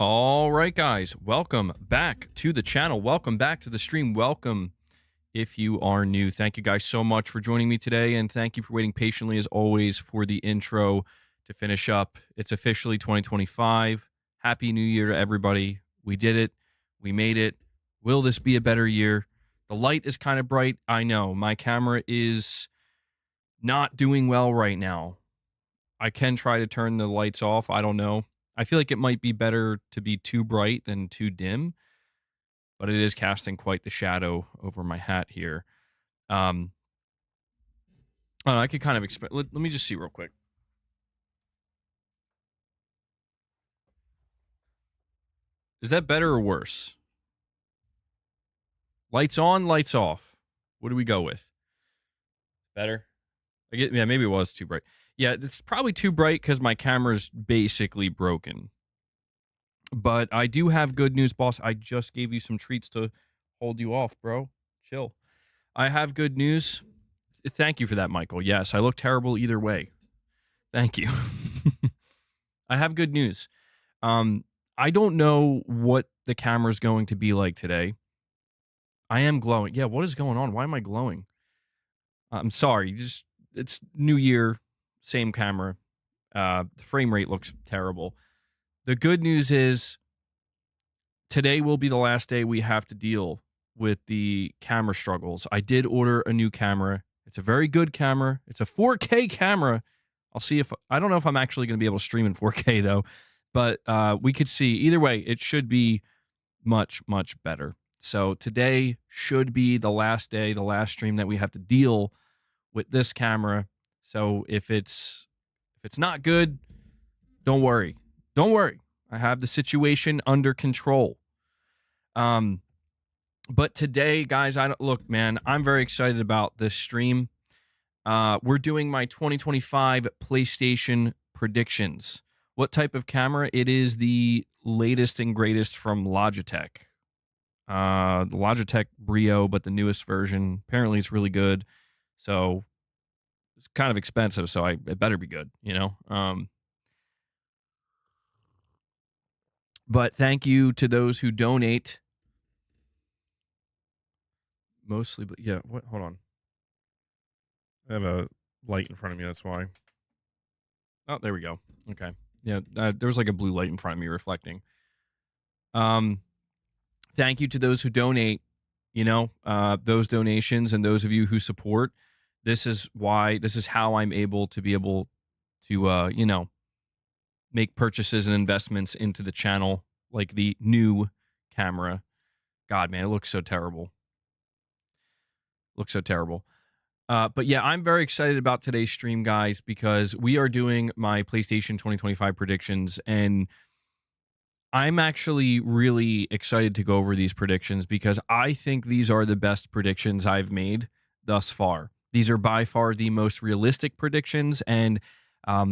All right, guys, welcome back to the channel. Welcome back to the stream. Welcome if you are new. Thank you guys so much for joining me today, and thank you for waiting patiently, as always, for the intro to finish up. It's officially 2025. Happy New Year to everybody. We did it. We made it. Will this be a better year? The light is kind of bright. I know. My camera is not doing well right now. I can try to turn the lights off. I don't know. I feel like it might be better to be too bright than too dim, but it is casting quite the shadow over my hat here. I don't know, I could kind of expect. Let me just see real quick. Is that better or worse? Lights on, lights off. What do we go with? Better? Yeah, maybe it was too bright. Yeah, it's probably too bright because my camera's basically broken. But I do have good news, boss. I just gave you some treats to hold you off, bro. Chill. I have good news. Thank you for that, Michael. Yes, I look terrible either way. Thank you. I have good news. I don't know what the camera's going to be like today. I am glowing. Yeah, what is going on? Why am I glowing? I'm sorry. It's New Year, same camera. The frame rate looks terrible. The good news is today will be the last day we have to deal with the camera struggles. I did order a new camera. It's a very good camera. It's a 4K camera. I'll see if I don't know if I'm actually going to be able to stream in 4K though, but we could see. Either way, it should be much, much better. So today should be the last day, the last stream that we have to deal with this camera. So if it's not good, don't worry. Don't worry. I have the situation under control. But today, guys, look, man, I'm very excited about this stream. We're doing my 2025 PlayStation predictions. What type of camera? It is the latest and greatest from Logitech. The Logitech Brio, but the newest version. Apparently, it's really good. So it's kind of expensive, so it better be good, you know? But thank you to those who donate. Mostly, but yeah, what? Hold on. I have a light in front of me, that's why. Oh, there we go. Okay. Yeah, there was like a blue light in front of me reflecting. Thank you to those who donate, you know, those donations and those of you who support. This is how I'm able to you know, make purchases and investments into the channel, like the new camera. God, man, it looks so terrible. Looks so terrible. But yeah, I'm very excited about today's stream, guys, because we are doing my PlayStation 2025 predictions, and I'm actually really excited to go over these predictions because I think these are the best predictions I've made thus far. These are by far the most realistic predictions, and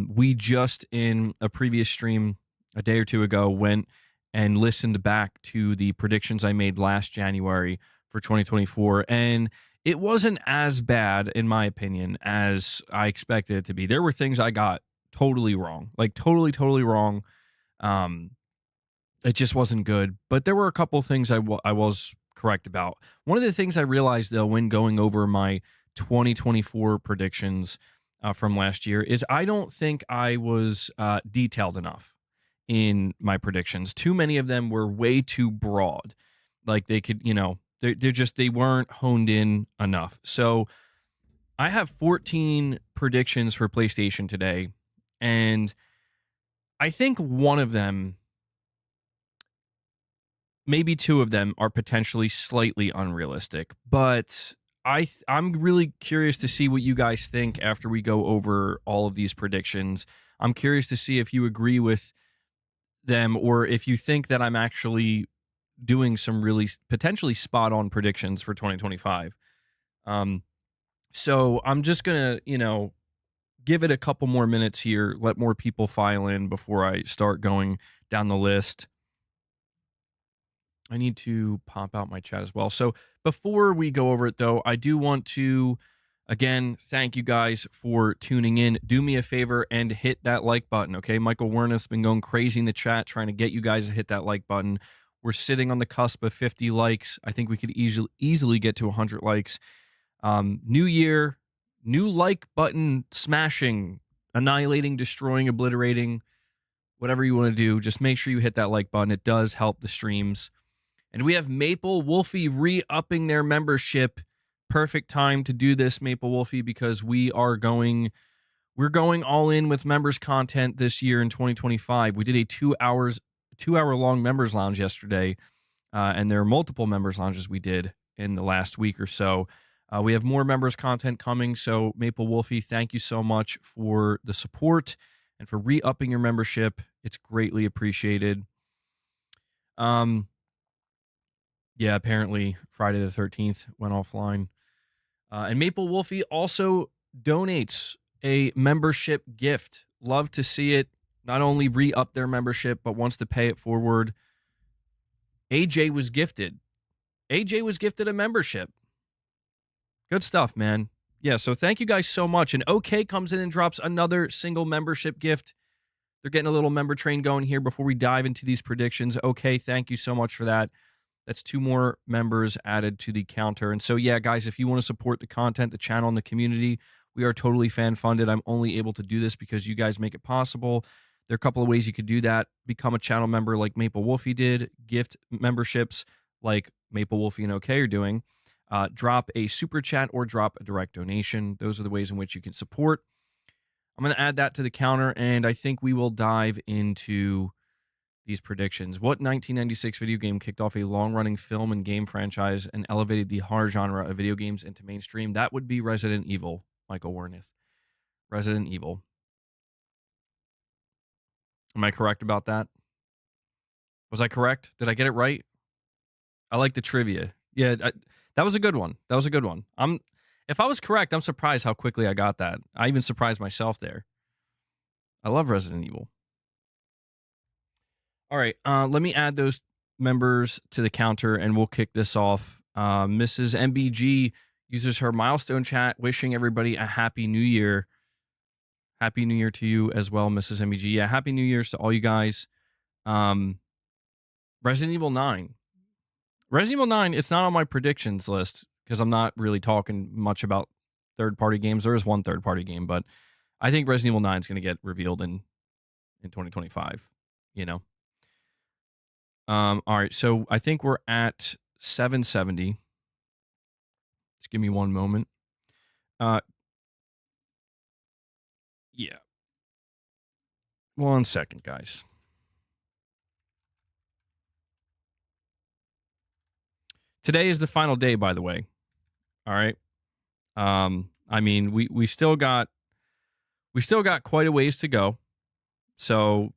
we just in a previous stream a day or two ago went and listened back to the predictions I made last January for 2024, and it wasn't as bad, in my opinion, as I expected it to be. There were things I got totally wrong, like totally wrong. It just wasn't good, but there were a couple things I was correct about. One of the things I realized, though, when going over my 2024 predictions from last year is I don't think I was detailed enough in my predictions. Too many of them were way too broad. Like they could, you know, they weren't honed in enough. So I have 14 predictions for PlayStation today, and I think one of them, maybe two of them, are potentially slightly unrealistic, but I'm really curious to see what you guys think after we go over all of these predictions. I'm curious to see if you agree with them or if you think that I'm actually doing some really potentially spot on predictions for 2025. So I'm just going to, you know, give it a couple more minutes here, let more people file in before I start going down the list. I need to pop out my chat as well. So before we go over it, though, I do want to Again, thank you guys for tuning in. Do me a favor and hit that like button, okay? Michael Werniff's been going crazy in the chat trying to get you guys to hit that like button. We're sitting on the cusp of 50 likes. I think we could easily get to 100 likes. New year, new like button smashing, annihilating, destroying, obliterating, whatever you want to do. Just make sure you hit that like button. It does help the streams. And we have Maple Wolfie re-upping their membership. Perfect time to do this, Maple Wolfie, because we're going all in with members content this year in 2025. We did a 2-hour long members lounge yesterday, and there are multiple members lounges we did in the last week or so. We have more members content coming, so Maple Wolfie, thank you so much for the support and for re-upping your membership. It's greatly appreciated. Yeah, apparently Friday the 13th went offline. And Maple Wolfie also donates a membership gift. Love to see it. Not only re-up their membership, but wants to pay it forward. AJ was gifted. AJ was gifted a membership. Good stuff, man. Yeah, so thank you guys so much. And OK comes in and drops another single membership gift. They're getting a little member train going here before we dive into these predictions. OK, thank you so much for that. That's 2 more members added to the counter. And so, yeah, guys, if you want to support the content, the channel, and the community, we are totally fan-funded. I'm only able to do this because you guys make it possible. There are a couple of ways you could do that. Become a channel member like Maple Wolfie did. Gift memberships like Maple Wolfie and OK are doing. Drop a super chat or drop a direct donation. Those are the ways in which you can support. I'm going to add that to the counter, and I think we will dive into these predictions. What 1996 video game kicked off a long-running film and game franchise and elevated the horror genre of video games into mainstream? That would be Resident Evil, Michael Werniff. Resident Evil. Am I correct about that? Was I correct? Did I get it right? I like the trivia. Yeah, that was a good one. That was a good one. If I was correct, I'm surprised how quickly I got that. I even surprised myself there. I love Resident Evil. All right, let me add those members to the counter, and we'll kick this off. Mrs. MBG uses her milestone chat, wishing everybody a Happy New Year. Happy New Year to you as well, Mrs. MBG. Yeah, Happy New Year's to all you guys. Resident Evil 9. Resident Evil 9, it's not on my predictions list because I'm not really talking much about third-party games. There is one third-party game, but I think Resident Evil 9 is going to get revealed in 2025, you know? All right, so I think we're at 770. Just give me one moment. Yeah. 1 second, guys. Today is the final day, by the way. All right. I mean, we still got quite a ways to go. So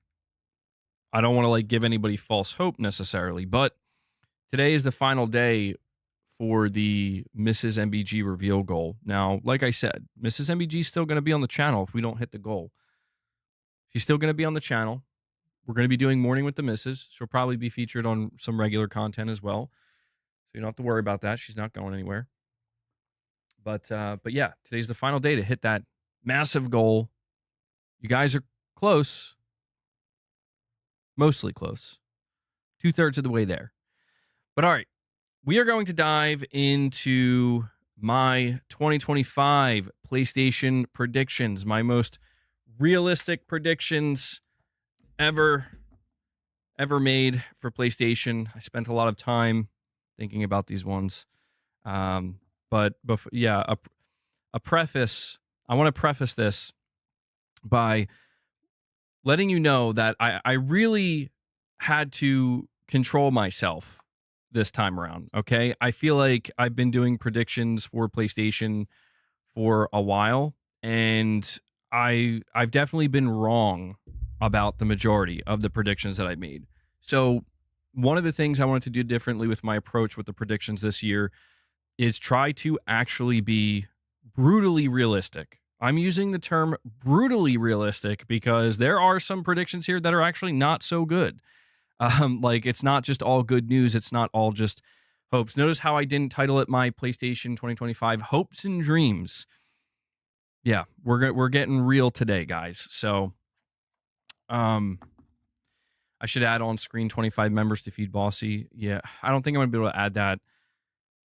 I don't want to give anybody false hope necessarily, but today is the final day for the Mrs. MBG reveal goal. Now, like I said, Mrs. MBG is still going to be on the channel if we don't hit the goal. She's still going to be on the channel. We're going to be doing Morning with the Misses. She'll probably be featured on some regular content as well. So you don't have to worry about that. She's not going anywhere. But yeah, today's the final day to hit that massive goal. You guys are close. Mostly close. 2/3 of the way there. But all right, we are going to dive into my 2025 PlayStation predictions, my most realistic predictions ever made for PlayStation. I spent a lot of time thinking about these ones. But yeah, a preface. I want to preface this by letting you know that I really had to control myself this time around, okay? I feel like I've been doing predictions for PlayStation for a while, and I've definitely been wrong about the majority of the predictions that I made. So one of the things I wanted to do differently with my approach with the predictions this year is try to actually be brutally realistic. I'm using the term brutally realistic because there are some predictions here that are actually not so good. It's not just all good news. It's not all just hopes. Notice how I didn't title it my PlayStation 2025 Hopes and Dreams. yeah, we're getting real today, guys. So, I should add on screen 25 members to feed Bossy. Yeah, I don't think I'm gonna be able to add that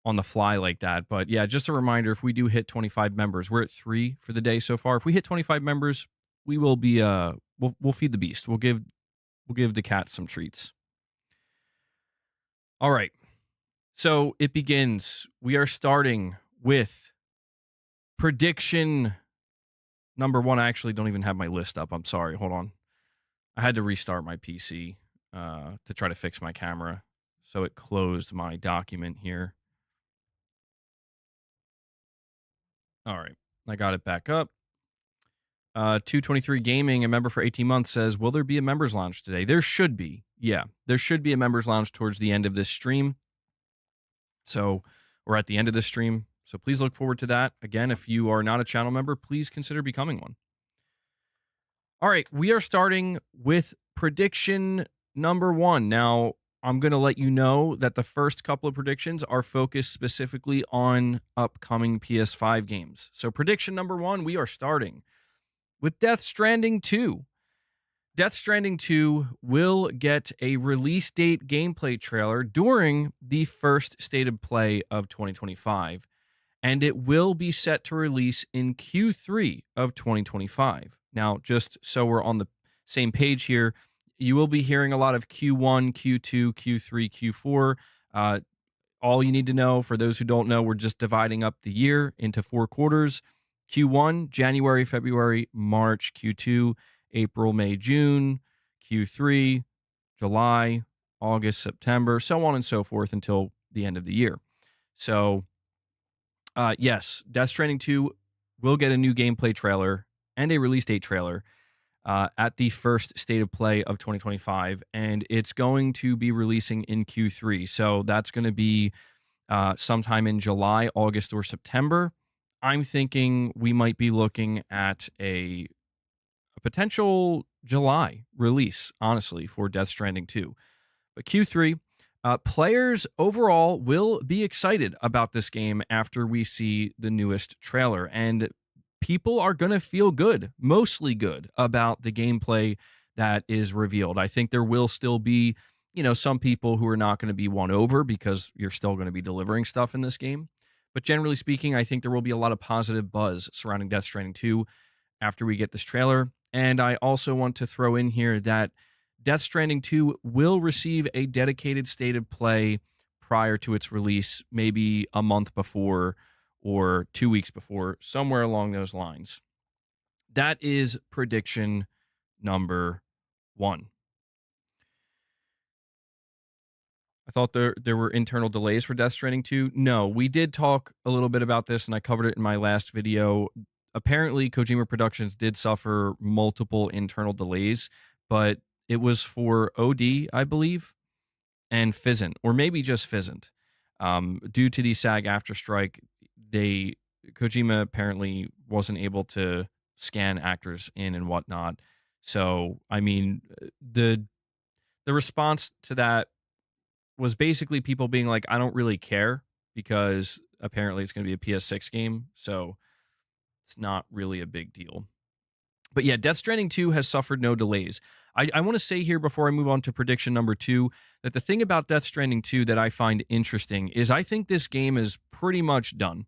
on the fly like that. But yeah, just a reminder: if we do hit 25 members, we're at 3 for the day so far. If we hit 25 members, we will be we'll feed the beast. We'll give the cat some treats. All right. So it begins. We are starting with prediction number 1. I actually don't even have my list up. I'm sorry. Hold on. I had to restart my PC to try to fix my camera. So it closed my document here. All right. I got it back up. 223 Gaming, a member for 18 months, says, will there be a members lounge today? There should be. Yeah, there should be a members lounge towards the end of this stream. So we're at the end of this stream. So please look forward to that. Again, if you are not a channel member, please consider becoming one. All right, we are starting with prediction number 1. Now, I'm going to let you know that the first couple of predictions are focused specifically on upcoming PS5 games. So prediction number 1, we are starting with Death Stranding 2. Death Stranding 2 will get a release date gameplay trailer during the first State of Play of 2025, and it will be set to release in Q3 of 2025. Now, just so we're on the same page here, you will be hearing a lot of Q1, Q2, Q3, Q4. All you need to know, for those who don't know, we're just dividing up the year into 4 quarters. Q1, January, February, March. Q2, April, May, June. Q3, July, August, September, so on and so forth until the end of the year. So, yes, Death Stranding 2 will get a new gameplay trailer and a release date trailer at the first State of Play of 2025, and it's going to be releasing in Q3. So that's going to be sometime in July, August, or September. I'm thinking we might be looking at a potential July release, honestly, for Death Stranding 2. But Q3, players overall will be excited about this game after we see the newest trailer. And people are going to feel good, mostly good, about the gameplay that is revealed. I think there will still be, some people who are not going to be won over because you're still going to be delivering stuff in this game. But generally speaking, I think there will be a lot of positive buzz surrounding Death Stranding 2 after we get this trailer. And I also want to throw in here that Death Stranding 2 will receive a dedicated State of Play prior to its release, maybe a month before or 2 weeks before, somewhere along those lines. That is prediction number 1. I thought there were internal delays for Death Stranding 2. No, we did talk a little bit about this, and I covered it in my last video. Apparently, Kojima Productions did suffer multiple internal delays, but it was for OD, I believe, and Fizzant, or maybe just Fizzant. Due to the SAG-AFTRA strike, Kojima apparently wasn't able to scan actors in and whatnot. So, I mean, the response to that was basically people being like, I don't really care, because apparently it's going to be a PS6 game, so it's not really a big deal. But yeah, Death Stranding 2 has suffered no delays. I want to say here before I move on to prediction number 2 that the thing about Death Stranding 2 that I find interesting is I think this game is pretty much done.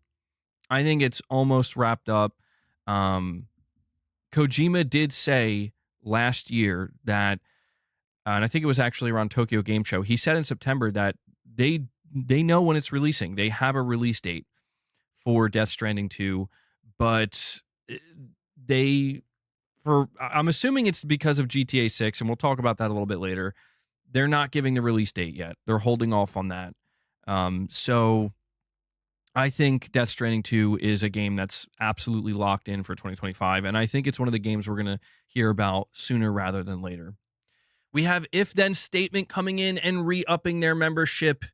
I think it's almost wrapped up. Kojima did say last year that, and I think it was actually around Tokyo Game Show, he said in September that they know when it's releasing. They have a release date for Death Stranding 2, but I'm assuming it's because of GTA 6, and we'll talk about that a little bit later. They're not giving the release date yet. They're holding off on that. So I think Death Stranding 2 is a game that's absolutely locked in for 2025, and I think it's one of the games we're going to hear about sooner rather than later. We have If Then Statement coming in and re-upping their membership,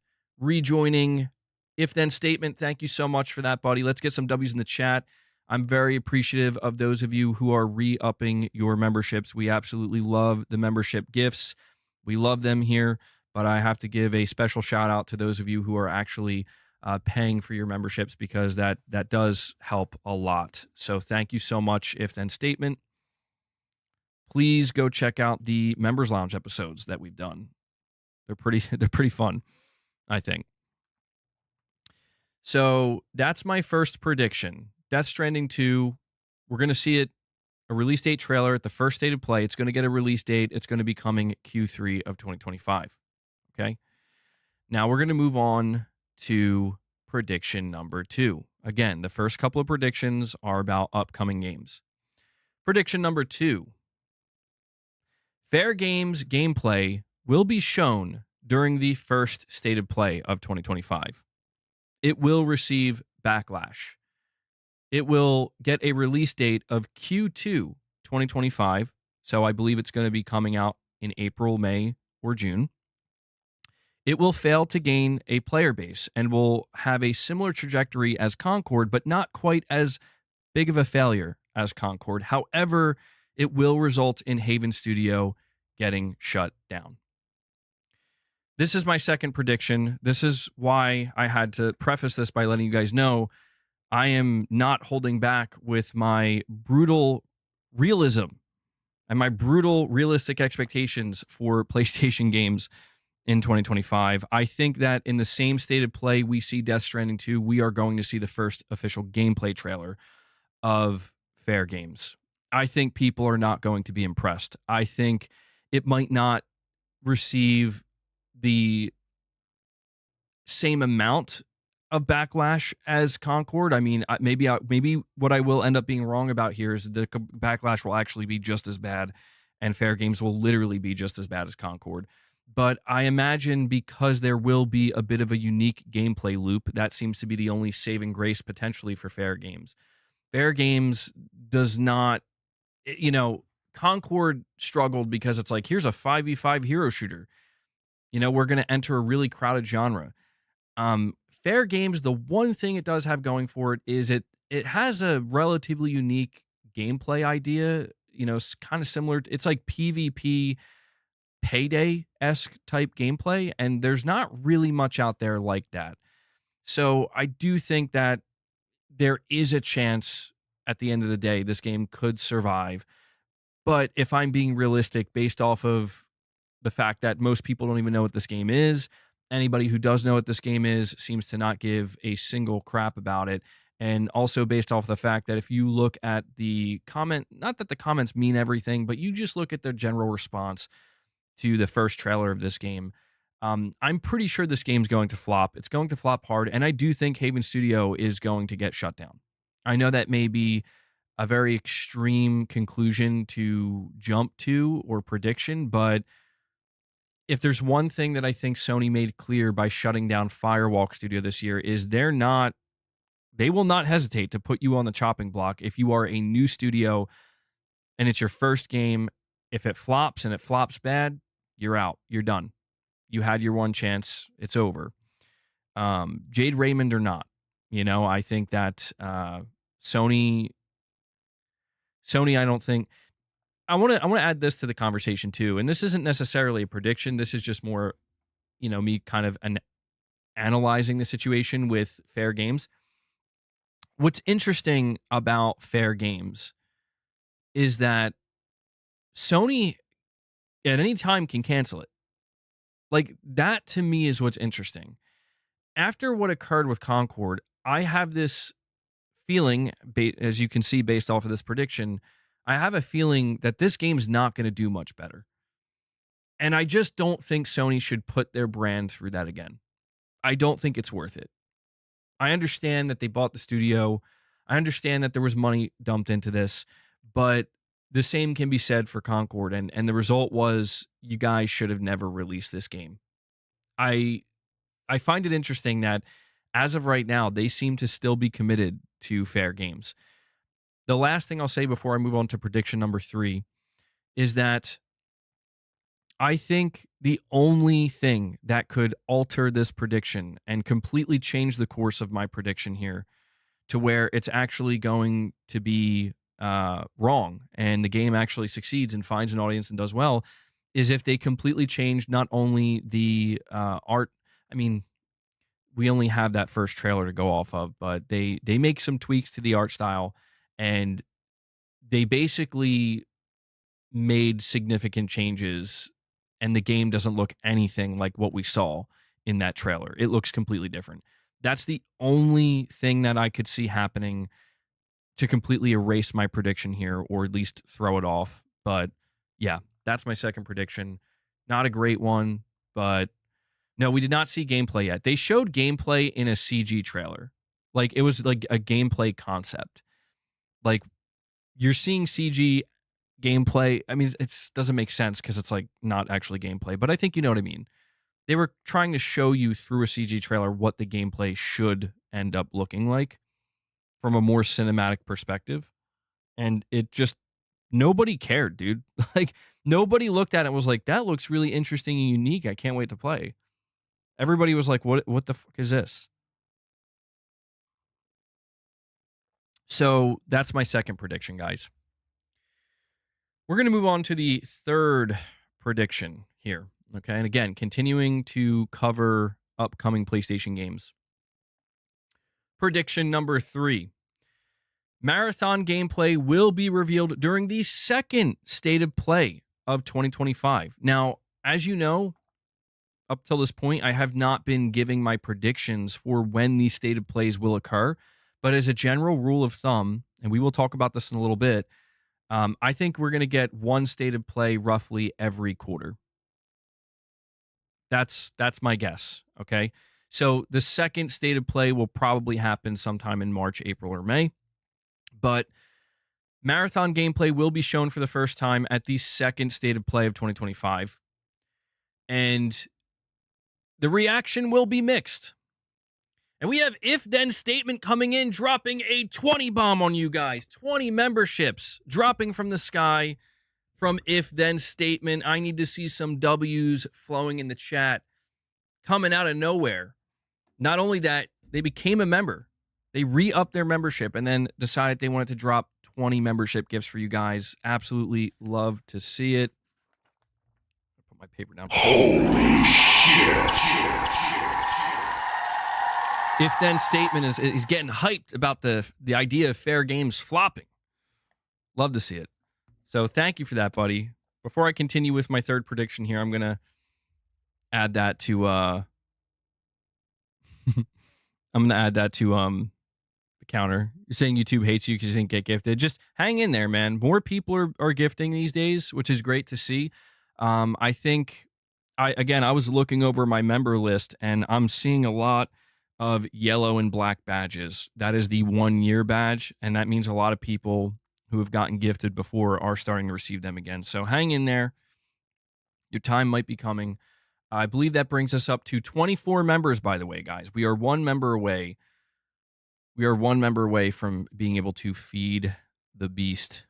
rejoining. If Then Statement, thank you so much for that, buddy. Let's get some W's in the chat. I'm very appreciative of those of you who are re-upping your memberships. We absolutely love the membership gifts. We love them here, but I have to give a special shout out to those of you who are actually paying for your memberships, because that does help a lot. So thank you so much, If Then Statement. Please go check out the Members Lounge episodes that we've done. They're pretty fun, I think. So that's my first prediction. Death Stranding 2, we're going to see it, a release date trailer at the first state of play. It's going to get a release date. It's going to be coming Q3 of 2025. Okay. Now we're going to move on to prediction number 2. Again, the first couple of predictions are about upcoming games. Prediction number 2. Fair Games gameplay will be shown during the first state of play of 2025. It will receive backlash. It will get a release date of Q2 2025. So I believe it's going to be coming out in April, May, or June. It will fail to gain a player base and will have a similar trajectory as Concord, but not quite as big of a failure as Concord. However, it will result in Haven Studio getting shut down. This is my second prediction. This is why I had to preface this by letting you guys know I am not holding back with my brutal realism and my brutal realistic expectations for PlayStation games in 2025. I think that in the same state of play we see Death Stranding 2, we are going to see the first official gameplay trailer of Fair Games. I think people are not going to be impressed. I think it might not receive the same amount of backlash as Concord. I mean, maybe what I will end up being wrong about here is the backlash will actually be just as bad, and Fair Games will literally be just as bad as Concord. But I imagine because there will be a bit of a unique gameplay loop, that seems to be the only saving grace potentially for Fair Games. Fair Games does not, Concord struggled because it's like, here's a 5v5 hero shooter. We're going to enter a really crowded genre. Fair Games, the one thing it does have going for it is it has a relatively unique gameplay idea. It's kind of similar. It's like PvP Payday-esque type gameplay, and there's not really much out there like that. So I do think that there is a chance at the end of the day this game could survive. But if I'm being realistic, based off of the fact that most people don't even know what this game is, anybody who does know what this game is seems to not give a single crap about it. And also based off the fact that if you look at the comment, not that the comments mean everything, but you just look at the general response to the first trailer of this game, I'm pretty sure this game's going to flop. It's going to flop hard, and I do think Haven Studio is going to get shut down. I know that may be a very extreme conclusion to jump to or prediction, but if there's one thing that I think Sony made clear by shutting down Firewalk Studio this year is they will not hesitate to put you on the chopping block if you are a new studio and it's your first game. If it flops and it flops bad, you're out. You're done. You had your one chance. It's over. Jade Raymond or not, I think that Sony, I don't think. I want to add this to the conversation too, and this isn't necessarily a prediction. This is just more, me kind of analyzing the situation with Fair Games. What's interesting about Fair Games is that Sony at any time can cancel it. Like, that to me is what's interesting. After what occurred with Concord, I have this feeling, as you can see based off of this prediction, I have a feeling that this game's not going to do much better. And I just don't think Sony should put their brand through that again. I don't think it's worth it. I understand that they bought the studio. I understand that there was money dumped into this, but the same can be said for Concord, and the result was you guys should have never released this game. I find it interesting that as of right now, they seem to still be committed to Fair Games. The last thing I'll say before I move on to prediction number 3 is that I think the only thing that could alter this prediction and completely change the course of my prediction here to where it's actually going to be wrong and the game actually succeeds and finds an audience and does well is if they completely change not only the art. I mean, we only have that first trailer to go off of, but they make some tweaks to the art style, and they basically made significant changes, and the game doesn't look anything like what we saw in that trailer. It looks completely different. That's the only thing that I could see happening to completely erase my prediction here, or at least throw it off. But yeah, that's my second prediction. Not a great one, but no, we did not see gameplay yet. They showed gameplay in a CG trailer. Like, it was like a gameplay concept. Like, you're seeing CG gameplay. I mean, it doesn't make sense because it's like not actually gameplay, but I think you know what I mean. They were trying to show you through a CG trailer what the gameplay should end up looking like from a more cinematic perspective. And it just, nobody cared, dude. Like, nobody looked at it and was like, that looks really interesting and unique. I can't wait to play. Everybody was like, what the fuck is this? So that's my second prediction, guys. We're going to move on to the third prediction here. Okay. And again, continuing to cover upcoming PlayStation games. Prediction number 3. Marathon gameplay will be revealed during the second State of Play of 2025. Now, as you know, up till this point, I have not been giving my predictions for when these State of Plays will occur. But as a general rule of thumb, and we will talk about this in a little bit, I think we're going to get one State of Play roughly every quarter. That's my guess, okay? So the second State of Play will probably happen sometime in March, April, or May. But Marathon gameplay will be shown for the first time at the second State of Play of 2025. And the reaction will be mixed. And we have If Then Statement coming in, dropping a 20 bomb on you guys. 20 memberships dropping from the sky from If Then Statement. I need to see some W's flowing in the chat coming out of nowhere. Not only that, they became a member. They re-upped their membership and then decided they wanted to drop 20 membership gifts for you guys. Absolutely love to see it. Put my paper down. Holy shit. If Then Statement is getting hyped about the idea of fair games flopping. Love to see it. So thank you for that, buddy. Before I continue with my third prediction here, I'm going to add that to I'm going to add that to the counter. You're saying YouTube hates you because you didn't get gifted. Just hang in there, man. More people are gifting these days, which is great to see. I think I was looking over my member list and I'm seeing a lot of yellow and black badges. That is the 1-year badge, and that means a lot of people who have gotten gifted before are starting to receive them again. So hang in there. Your time might be coming. I believe that brings us up to 24 members, by the way, guys. We are one member away. We are one member away from being able to feed the beast.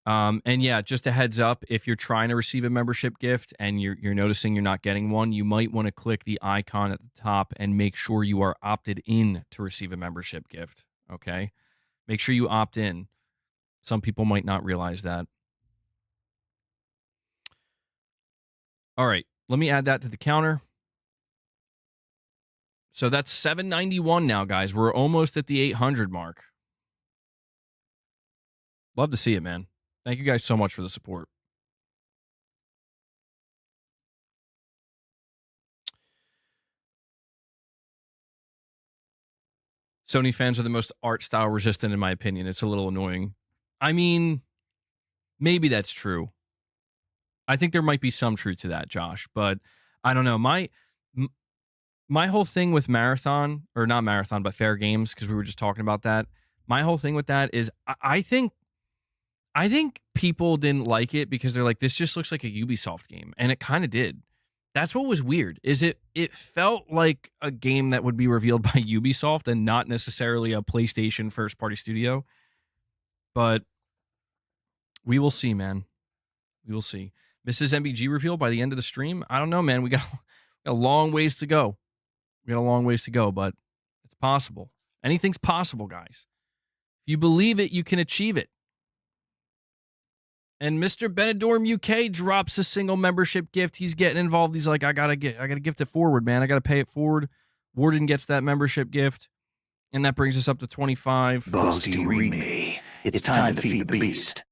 And yeah, just a heads up, if you're trying to receive a membership gift and you're noticing you're not getting one, you might want to click the icon at the top and make sure you are opted in to receive a membership gift, okay? Make sure you opt in. Some people might not realize that. All right, let me add that to the counter. So that's 791 now, guys. We're almost at the 800 mark. Love to see it, man. Thank you guys so much for the support. Sony fans are the most art style resistant, in my opinion. It's a little annoying. I mean, maybe that's true. I think there might be some truth to that, Josh, but I don't know. My whole thing with Marathon, or not Marathon, but Fair Games, because we were just talking about that. My whole thing with that is I think people didn't like it because they're like, this just looks like a Ubisoft game. And it kind of did. That's what was weird, is it felt like a game that would be revealed by Ubisoft and not necessarily a PlayStation first-party studio. But we will see, man. We will see. Mrs. MBG reveal by the end of the stream? I don't know, man. We got a long ways to go. We got a long ways to go, but it's possible. Anything's possible, guys. If you believe it, you can achieve it. And Mr. Benidorm UK drops a single membership gift. He's getting involved. He's like, I gotta gift it forward, man. I gotta pay it forward. Warden gets that membership gift, and that brings us up to 25. Balls, do you read me? It's time to feed the beast.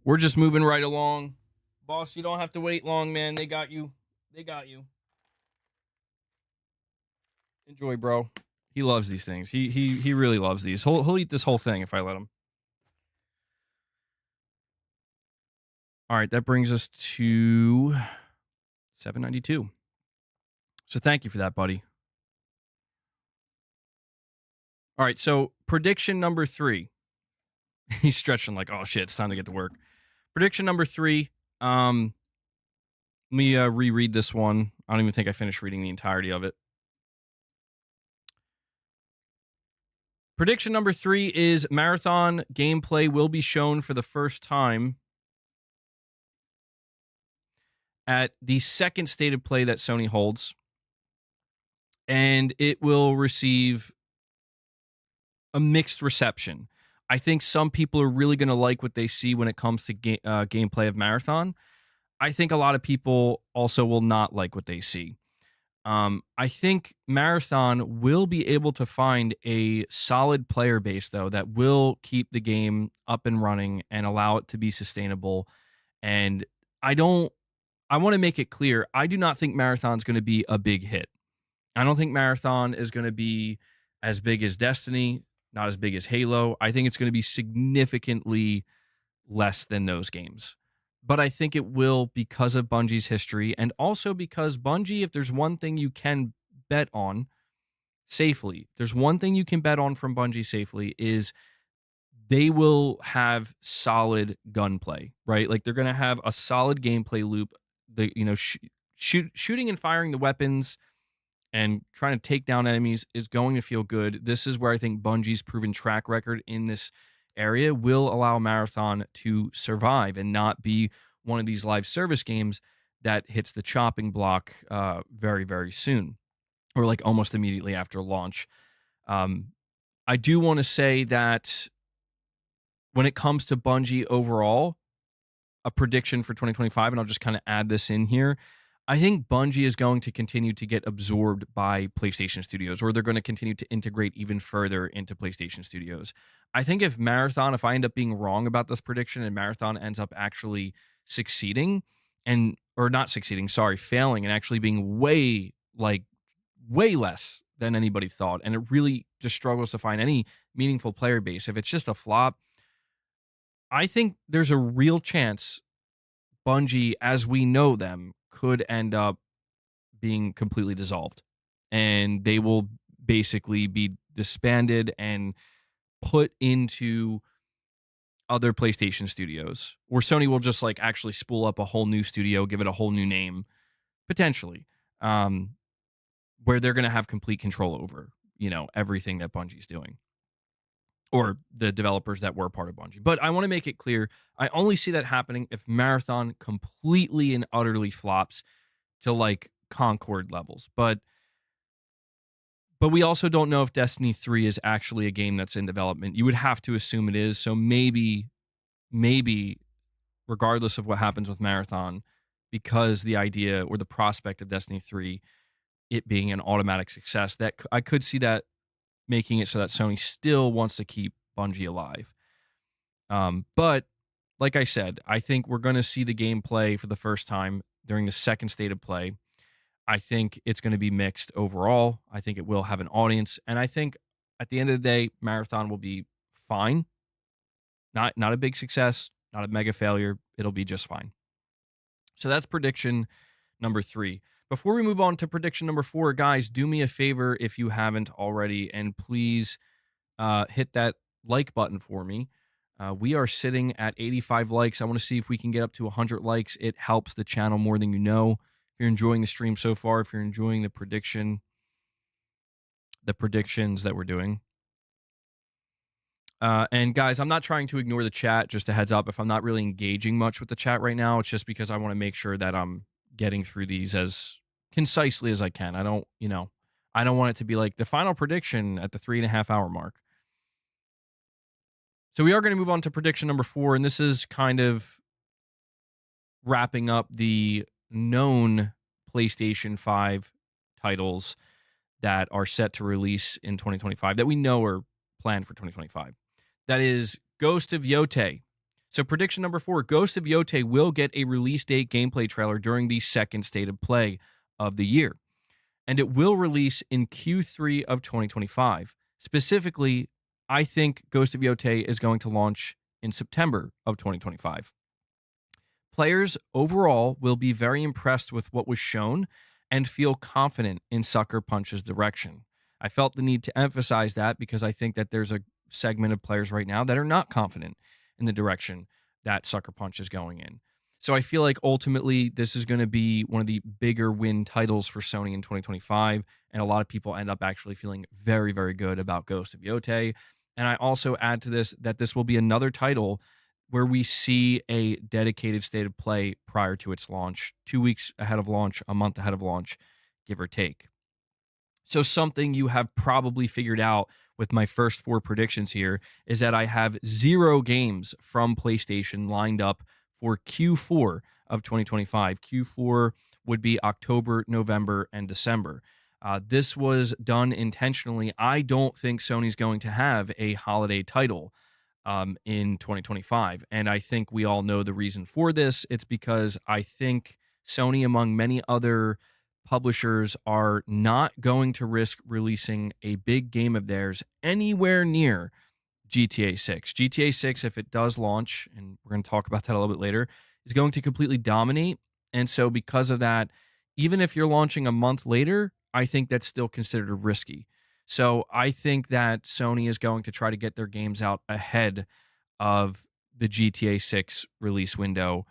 We're just moving right along. Boss, you don't have to wait long, man. They got you. They got you. Enjoy, bro. He loves these things. He really loves these. He'll eat this whole thing if I let him. All right, that brings us to $7.92. So thank you for that, buddy. All right, so prediction number 3. He's stretching like, oh shit, it's time to get to work. Prediction number 3. Let me reread this one. I don't even think I finished reading the entirety of it. Prediction number 3 is Marathon gameplay will be shown for the first time at the second state of play that Sony holds. And it will receive a mixed reception. I think some people are really going to like what they see when it comes to gameplay of Marathon. I think a lot of people also will not like what they see. I think Marathon will be able to find a solid player base, though, that will keep the game up and running and allow it to be sustainable. And I want to make it clear, I do not think Marathon's going to be a big hit. I don't think Marathon is going to be as big as Destiny, not as big as Halo. I think it's going to be significantly less than those games. But I think it will because of Bungie's history, and also because Bungie, if there's one thing you can bet on safely, there's one thing you can bet on from Bungie safely is they will have solid gunplay, right? Like they're going to have a solid gameplay loop. Shooting and firing the weapons and trying to take down enemies is going to feel good. This is where I think Bungie's proven track record in this area will allow Marathon to survive and not be one of these live service games that hits the chopping block very, very soon, or like almost immediately after launch. I do want to say that when it comes to Bungie overall, a prediction for 2025, and I'll just kind of add this in here, I think Bungie is going to continue to get absorbed by PlayStation Studios, or they're going to continue to integrate even further into PlayStation Studios. I think if I end up being wrong about this prediction and Marathon ends up actually failing and actually being way less than anybody thought, and it really just struggles to find any meaningful player base, if it's just a flop, I think there's a real chance Bungie, as we know them, could end up being completely dissolved, and they will basically be disbanded and put into other PlayStation studios, or Sony will just like actually spool up a whole new studio, give it a whole new name, potentially, where they're going to have complete control over, everything that Bungie's doing, or the developers that were part of Bungie. But I want to make it clear, I only see that happening if Marathon completely and utterly flops to like Concord levels. But we also don't know if Destiny 3 is actually a game that's in development. You would have to assume it is. So maybe, regardless of what happens with Marathon, because the idea or the prospect of Destiny 3, it being an automatic success, that I could see that making it so that Sony still wants to keep Bungie alive. But like I said, I think we're going to see the gameplay for the first time during the second state of play. I think it's going to be mixed overall. I think it will have an audience. And I think at the end of the day, Marathon will be fine. Not a big success, not a mega failure. It'll be just fine. So that's prediction number 3. Before we move on to prediction number 4, guys, do me a favor if you haven't already, and please hit that like button for me. We are sitting at 85 likes. I want to see if we can get up to 100 likes. It helps the channel more than you know. If you're enjoying the stream so far, if you're enjoying the predictions that we're doing. And guys, I'm not trying to ignore the chat, just a heads up. If I'm not really engaging much with the chat right now, it's just because I want to make sure that I'm getting through these as concisely as I can. I don't want it to be like the final prediction at the 3.5 hour mark. So we are going to move on to prediction number 4, and this is kind of wrapping up the known PlayStation 5 titles that are set to release in 2025 that we know are planned for 2025. That is Ghost of Yotei. So prediction number 4, Ghost of Yotei will get a release date gameplay trailer during the second state of play of the year. And it will release in Q3 of 2025. Specifically, I think Ghost of Yotei is going to launch in September of 2025. Players overall will be very impressed with what was shown and feel confident in Sucker Punch's direction. I felt the need to emphasize that because I think that there's a segment of players right now that are not confident in the direction that Sucker Punch is going in. So I feel like ultimately this is going to be one of the bigger win titles for Sony in 2025, and a lot of people end up actually feeling very, very good about Ghost of Yotei. And I also add to this that this will be another title where we see a dedicated state of play prior to its launch, 2 weeks ahead of launch, a month ahead of launch, give or take. So something you have probably figured out with my first 4 predictions here is that I have 0 games from PlayStation lined up for Q4 of 2025. Q4 would be October, November, and December. This was done intentionally. I don't think Sony's going to have a holiday title in 2025. And I think we all know the reason for this. It's because I think Sony, among many other publishers, are not going to risk releasing a big game of theirs anywhere near GTA 6. GTA 6, if it does launch, and we're going to talk about that a little bit later, is going to completely dominate. And so because of that, even if you're launching a month later, I think that's still considered risky. So I think that Sony is going to try to get their games out ahead of the GTA 6 release window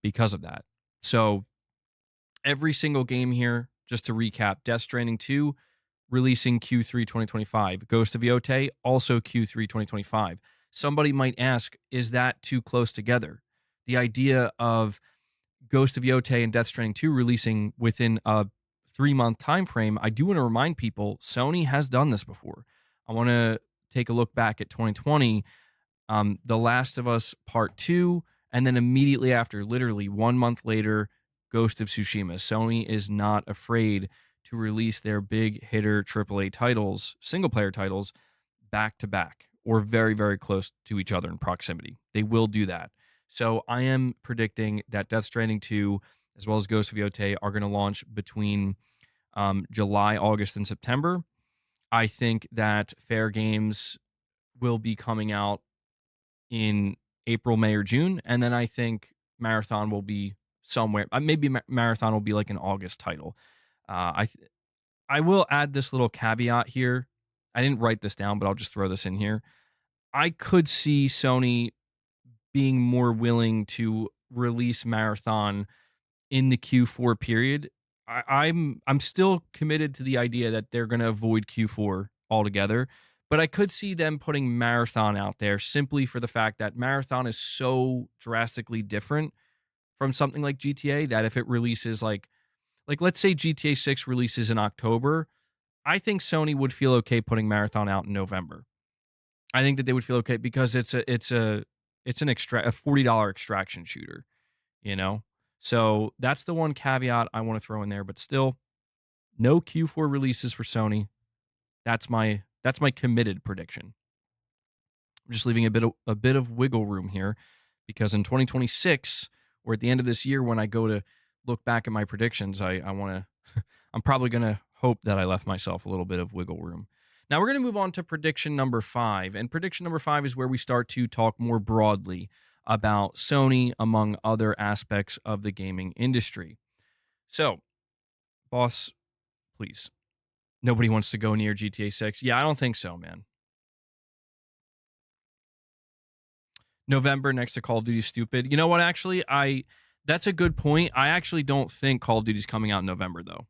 because of that. So every single game here, just to recap, Death Stranding 2 releasing Q3 2025. Ghost of Yotei also Q3 2025. Somebody might ask, is that too close together? The idea of Ghost of Yotei and Death Stranding 2 releasing within a 3-month time frame, I do want to remind people Sony has done this before. I want to take a look back at 2020, The Last of Us Part 2, and then immediately after, literally 1 month later, Ghost of Tsushima. Sony is not afraid to release their big hitter AAA titles, single player titles, back to back or very, very close to each other in proximity. They will do that. So I am predicting that Death Stranding 2 as well as Ghost of Yotei are going to launch between July, August, and September. I think that Fair Games will be coming out in April, May, or June. And then I think Marathon will be somewhere. Maybe Marathon will be like an August title. I will add this little caveat here. I didn't write this down, but I'll just throw this in here. I could see Sony being more willing to release Marathon in the Q4 period. I'm still committed to the idea that they're going to avoid Q4 altogether, but I could see them putting Marathon out there simply for the fact that Marathon is so drastically different from something like GTA that if it releases like let's say GTA 6 releases in October, I think Sony would feel okay putting Marathon out in November. I think that they would feel okay because it's a $40 extraction shooter, you know? So that's the one caveat I want to throw in there, but still no Q4 releases for Sony. That's my committed prediction. I'm just leaving a bit of wiggle room here because in 2026 or at the end of this year when I go to look back at my predictions, I want to I'm probably going to hope that I left myself a little bit of wiggle room. Now we're going to move on to prediction number 5, and prediction number 5 is where we start to talk more broadly about Sony among other aspects of the gaming industry. So, boss, please. Nobody wants to go near GTA 6. Yeah, I don't think so, man. November next to Call of Duty stupid. You know what, actually, that's a good point. I actually don't think Call of Duty's coming out in November, though.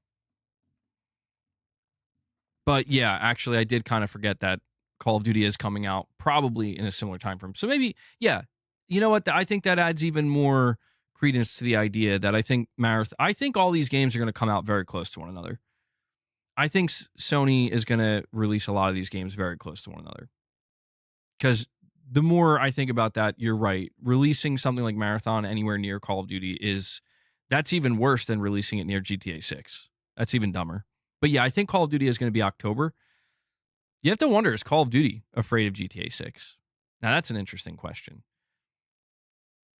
But yeah, actually, I did kind of forget that Call of Duty is coming out probably in a similar time frame. So maybe, yeah, you know what? I think that adds even more credence to the idea that I think all these games are going to come out very close to one another. I think Sony is going to release a lot of these games very close to one another. Because the more I think about that, you're right. Releasing something like Marathon anywhere near Call of Duty that's even worse than releasing it near GTA 6. That's even dumber. But yeah, I think Call of Duty is going to be October. You have to wonder, is Call of Duty afraid of GTA 6? Now, that's an interesting question.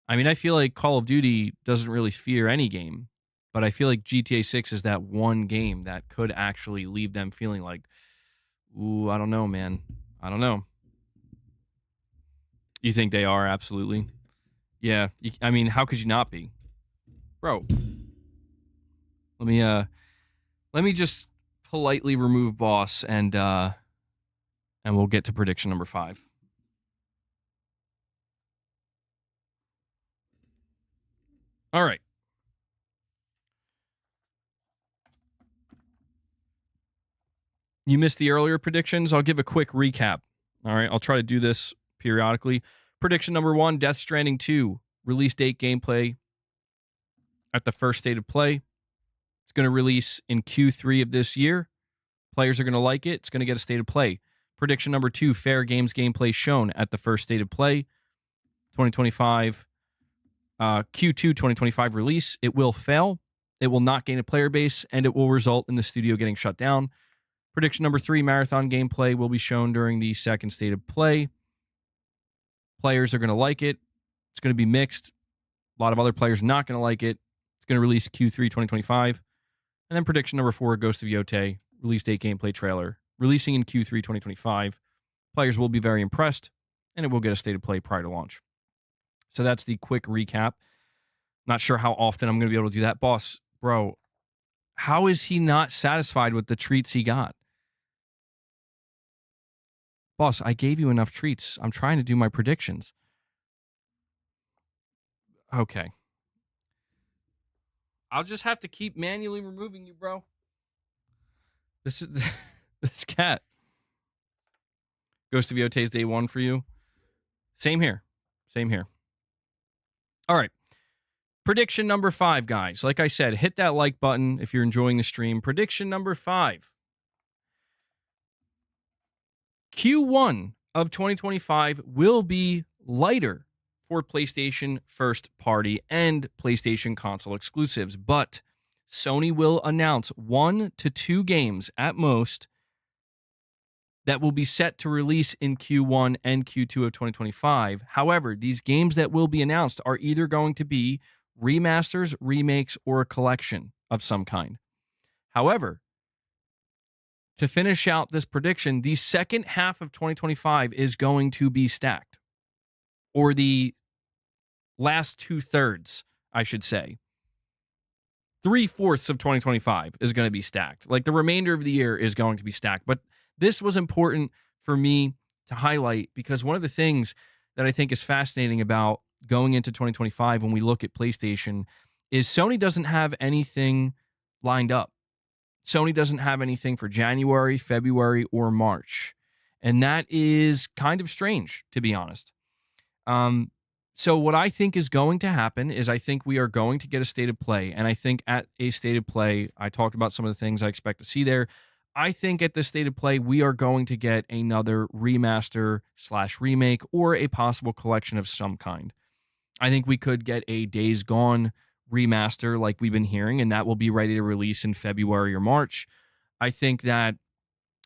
I mean, I feel like Call of Duty doesn't really fear any game, but I feel like GTA 6 is that one game that could actually leave them feeling like, ooh, I don't know, man. I don't know. You think they are? Absolutely. Yeah. I mean, how could you not be? Bro, let me just politely remove boss and we'll get to prediction number 5. All right. You missed the earlier predictions. I'll give a quick recap. All right. I'll try to do this periodically. Prediction number 1, Death Stranding 2. Release date gameplay at the first state of play. It's going to release in Q3 of this year. Players are going to like it. It's going to get a state of play. Prediction number 2, Fair Games gameplay shown at the first state of play. 2025, Q2 2025 release. It will fail. It will not gain a player base, and it will result in the studio getting shut down. Prediction number 3, Marathon gameplay will be shown during the second state of play. Players are going to like it. It's going to be mixed. A lot of other players not going to like it. It's going to release Q3 2025. And then prediction number 4, Ghost of Yotei, release date gameplay trailer, releasing in Q3 2025. Players will be very impressed, and it will get a state of play prior to launch. So that's the quick recap. Not sure how often I'm going to be able to do that. Boss, bro, how is he not satisfied with the treats he got? Boss, I gave you enough treats. I'm trying to do my predictions. Okay. I'll just have to keep manually removing you, bro. This is this cat. Ghost of Yotei's day 1 for you. Same here. Same here. All right. Prediction number 5, guys. Like I said, hit that like button if you're enjoying the stream. Prediction number 5. Q1 of 2025 will be lighter for PlayStation first party and PlayStation console exclusives, but Sony will announce 1 to 2 games at most that will be set to release in Q1 and Q2 of 2025. However, these games that will be announced are either going to be remasters, remakes, or a collection of some kind. However, to finish out this prediction, the second half of 2025 is going to be stacked. Or the last 2/3, I should say. 3/4 of 2025 is going to be stacked. Like the remainder of the year is going to be stacked. But this was important for me to highlight because one of the things that I think is fascinating about going into 2025 when we look at PlayStation is Sony doesn't have anything lined up. Sony doesn't have anything for January, February, or March. And that is kind of strange, to be honest. So what I think is going to happen is I think we are going to get a state of play. And I think at a state of play, I talked about some of the things I expect to see there. I think at the state of play, we are going to get another remaster/remake or a possible collection of some kind. I think we could get a Days Gone remaster like we've been hearing, and that will be ready to release in February or March. I think that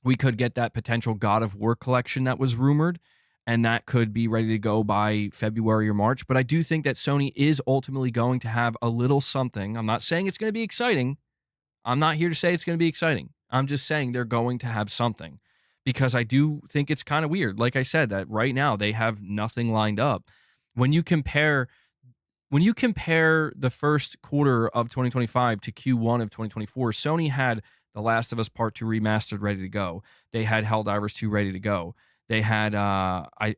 we could get that potential God of War collection that was rumored, and that could be ready to go by February or March. But I do think that Sony is ultimately going to have a little something. I'm not saying it's going to be exciting. I'm not here to say it's going to be exciting. I'm just saying they're going to have something because I do think it's kind of weird. Like I said, that right now they have nothing lined up. When you compare the first quarter of 2025 to Q1 of 2024, Sony had The Last of Us Part 2 remastered ready to go. They had Helldivers 2 ready to go. They had I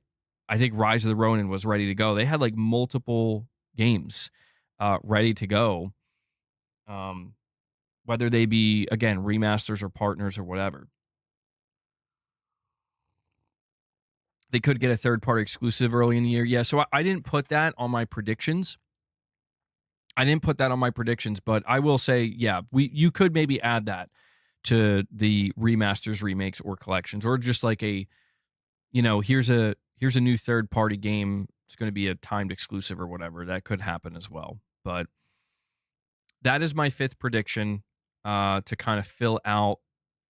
think Rise of the Ronin was ready to go. They had like multiple games ready to go. Whether they be, again, remasters or partners or whatever. They could get a third-party exclusive early in the year. Yeah, so I didn't put that on my predictions. But I will say, yeah, you could maybe add that to the remasters, remakes, or collections, or just like a, here's a new third-party game. It's going to be a timed exclusive or whatever. That could happen as well. But that is my 5th prediction to kind of fill out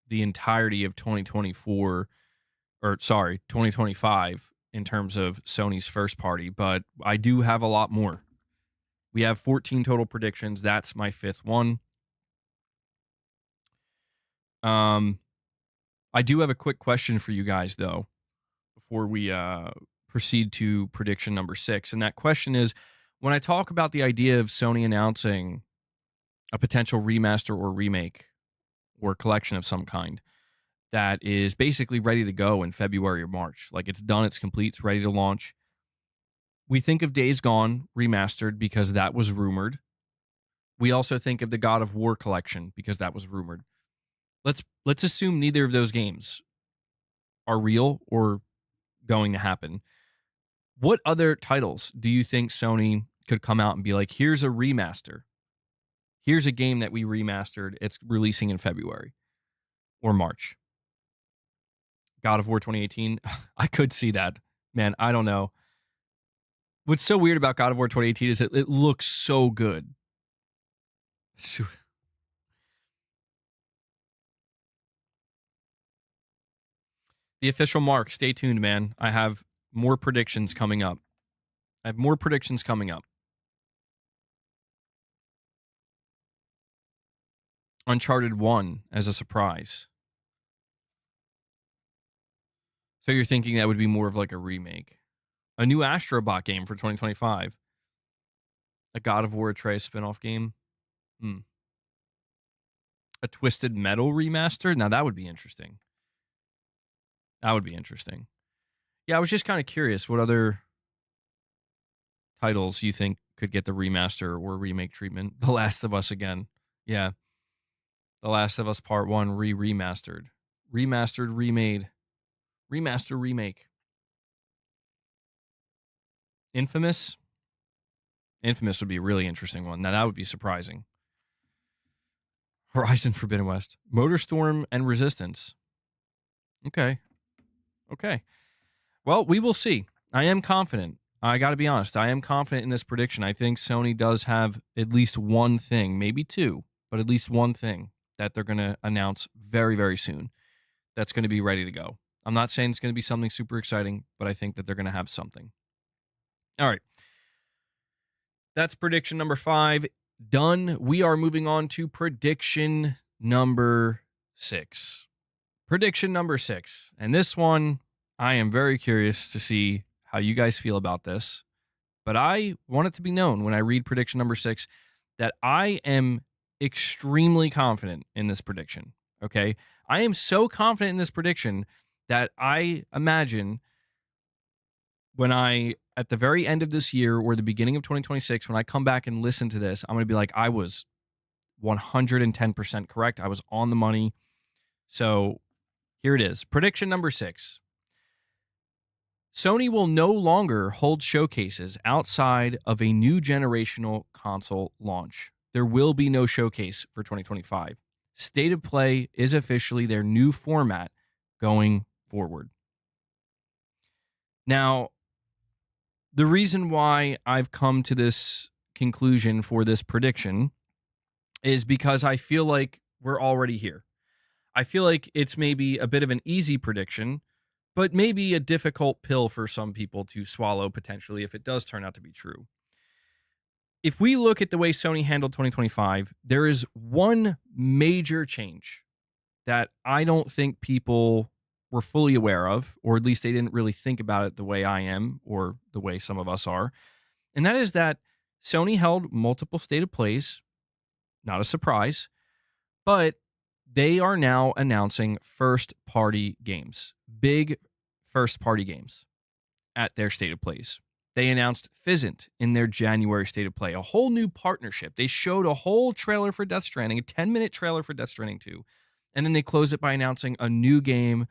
the entirety of 2025 in terms of Sony's first party, but I do have a lot more. We have 14 total predictions. That's my fifth one. I do have a quick question for you guys, though, before we proceed to prediction number 6. And that question is, when I talk about the idea of Sony announcing a potential remaster or remake or collection of some kind that is basically ready to go in February or March, like it's done, it's complete, it's ready to launch. We think of Days Gone remastered because that was rumored. We also think of the God of War collection because that was rumored. Let's assume neither of those games are real or going to happen. What other titles do you think Sony could come out and be like, here's a remaster? Here's a game that we remastered. It's releasing in February or March. God of War 2018. I could see that. Man, I don't know. What's so weird about God of War 2018 is it looks so good. The official mark. Stay tuned, man. I have more predictions coming up. Uncharted 1 as a surprise. So you're thinking that would be more of like a remake. A new Astrobot game for 2025. A God of War Atreus spin-off game. A Twisted Metal remaster? Now that would be interesting. Yeah, I was just kind of curious what other titles you think could get the remaster or remake treatment. The Last of Us again. Yeah. The Last of Us Part 1 remastered. Remastered, remade. Remaster, remake. Infamous? Infamous would be a really interesting one. Now that would be surprising. Horizon Forbidden West. Motorstorm and Resistance. Okay. Well, we will see. I am confident. I got to be honest. I am confident in this prediction. I think Sony does have at least one thing, maybe two, but at least one thing that they're going to announce very, very soon that's going to be ready to go. I'm not saying it's going to be something super exciting, but I think that they're going to have something. All right. That's prediction number 5. Done. We are moving on to prediction number 6. Prediction number 6. And this one, I am very curious to see how you guys feel about this. But I want it to be known when I read prediction number 6 that I am extremely confident in this prediction. Okay? I am so confident in this prediction that I imagine when at the very end of this year or the beginning of 2026, when I come back and listen to this, I'm going to be like, I was 110% correct. I was on the money. So here it is. Prediction number 6. Sony will no longer hold showcases outside of a new generational console launch. There will be no showcase for 2025. State of Play is officially their new format going forward. Now, the reason why I've come to this conclusion for this prediction is because I feel like we're already here. I feel like it's maybe a bit of an easy prediction, but maybe a difficult pill for some people to swallow potentially if it does turn out to be true. If we look at the way Sony handled 2025, there is one major change that I don't think people were fully aware of, or at least they didn't really think about it the way I am or the way some of us are. And that is that Sony held multiple state of plays, not a surprise, but they are now announcing first-party games, big first-party games at their state of plays. They announced Fizzant in their January state of play, a whole new partnership. They showed a whole trailer for Death Stranding, a 10-minute trailer for Death Stranding 2, and then they closed it by announcing a new game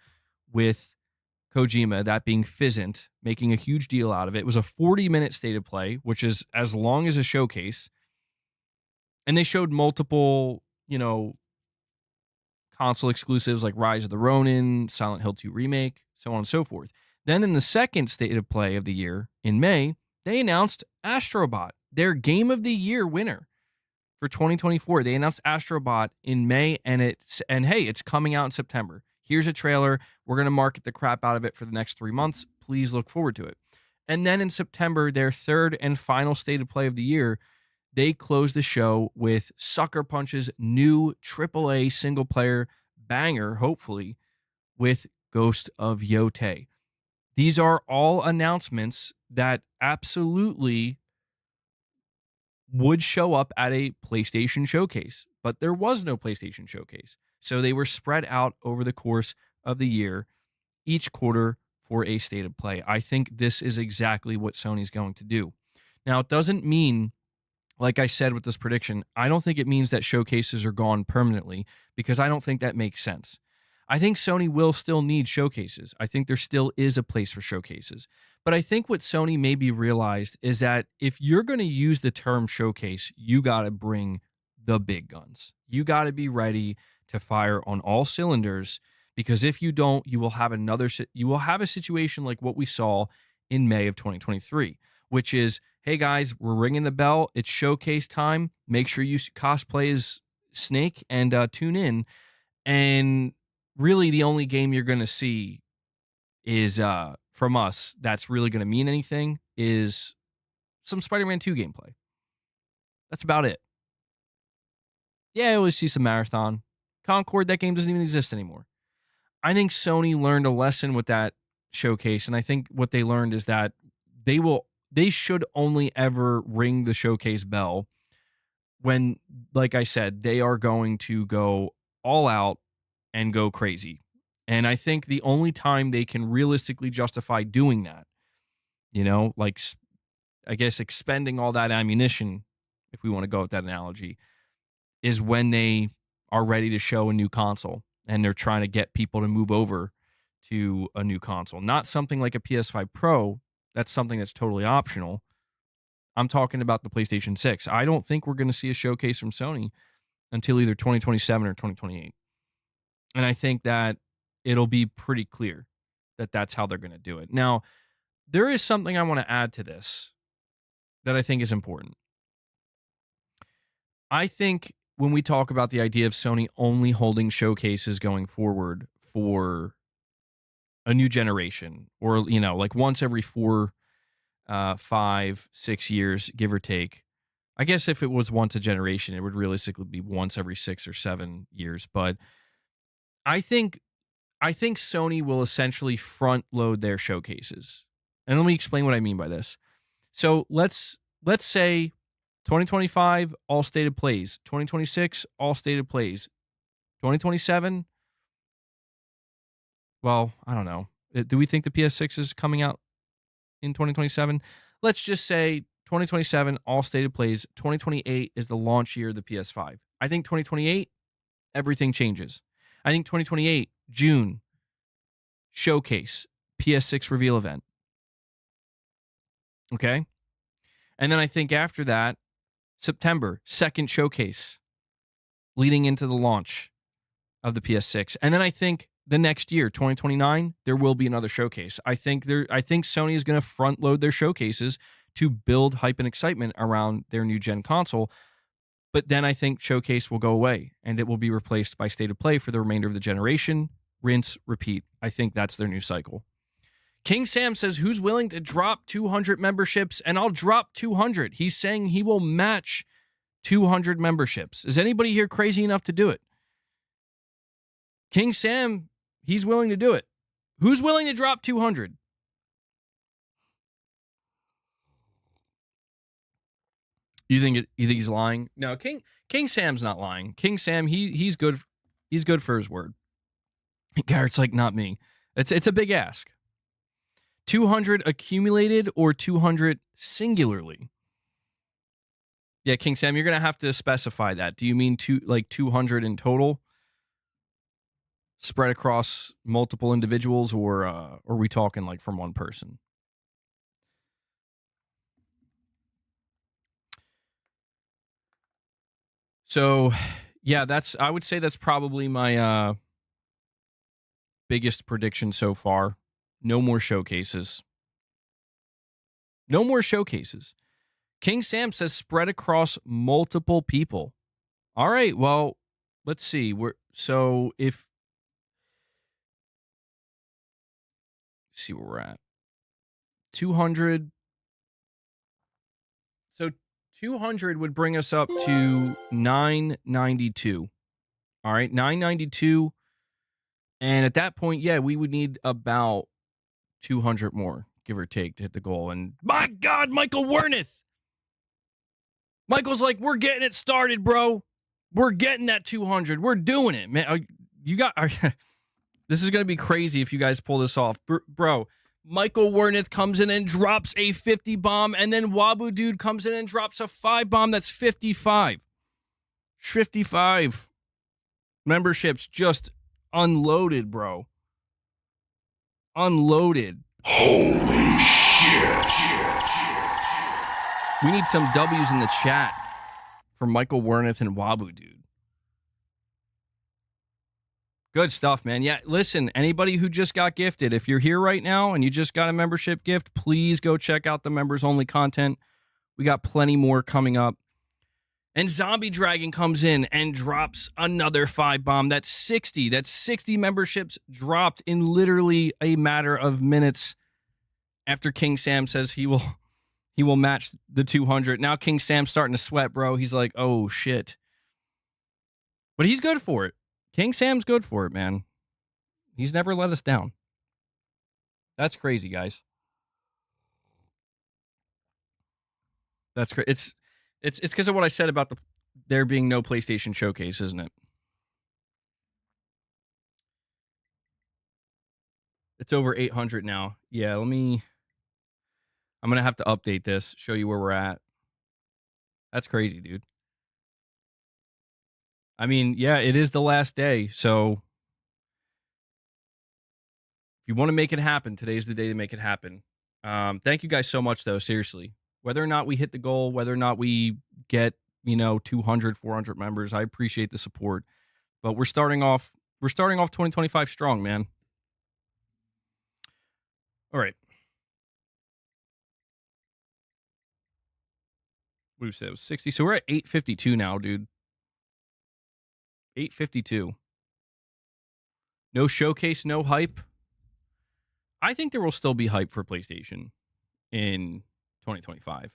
with Kojima, that being Fizzant, making a huge deal out of it. It was a 40-minute state of play, which is as long as a showcase. And they showed multiple, console exclusives like Rise of the Ronin, Silent Hill 2 Remake, so on and so forth. Then in the second state of play of the year, in May, they announced Astrobot, their Game of the Year winner. for 2024. They announced Astrobot in May, and hey, it's coming out in September. Here's a trailer. We're going to market the crap out of it for the next 3 months. Please look forward to it. And then in September, their third and final state of play of the year, they closed the show with Sucker Punch's new AAA single player banger, hopefully, with Ghost of Yotei. These are all announcements that absolutely would show up at a PlayStation showcase, but there was no PlayStation showcase. So they were spread out over the course of the year, each quarter for a state of play. I think this is exactly what Sony's going to do. Now, it doesn't mean, like I said with this prediction, I don't think it means that showcases are gone permanently, because I don't think that makes sense. I think Sony will still need showcases. I think there still is a place for showcases. But I think what Sony maybe realized is that if you're going to use the term showcase, you got to bring the big guns. You got to be ready to fire on all cylinders, because if you don't, you will have a situation like what we saw in May of 2023, which is, hey guys, we're ringing the bell. It's showcase time. Make sure you cosplay as Snake and tune in. And really, the only game you're going to see is from us that's really going to mean anything is some Spider-Man 2 gameplay. That's about it. Yeah, I always see some Marathon. Concord, that game doesn't even exist anymore. I think Sony learned a lesson with that showcase, and I think what they learned is that they should only ever ring the showcase bell when, like I said, they are going to go all out and go crazy. And I think the only time they can realistically justify doing that, like, I guess, expending all that ammunition, if we want to go with that analogy, is when they are ready to show a new console and they're trying to get people to move over to a new console. Not something like a PS5 Pro. That's something that's totally optional. I'm talking about the PlayStation 6. I don't think we're going to see a showcase from Sony until either 2027 or 2028. And I think that it'll be pretty clear that that's how they're going to do it. Now, there is something I want to add to this that I think is important. I think when we talk about the idea of Sony only holding showcases going forward for a new generation, or, like once every 4, 5, 6 years, give or take. I guess if it was once a generation, it would realistically be once every 6 or 7 years. But I think Sony will essentially front load their showcases. And let me explain what I mean by this. So let's say 2025, all stated plays. 2026, all stated plays. 2027, well, I don't know. Do we think the PS6 is coming out in 2027? Let's just say 2027, all stated plays. 2028 is the launch year of the PS5. I think 2028, everything changes. I think 2028, June, showcase, PS6 reveal event. Okay? And then I think after that, September, second showcase, leading into the launch of the PS6. And then I think the next year, 2029, there will be another showcase. I think Sony is going to front load their showcases to build hype and excitement around their new gen console. But then I think showcase will go away and it will be replaced by state of play for the remainder of the generation. Rinse, repeat. I think that's their new cycle. King Sam says, who's willing to drop 200 memberships? And I'll drop 200. He's saying he will match 200 memberships. Is anybody here crazy enough to do it? King Sam, he's willing to do it. Who's willing to drop 200? You think he's lying? No, King Sam's not lying. King Sam, he's good. He's good for his word. Garrett's like, not me. It's a big ask. 200 accumulated or 200 singularly? Yeah, King Sam, you're gonna have to specify that. Do you mean 200 in total, spread across multiple individuals, or are we talking like from one person? So, yeah, I would say that's probably my biggest prediction so far. No more showcases. No more showcases. King Sam says spread across multiple people. All right, well, let's see. Let's see where we're at. 200. So 200 would bring us up to 992. All right, 992. And at that point, yeah, we would need about 200 more, give or take, to hit the goal. And my God, Michael Wernick. Michael's like, we're getting it started, bro. We're getting that 200. We're doing it, man. This is going to be crazy if you guys pull this off. Bro, Michael Wernick comes in and drops a 50 bomb, and then Wabu Dude comes in and drops a 5 bomb. That's 55. 55 memberships just unloaded, bro. Unloaded. Holy shit. We need some W's in the chat for Michael Wernick and Wabu Dude. Good stuff, man. Yeah, listen, anybody who just got gifted, if you're here right now and you just got a membership gift, please go check out the members-only content. We got plenty more coming up. And Zombie Dragon comes in and drops another 5 bomb. That's 60. That's 60 memberships dropped in literally a matter of minutes after King Sam says he will match the 200. Now King Sam's starting to sweat, bro. He's like, oh, shit. But he's good for it. King Sam's good for it, man. He's never let us down. That's crazy, guys. That's crazy. It's because of what I said about there being no PlayStation showcase, isn't it? It's over 800 now. Yeah, I'm going to have to update this, show you where we're at. That's crazy, dude. I mean, yeah, it is the last day, so if you want to make it happen, today's the day to make it happen. Thank you guys so much, though, seriously. Whether or not we hit the goal, whether or not we get, 200, 400 members, I appreciate the support. But we're starting off 2025 strong, man. All right. What did we say? It was 60. So we're at 852 now, dude. 852. No showcase, no hype. I think there will still be hype for PlayStation in 2025.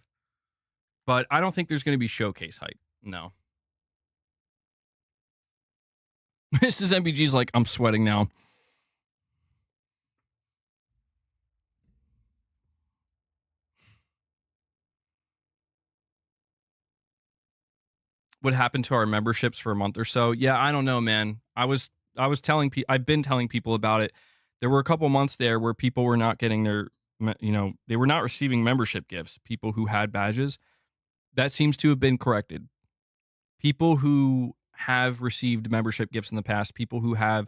But I don't think there's going to be showcase hype. No. Mrs. MBG's like, I'm sweating now. What happened to our memberships for a month or so? Yeah, I don't know, man. I've been telling people about it. There were a couple months there where people were not getting their, they were not receiving membership gifts, people who had badges. That seems to have been corrected. People who have received membership gifts in the past, people who have,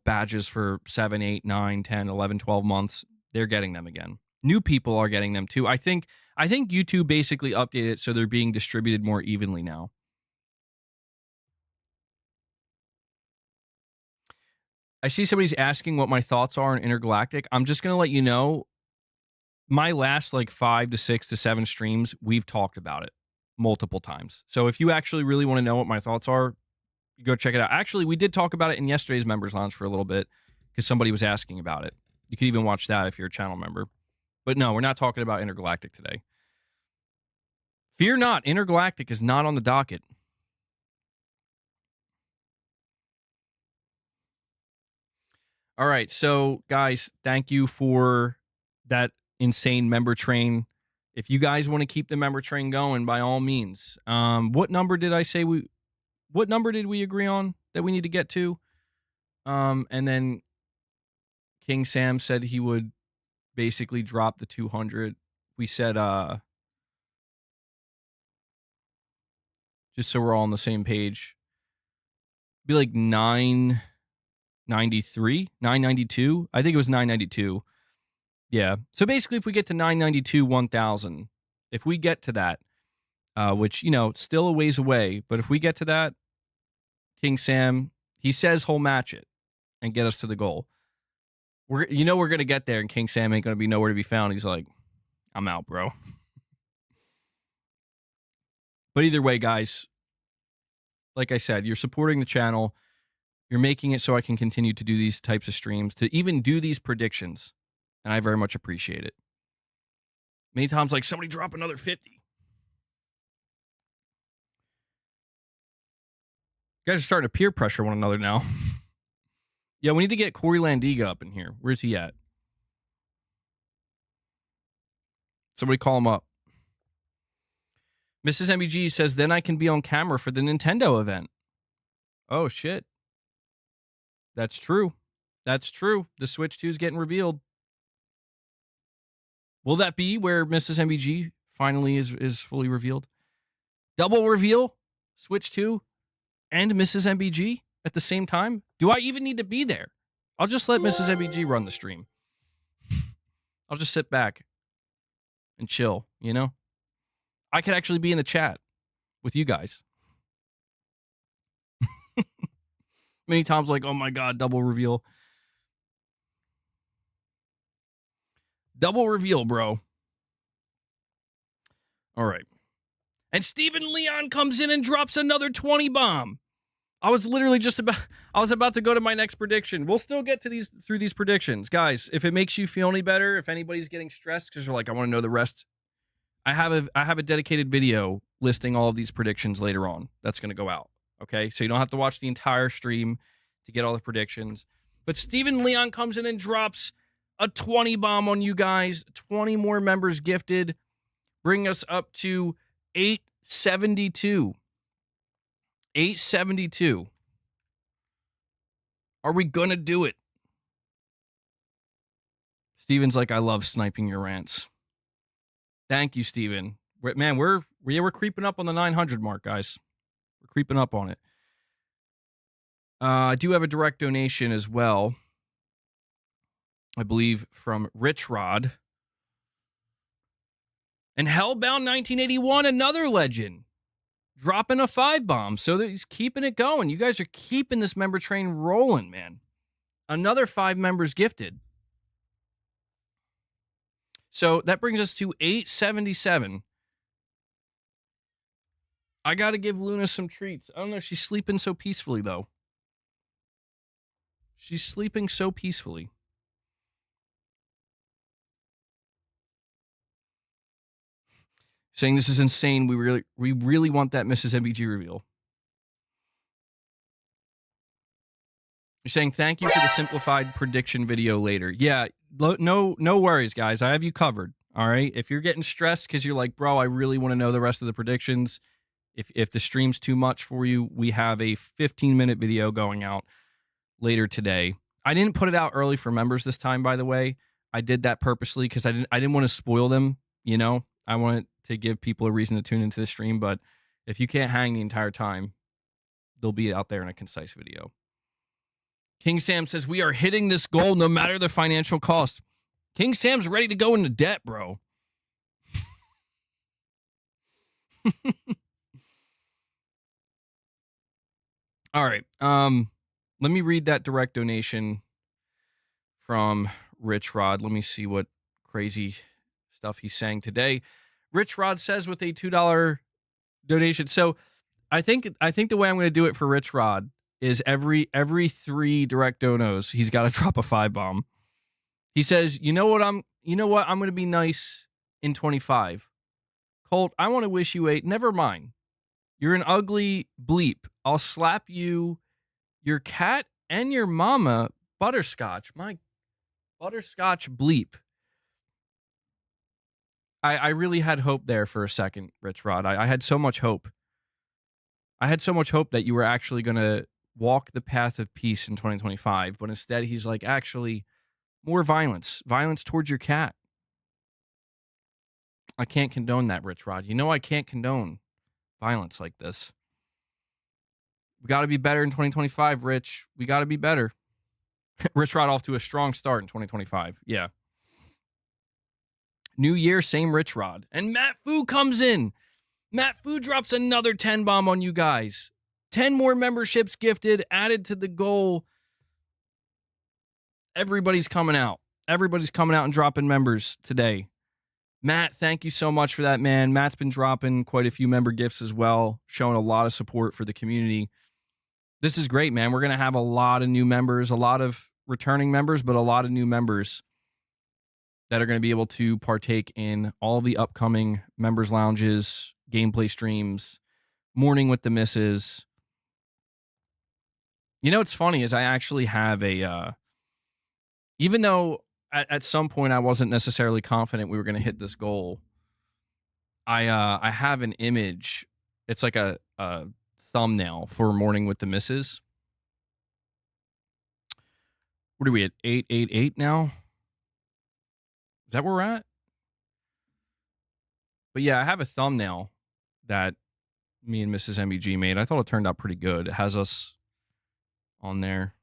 badges for 7, 8, 9, 10, 11, 12 months, they're getting them again. New people are getting them too. I think YouTube basically updated it so they're being distributed more evenly now. I see somebody's asking what my thoughts are on Intergalactic. I'm just going to let you know, my last 5 to 6 to 7 streams, we've talked about it multiple times. So if you actually really want to know what my thoughts are, you go check it out. Actually, we did talk about it in yesterday's members launch for a little bit because somebody was asking about it. You could even watch that if you're a channel member. But no, we're not talking about Intergalactic today. Fear not, Intergalactic is not on the docket. All right, so guys, thank you for that insane member train. If you guys want to keep the member train going, by all means. What number did we agree on that we need to get to? And then King Sam said he would basically drop the 200. We said, just so we're all on the same page, be like 993, 992. I think it was 992. Yeah. So basically, if we get to 992, 1,000, if we get to that, which, still a ways away, but if we get to that, King Sam, he says he'll match it and get us to the goal. We're going to get there, and King Sam ain't going to be nowhere to be found. He's like, I'm out, bro. But either way, guys, like I said, you're supporting the channel. You're making it so I can continue to do these types of streams, to even do these predictions. And I very much appreciate it. Many times, like, somebody drop another 50. You guys are starting to peer pressure one another now. Yeah, we need to get Corey Landiga up in here. Where's he at? Somebody call him up. Mrs. MBG says, then I can be on camera for the Nintendo event. Oh, shit. That's true. That's true. The Switch 2 is getting revealed. Will that be where Mrs. MBG finally is fully revealed? Double reveal? Switch 2 and Mrs. MBG at the same time? Do I even need to be there? I'll just let Mrs. MBG run the stream. I'll just sit back and chill, you know? I could actually be in the chat with you guys. Many times like, oh my God, double reveal. Double reveal, bro. All right. And Steven Leon comes in and drops another 20 bomb. I was literally about to go to my next prediction. We'll still get to through these predictions. Guys, if it makes you feel any better, if anybody's getting stressed because they're like, I want to know the rest, I have a dedicated video listing all of these predictions later on. That's going to go out. Okay? So you don't have to watch the entire stream to get all the predictions. But Steven Leon comes in and drops a 20 bomb on you guys. 20 more members gifted. Bring us up to 872. 872. Are we going to do it? Steven's like, I love sniping your rants. Thank you, Steven. Man, we're creeping up on the 900 mark, guys. We're creeping up on it. I do have a direct donation as well. I believe from Rich Rod. And Hellbound 1981, another legend. Dropping a 5 bomb. So that he's keeping it going. You guys are keeping this member train rolling, man. Another 5 members gifted. So that brings us to 877. I got to give Luna some treats. I don't know. She's sleeping so peacefully, though. She's sleeping so peacefully. Saying this is insane. We really want that Mrs. MBG reveal. You're saying thank you for the simplified prediction video later. Yeah, no worries, guys. I have you covered. All right. If you're getting stressed because you're like, bro, I really want to know the rest of the predictions. If the stream's too much for you, we have a 15-minute video going out later today. I didn't put it out early for members this time, by the way. I did that purposely because I didn't want to spoil them. You know, I wanted to give people a reason to tune into the stream. But if you can't hang the entire time, they'll be out there in a concise video. King Sam says, we are hitting this goal no matter the financial cost. King Sam's ready to go into debt, bro. All right. Let me read that direct donation from Rich Rod. Let me see what crazy stuff he's saying today. Rich Rod says with a $2 donation. So I think the way I'm going to do it for Rich Rod is every 3 direct donos, he's got to drop a 5 bomb. He says, you know what, I'm going to be nice in 25. Colt, I want to wish you never mind. You're an ugly bleep. I'll slap you, your cat, and your mama, Butterscotch. My Butterscotch bleep. I really had hope there for a second, Rich Rod. I had so much hope. I had so much hope that you were actually going to walk the path of peace in 2025, but instead he's like, actually, more violence towards your cat. I can't condone that, Rich Rod. You know I can't condone violence like this. We got to be better in 2025, Rich. We got to be better. Rich Rod off to a strong start in 2025. Yeah. New year, same Rich Rod. And Matt Fu comes in. Matt Fu drops another 10 bomb on you guys. 10 more memberships gifted, added to the goal. Everybody's coming out. Everybody's coming out and dropping members today. Matt, thank you so much for that, man. Matt's been dropping quite a few member gifts as well, showing a lot of support for the community. This is great, man. We're going to have a lot of new members, a lot of returning members, but a lot of new members that are going to be able to partake in all the upcoming members lounges, gameplay streams, morning with the misses. You know what's funny is I actually have a, even though at some point I wasn't necessarily confident we were going to hit this goal, I have an image. It's like a thumbnail for morning with the misses. What are we at? 888 now? Is that where we're at? But yeah, I have a thumbnail that me and Mrs. MBG made. I thought it turned out pretty good. It has us on there.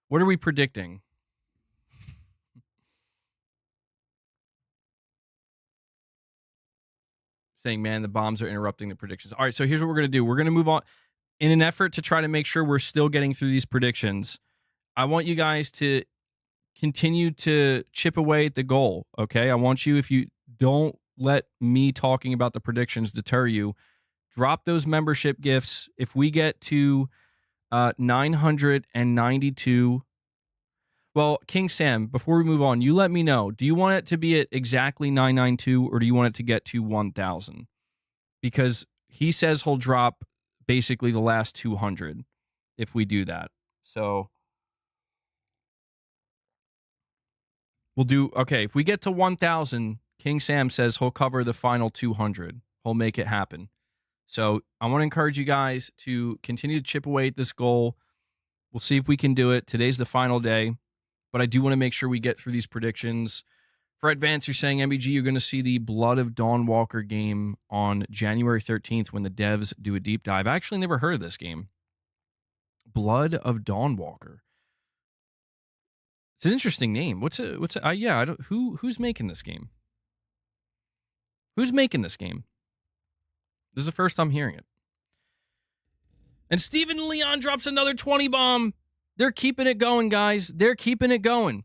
What are we predicting? Saying, man, the bombs are interrupting the predictions. All right, so here's what we're going to do. We're going to move on. In an effort to try to make sure we're still getting through these predictions, I want you guys to continue to chip away at the goal, okay? I want you, if you don't let me talking about the predictions deter you, drop those membership gifts. If we get to 992, well, King Sam, before we move on, you let me know. Do you want it to be at exactly 992 or do you want it to get to 1,000? Because he says he'll drop basically the last 200 if we do that. So we'll do, okay, if we get to 1,000, King Sam says he'll cover the final 200. He'll make it happen. So I want to encourage you guys to continue to chip away at this goal. We'll see if we can do it. Today's the final day, but I do want to make sure we get through these predictions. Fred Vance, you're saying, MBG, you're going to see the Blood of Dawn Walker game on January 13th when the devs do a deep dive. I actually never heard of this game. Blood of Dawn Walker. It's an interesting name. Who's making this game? Who's making this game? This is the first I'm hearing it. And Steven Leon drops another 20 bomb. They're keeping it going, guys. They're keeping it going.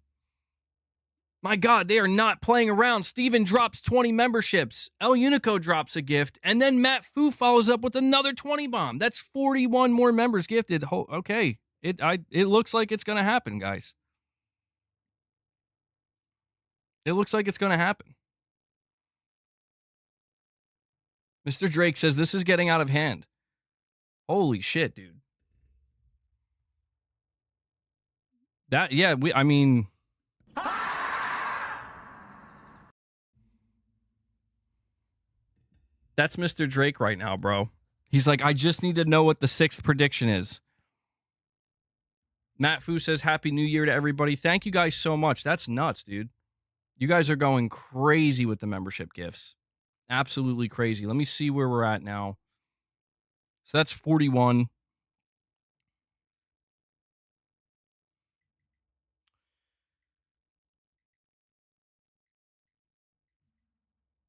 My God, they are not playing around. Steven drops 20 memberships. El Unico drops a gift. And then Matt Fu follows up with another 20 bomb. That's 41 more members gifted. Okay. It looks like it's going to happen, guys. It looks like it's going to happen. Mr. Drake says this is getting out of hand. Holy shit, dude. That's Mr. Drake right now, bro. He's like, I just need to know what the 6th prediction is. Matt Fu says, Happy New Year to everybody. Thank you guys so much. That's nuts, dude. You guys are going crazy with the membership gifts. Absolutely crazy. Let me see where we're at now. So that's 41.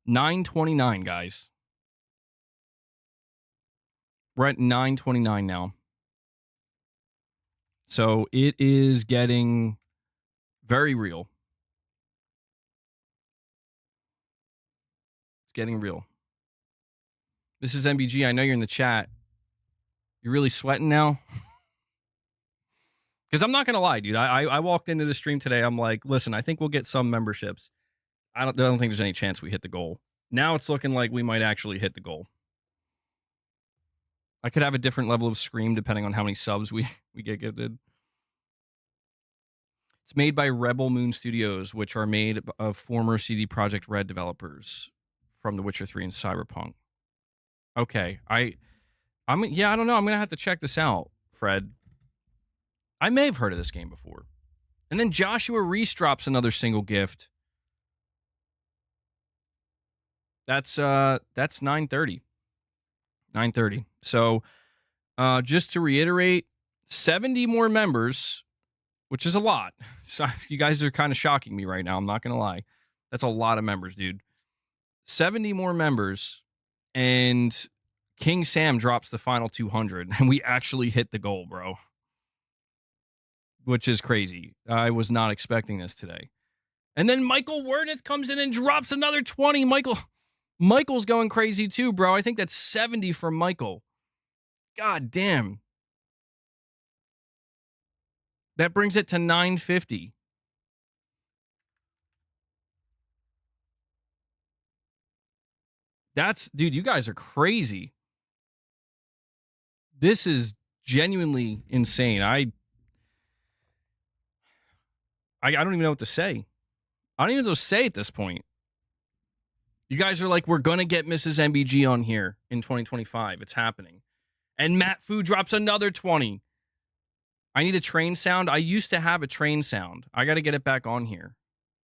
$9.29, guys. We're at $9.29 now. So it is getting very real. It's getting real. This is MBG. I know you're in the chat. You're really sweating now? Because I'm not going to lie, dude. I walked into the stream today. I'm like, listen, I think we'll get some memberships. I don't think there's any chance we hit the goal. Now it's looking like we might actually hit the goal. I could have a different level of scream depending on how many subs we get gifted. It's made by Rebel Moon Studios, which are made of former CD Projekt Red developers from The Witcher 3 and Cyberpunk. Okay, I don't know. I'm gonna have to check this out, Fred. I may have heard of this game before. And then Joshua Reese drops another single gift. That's 9:30. 9:30. So, just to reiterate, 70 more members, which is a lot. So you guys are kind of shocking me right now. I'm not gonna lie. That's a lot of members, dude. 70 more members, and King Sam drops the final 200, and we actually hit the goal, bro. which is crazy. I was not expecting this today. And then Michael Worneth comes in and drops another 20. Michael's going crazy too, bro. I think that's 70 from Michael. God damn. That brings it to 950. Dude, you guys are crazy. This is genuinely insane. I don't even know what to say. I don't even know what to say at this point. You guys are like, we're going to get Mrs. MBG on here in 2025. It's happening. And Matt Fu drops another 20. I need a train sound. I used to have a train sound. I got to get it back on here.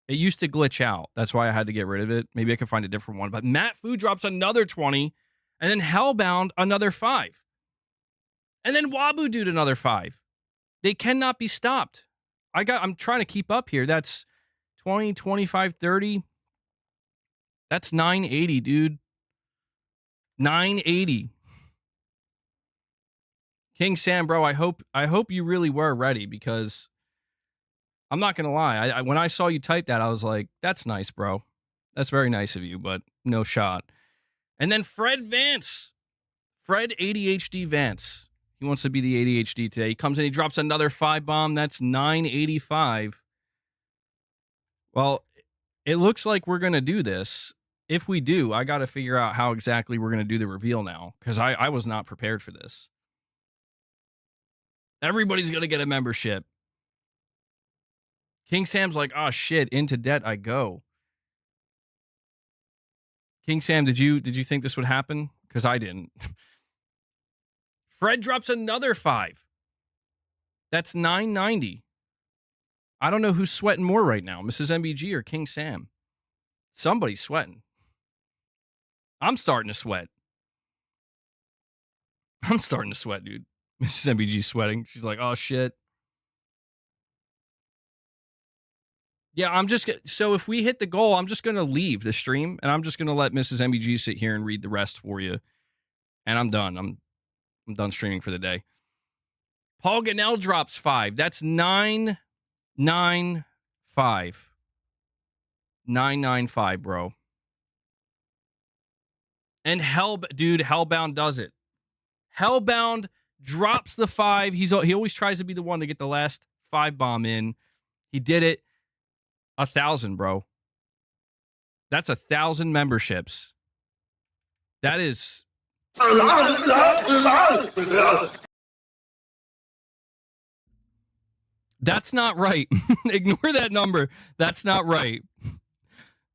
It used to glitch out. That's why I had to get rid of it. Maybe I can find a different one. But Matt Fu drops another 20. And then Hellbound another 5. And then Wabu Dude another 5. They cannot be stopped. I'm trying to keep up here. That's 20, 25, 30. That's 980, dude. 980. King Sam, bro, I hope you really were ready, because I'm not going to lie. When I saw you type that, I was like, that's nice, bro. That's very nice of you, but no shot. And then Fred ADHD Vance. He wants to be the ADHD today. He comes in, he drops another 5 bomb. That's 985. Well, it looks like we're going to do this. If we do, I got to figure out how exactly we're going to do the reveal now, because I was not prepared for this. Everybody's going to get a membership. King Sam's like, oh, shit, into debt I go. King Sam, did you think this would happen? Because I didn't. Fred drops another 5. That's 990. I don't know who's sweating more right now, Mrs. MBG or King Sam. Somebody's sweating. I'm starting to sweat. Dude. Mrs. MBG's sweating. She's like, oh, shit. Yeah, so if we hit the goal, I'm just going to leave the stream, and I'm just going to let Mrs. MBG sit here and read the rest for you. And I'm done. I'm done streaming for the day. Paul Ganell drops 5. That's 995. 995, bro. And Hellbound does it. Hellbound drops the 5. He always tries to be the one to get the last 5 bomb in. He did it. 1,000, bro. That's 1,000 memberships. That is. That's not right. Ignore that number. That's not right.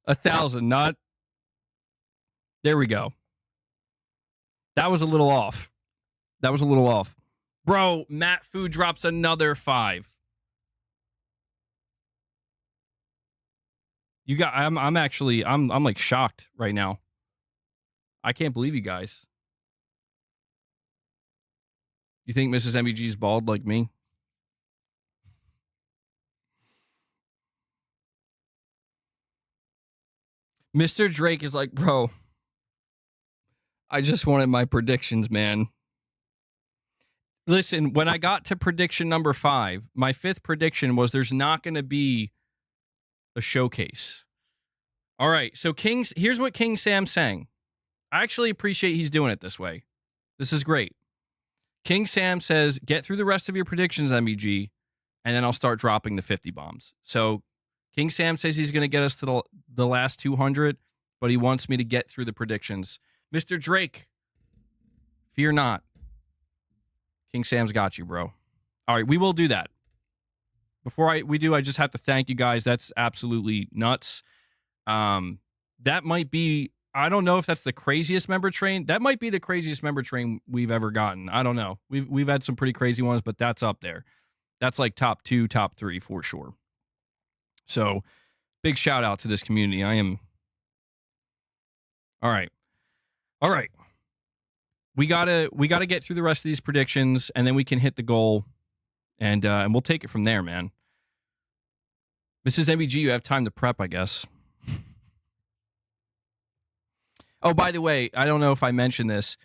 1,000, not. There we go. That was a little off. Bro, Matt Fu drops another 5. I'm actually like shocked right now. I can't believe you guys. You think Mrs. MBG's bald like me? Mr. Drake is like, bro, I just wanted my predictions, man. Listen, when I got to prediction number 5, my 5th prediction was there's not going to be a showcase. All right, so here's what King Sam's saying. I actually appreciate he's doing it this way. This is great. King Sam says, get through the rest of your predictions, MBG, and then I'll start dropping the 50 bombs. So King Sam says he's going to get us to the last 200, but he wants me to get through the predictions. Mr. Drake, fear not. King Sam's got you, bro. All right, we will do that. Before we do, I just have to thank you guys. That's absolutely nuts. That might be, I don't know if that's the craziest member train. That might be the craziest member train we've ever gotten. I don't know. We've had some pretty crazy ones, but that's up there. That's like top 2, top 3 for sure. So big shout out to this community. All right. We gotta get through the rest of these predictions, and then we can hit the goal, and we'll take it from there, man. Mrs. MBG, you have time to prep, I guess. Oh, by the way, I don't know if I mentioned this.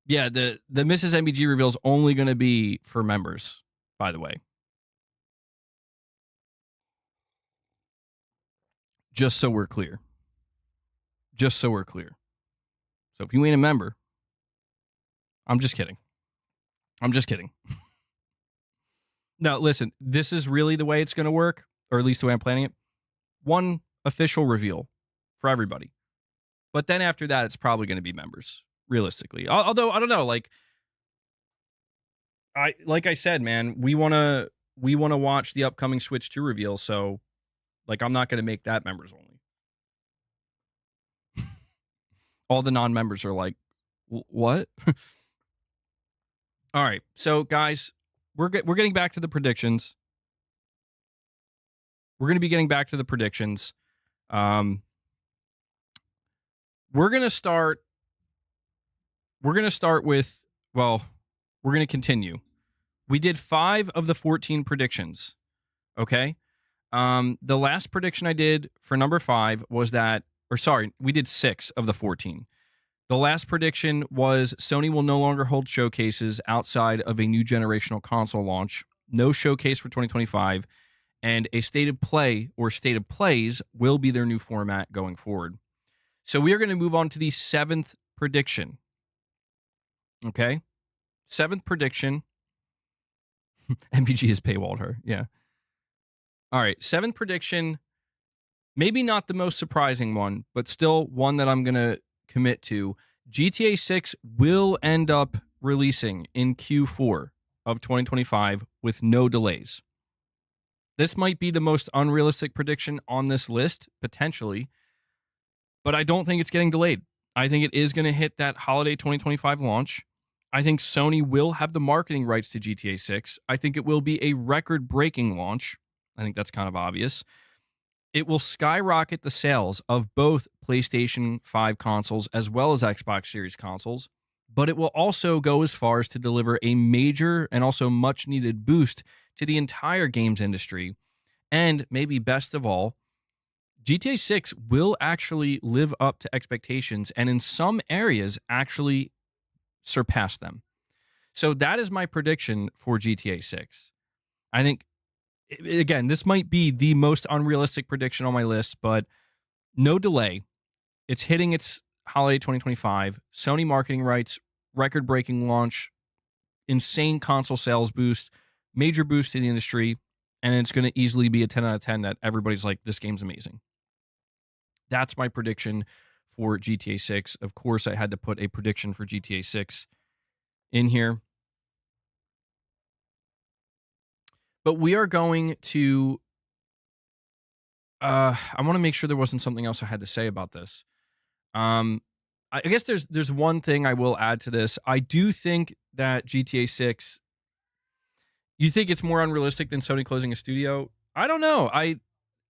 Yeah, the Mrs. MBG reveal is only going to be for members, by the way. Just so we're clear. Just so we're clear. So if you ain't a member, I'm just kidding. I'm just kidding. No, listen, this is really the way it's going to work, or at least the way I'm planning it. One official reveal for everybody. But then after that, it's probably going to be members, realistically. Although, I don't know, like I said, man, we want to watch the upcoming Switch 2 reveal, so like I'm not going to make that members only. All the non-members are like, what? All right, so guys, we're getting back to the predictions. We're going to be getting back to the predictions. We're going to start with, well, we're going to continue. We did 5 of the 14 predictions. Okay? The last prediction I did for number 5 was that, or sorry, we did 6 of the 14. The last prediction was Sony will no longer hold showcases outside of a new generational console launch. No showcase for 2025. And a state of play or state of plays will be their new format going forward. So we are going to move on to the 7th prediction. Okay? 7th prediction. MPG has paywalled her. Yeah. All right. 7th prediction. Maybe not the most surprising one, but still one that I'm going to commit to. GTA 6 will end up releasing in Q4 of 2025 with no delays. This might be the most unrealistic prediction on this list, potentially, but I don't think it's getting delayed. I think it is going to hit that holiday 2025 launch. I think Sony will have the marketing rights to GTA 6. I think it will be a record-breaking launch. I think that's kind of obvious. It will skyrocket the sales of both PlayStation 5 consoles as well as Xbox Series consoles, but it will also go as far as to deliver a major and also much-needed boost to the entire games industry. And maybe best of all, GTA 6 will actually live up to expectations and in some areas actually surpass them. So that is my prediction for GTA 6. I think, again, this might be the most unrealistic prediction on my list, but no delay. It's hitting its holiday 2025. Sony marketing rights, record-breaking launch, insane console sales boost, major boost to the industry, and it's going to easily be a 10 out of 10 that everybody's like, this game's amazing. That's my prediction for GTA 6. Of course, I had to put a prediction for GTA 6 in here. But we are going to... I want to make sure there wasn't something else I had to say about this. I guess there's one thing I will add to this. I do think that GTA 6... You think it's more unrealistic than Sony closing a studio? I don't know.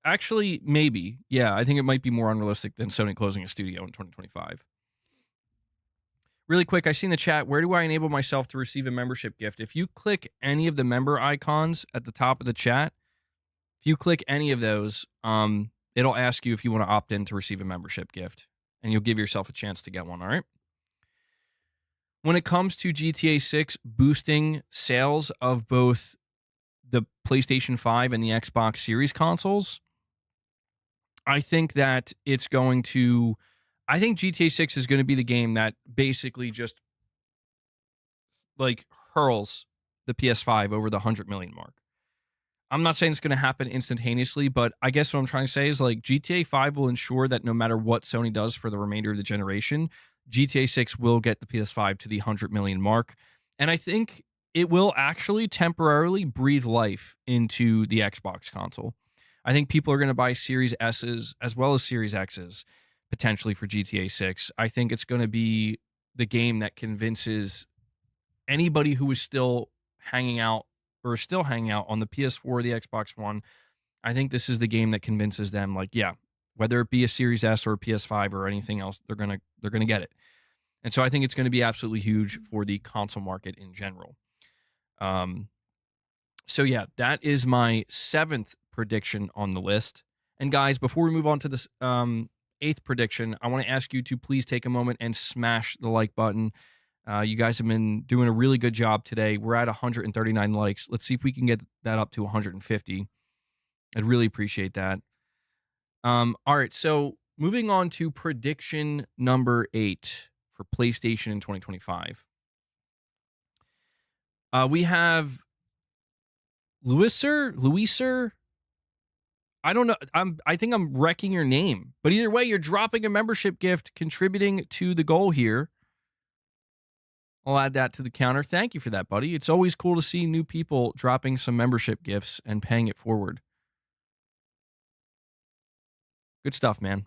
Actually, maybe. Yeah, I think it might be more unrealistic than Sony closing a studio in 2025. Really quick, I see in the chat, where do I enable myself to receive a membership gift? If you click any of the member icons at the top of the chat, if you click any of those, it'll ask you if you want to opt in to receive a membership gift, and you'll give yourself a chance to get one, all right? When it comes to GTA 6 boosting sales of both the PlayStation 5 and the Xbox Series consoles, I think that it's going to... I think GTA 6 is going to be the game that basically just like hurls the PS5 over the 100 million mark. I'm not saying it's going to happen instantaneously, but I guess what I'm trying to say is like GTA 5 will ensure that no matter what Sony does for the remainder of the generation, GTA 6 will get the PS5 to the 100 million mark. And I think it will actually temporarily breathe life into the Xbox console. I think people are going to buy Series S's as well as Series X's potentially for GTA 6. I think it's going to be the game that convinces anybody who is still hanging out on the PS4 or the Xbox One. I think this is the game that convinces them, like, yeah, whether it be a Series S or a PS5 or anything else, they're gonna get it. And so I think it's going to be absolutely huge for the console market in general. So yeah, that is my 7th prediction on the list. And guys, before we move on to this 8th prediction, I want to ask you to please take a moment and smash the like button. You guys have been doing a really good job today. We're at 139 likes. Let's see if we can get that up to 150. I'd really appreciate that. All right, so moving on to prediction number 8 for PlayStation in 2025. We have Louiser. I don't know. I think I'm wrecking your name. But either way, you're dropping a membership gift contributing to the goal here. I'll add that to the counter. Thank you for that, buddy. It's always cool to see new people dropping some membership gifts and paying it forward. Good stuff, man.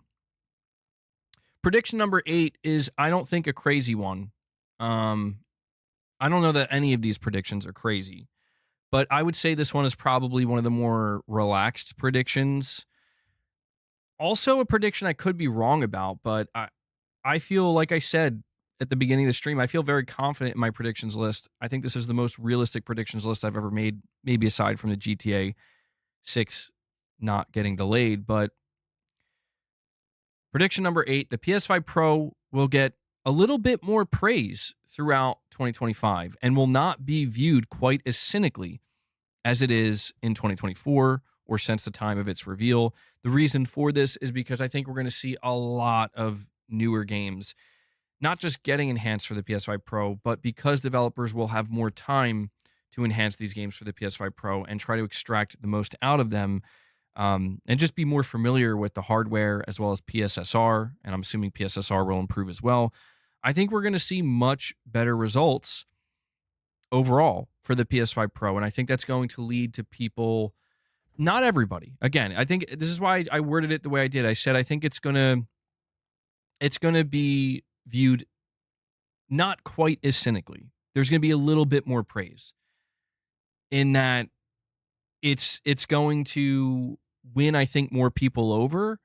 Prediction number 8 is, I don't think, a crazy one. I don't know that any of these predictions are crazy, but I would say this one is probably one of the more relaxed predictions. Also, a prediction I could be wrong about, but I feel, like I said at the beginning of the stream, I feel very confident in my predictions list. I think this is the most realistic predictions list I've ever made, maybe aside from the GTA 6 not getting delayed. But prediction number 8, the PS5 Pro will get a little bit more praise throughout 2025 and will not be viewed quite as cynically as it is in 2024 or since the time of its reveal. The reason for this is because I think we're going to see a lot of newer games not just getting enhanced for the PS5 Pro, but because developers will have more time to enhance these games for the PS5 Pro and try to extract the most out of them, and just be more familiar with the hardware as well as PSSR, and I'm assuming PSSR will improve as well. I think we're going to see much better results overall for the PS5 Pro, and I think that's going to lead to people, not everybody. Again, I think this is why I worded it the way I did. I said I think it's going to be viewed not quite as cynically. There's going to be a little bit more praise in that it's going to win, I think, more people over,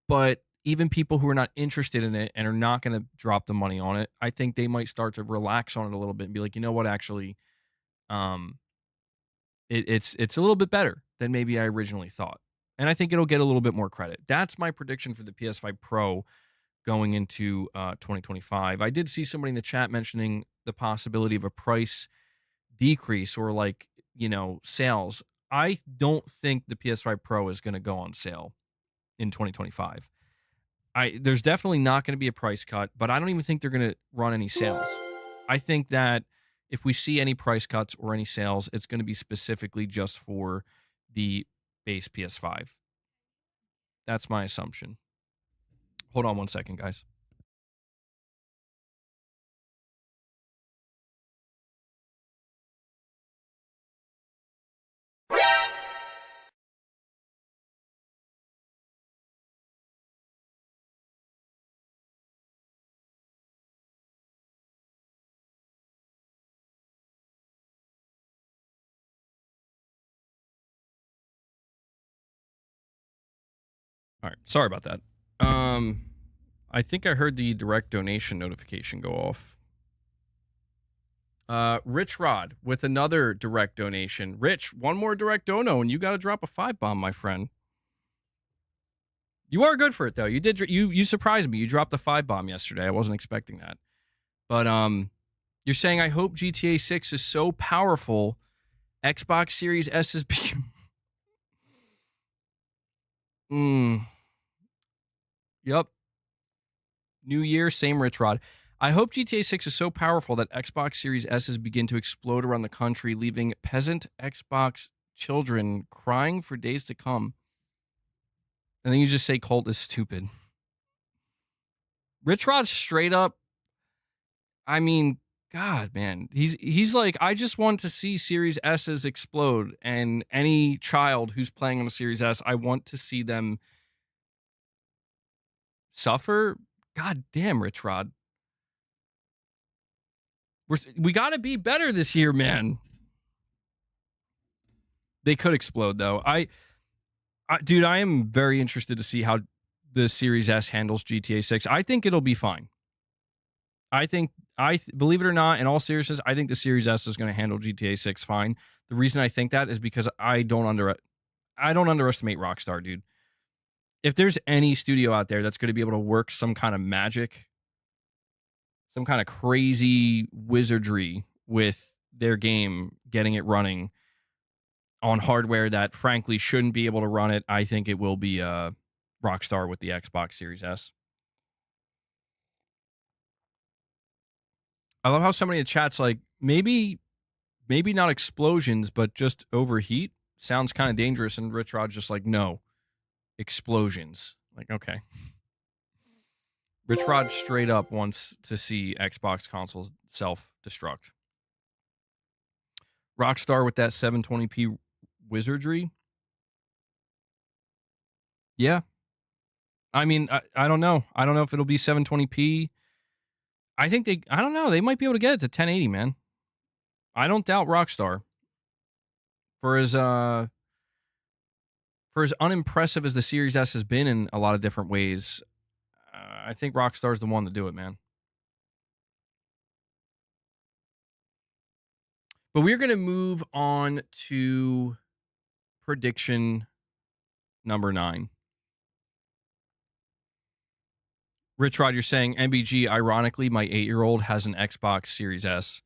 but even people who are not interested in it and are not going to drop the money on it, I think they might start to relax on it a little bit and be like, you know what, actually, it's a little bit better than maybe I originally thought. And I think it'll get a little bit more credit. That's my prediction for the PS5 Pro going into 2025. I did see somebody in the chat mentioning the possibility of a price decrease or sales. I don't think the PS5 Pro is going to go on sale in 2025. There's definitely not going to be a price cut, but I don't even think they're going to run any sales. I think that if we see any price cuts or any sales, it's going to be specifically just for the base PS5. That's my assumption. Hold on one second, guys. All right, sorry about that. I think I heard the direct donation notification go off. Rich Rod with another direct donation. Rich, one more direct dono, and you got to drop a 5-bomb, my friend. You are good for it though. You did. You surprised me. You dropped a 5-bomb yesterday. I wasn't expecting that. But you're saying I hope GTA 6 is so powerful, Xbox Series S is become. Yep. New year, same Rich Rod. I hope GTA 6 is so powerful that Xbox Series S's begin to explode around the country, leaving peasant Xbox children crying for days to come. And then you just say Colt is stupid. Rich Rod straight up, I mean, God, man. He's like, I just want to see Series S's explode. And any child who's playing on a Series S, I want to see them suffer. God damn, Rich Rod. We got to be better this year, man. They could explode, though. Dude, I am very interested to see how the Series S handles GTA 6. I think it'll be fine. Believe it or not, in all seriousness, I think the Series S is going to handle GTA 6 fine. The reason I think that is because I don't underestimate Rockstar, dude. If there's any studio out there that's going to be able to work some kind of magic, some kind of crazy wizardry with their game, getting it running on hardware that frankly shouldn't be able to run it, I think it will be Rockstar with the Xbox Series S. I love how somebody in the chat's like, maybe not explosions, but just overheat sounds kind of dangerous. And Rich Rod's just like, no, explosions. Like, okay. Rich Rod straight up wants to see Xbox consoles self-destruct. Rockstar with that 720p wizardry. Yeah. I mean, I don't know. I don't know if it'll be 720p. I don't know. They might be able to get it to 1080, man. I don't doubt Rockstar. For as unimpressive as the Series S has been in a lot of different ways, I think Rockstar's the one to do it, man. But we're going to move on to prediction number 9. Rich Rod, you're saying MBG, ironically, my 8-year-old has an Xbox Series S.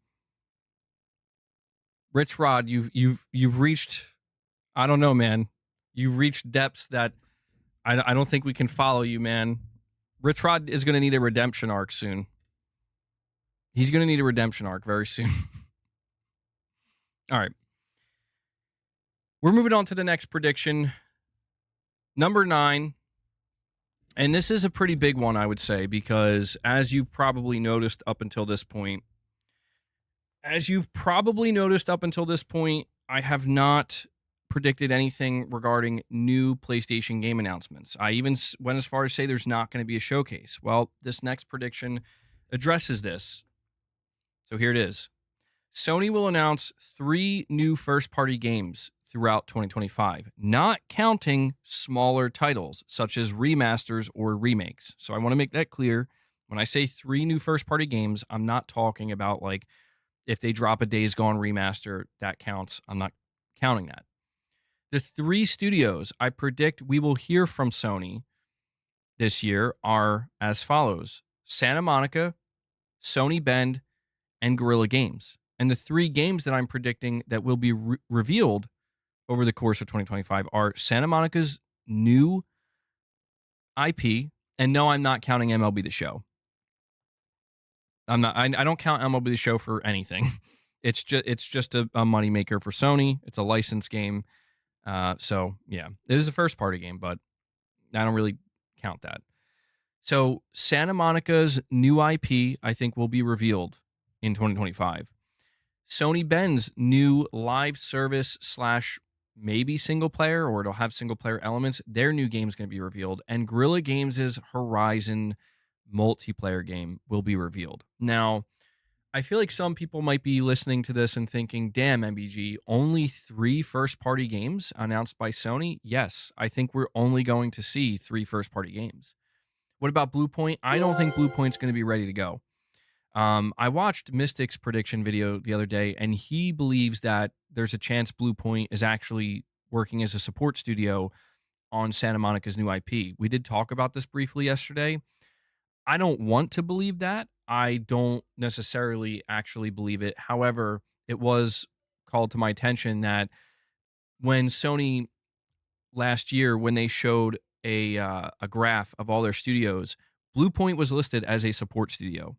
Rich Rod, you've reached, I don't know, man. You've reached depths that I don't think we can follow you, man. Rich Rod is going to need a redemption arc soon. He's going to need a redemption arc very soon. All right. We're moving on to the next prediction. Number 9. And this is a pretty big one, I would say, because as you've probably noticed up until this point, I have not predicted anything regarding new PlayStation game announcements. I even went as far as say there's not going to be a showcase. Well, this next prediction addresses this. So here it is. Sony will announce 3 new first-party games throughout 2025, not counting smaller titles such as remasters or remakes. So I want to make that clear. When I say 3 new first-party games, I'm not talking about like if they drop a Days Gone remaster, that counts. I'm not counting that. The 3 studios I predict we will hear from Sony this year are as follows: Santa Monica, Sony Bend, and Guerrilla Games. And the 3 games that I'm predicting that will be revealed over the course of 2025 are Santa Monica's new IP, and no, I'm not counting MLB The Show. I don't count MLB The Show for anything. It's just a moneymaker for Sony. It's a licensed game. So yeah, it is a first party game, but I don't really count that. So Santa Monica's new IP, I think, will be revealed in 2025. Sony Bend's new live service / maybe single player, or it'll have single player elements. Their new game is going to be revealed, and Guerrilla Games' Horizon multiplayer game will be revealed. Now, I feel like some people might be listening to this and thinking, damn, MBG, only 3 first-party games announced by Sony? Yes, I think we're only going to see 3 first-party games. What about Bluepoint? I don't think Bluepoint's going to be ready to go. I watched Mystic's prediction video the other day, and he believes that there's a chance Bluepoint is actually working as a support studio on Santa Monica's new IP. We did talk about this briefly yesterday. I don't want to believe that. I don't necessarily actually believe it. However, it was called to my attention that when Sony last year, when they showed a graph of all their studios, Bluepoint was listed as a support studio.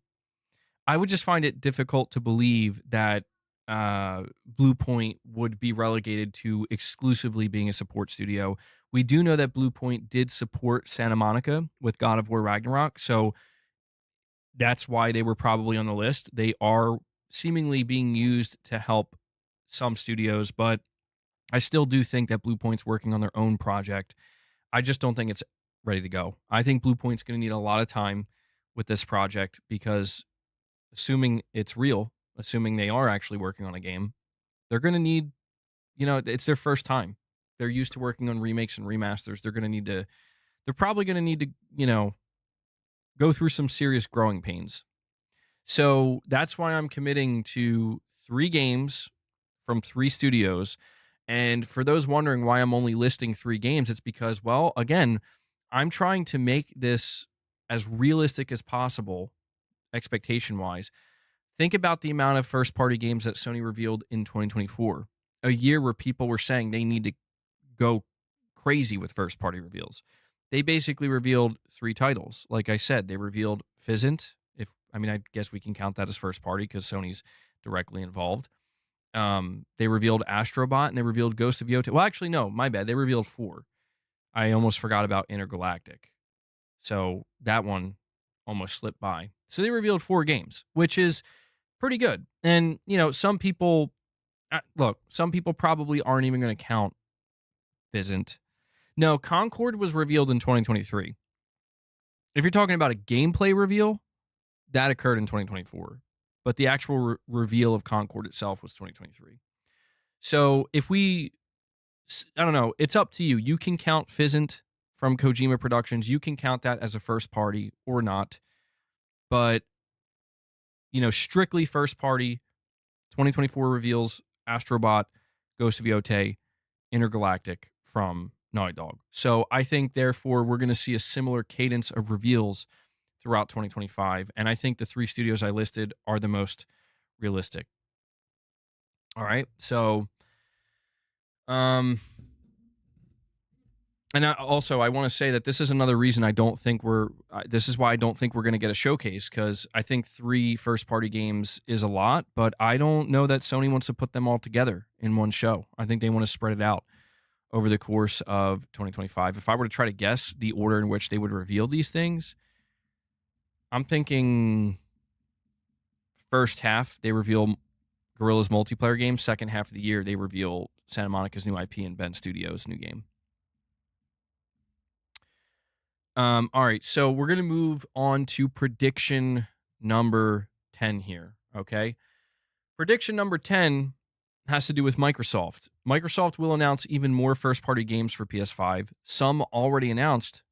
I would just find it difficult to believe that Bluepoint would be relegated to exclusively being a support studio. We do know that Bluepoint did support Santa Monica with God of War Ragnarok, so that's why they were probably on the list. They are seemingly being used to help some studios, but I still do think that Bluepoint's working on their own project. I just don't think it's ready to go. I think Bluepoint's going to need a lot of time with this project because assuming it's real, assuming they are actually working on a game, they're going to need, it's their first time. They're used to working on remakes and remasters. They're probably going to need to, go through some serious growing pains. So that's why I'm committing to 3 games from 3 studios. And for those wondering why I'm only listing 3 games, it's because, well, again, I'm trying to make this as realistic as possible expectation-wise, think about the amount of first-party games that Sony revealed in 2024, a year where people were saying they need to go crazy with first-party reveals. They basically revealed 3 titles. Like I said, they revealed Fizzant. I guess we can count that as first-party because Sony's directly involved. They revealed Astrobot and they revealed Ghost of Yotei. Well, actually, no, my bad. They revealed 4. I almost forgot about Intergalactic. So that one almost slipped by. So they revealed 4 games, which is pretty good. And, some people, some people probably aren't even going to count Fizzant. No, Concord was revealed in 2023. If you're talking about a gameplay reveal, that occurred in 2024. But the actual reveal of Concord itself was 2023. So I don't know, it's up to you. You can count Fizzant from Kojima Productions. You can count that as a first party or not. But, strictly first party, 2024 reveals Astrobot, Ghost of Yotei, Intergalactic from Naughty Dog. So I think, therefore, we're going to see a similar cadence of reveals throughout 2025. And I think the 3 studios I listed are the most realistic. All right. So, and I want to say that this is another reason this is why I don't think we're going to get a showcase, because I think 3 first party games is a lot, but I don't know that Sony wants to put them all together in one show. I think they want to spread it out over the course of 2025. If I were to try to guess the order in which they would reveal these things, I'm thinking first half, they reveal Guerrilla's multiplayer game. Second half of the year, they reveal Santa Monica's new IP and Ben Studios' new game. All right, so we're going to move on to prediction number 10 here, okay? Prediction number 10 has to do with Microsoft. Microsoft will announce even more first-party games for PS5. Some already announced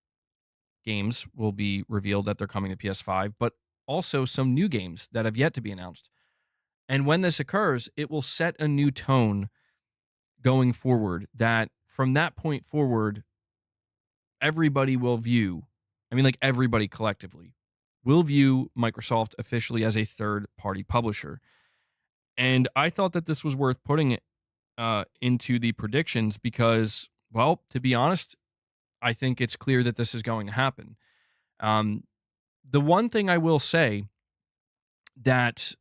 games will be revealed that they're coming to PS5, but also some new games that have yet to be announced. And when this occurs, it will set a new tone going forward, that from that point forward, everybody will view, everybody collectively will view Microsoft officially as a third-party publisher. And I thought that this was worth putting it into the predictions because, well, to be honest, I think it's clear that this is going to happen. The one thing I will say that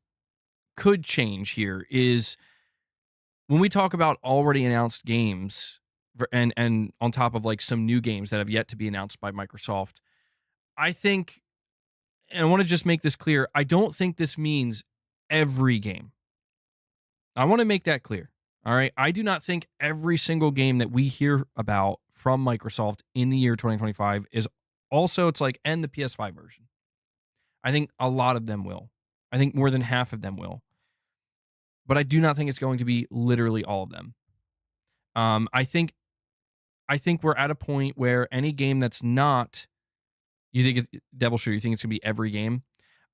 could change here is when we talk about already announced games and on top of some new games that have yet to be announced by Microsoft, I think, and I want to just make this clear, I don't think this means every game. I want to make that clear. All right. I do not think every single game that we hear about from Microsoft in the year 2025 is also, and the PS5 version. I think a lot of them will. I think more than half of them will. But I do not think it's going to be literally all of them. I think we're at a point where any game that's not, you think it's Devil Shooter, you think it's going to be every game?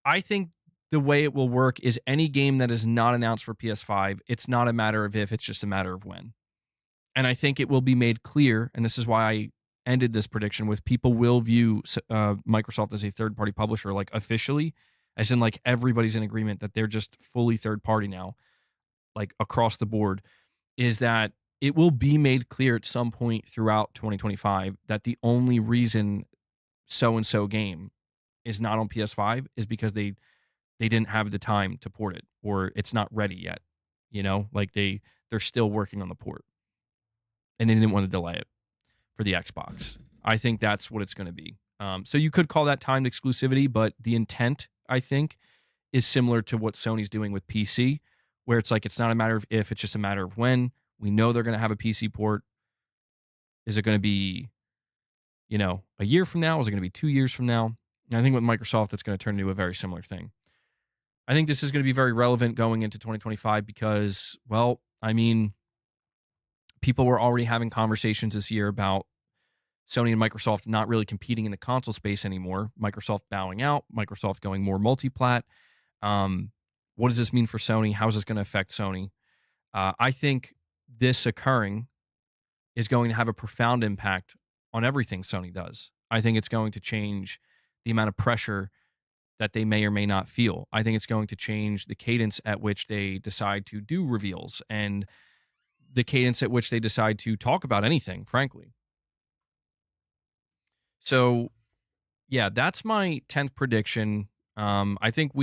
I think the way it will work is any game that is not announced for PS5, it's not a matter of if, it's just a matter of when. And I think it will be made clear, and this is why I ended this prediction with, people will view Microsoft as a third-party publisher, officially, as in everybody's in agreement that they're just fully third-party now, across the board, is that it will be made clear at some point throughout 2025 that the only reason so-and-so game is not on PS5 is because they didn't have the time to port it, or it's not ready yet. They're still working on the port, and they didn't want to delay it for the Xbox. I think that's what it's going to be. So you could call that timed exclusivity, but the intent, I think, is similar to what Sony's doing with PC, where it's it's not a matter of if, it's just a matter of when. We know they're going to have a PC port. Is it going to be, a year from now? Is it going to be 2 years from now? And I think with Microsoft, it's going to turn into a very similar thing. I think this is going to be very relevant going into 2025 because, well, people were already having conversations this year about Sony and Microsoft not really competing in the console space anymore. Microsoft bowing out, Microsoft going more multi-plat. What does this mean for Sony? How is this going to affect Sony? I think this occurring is going to have a profound impact on everything Sony does. I think it's going to change the amount of pressure that they may or may not feel. I think it's going to change the cadence at which they decide to do reveals and the cadence at which they decide to talk about anything, frankly. So, yeah, that's my 10th prediction. I think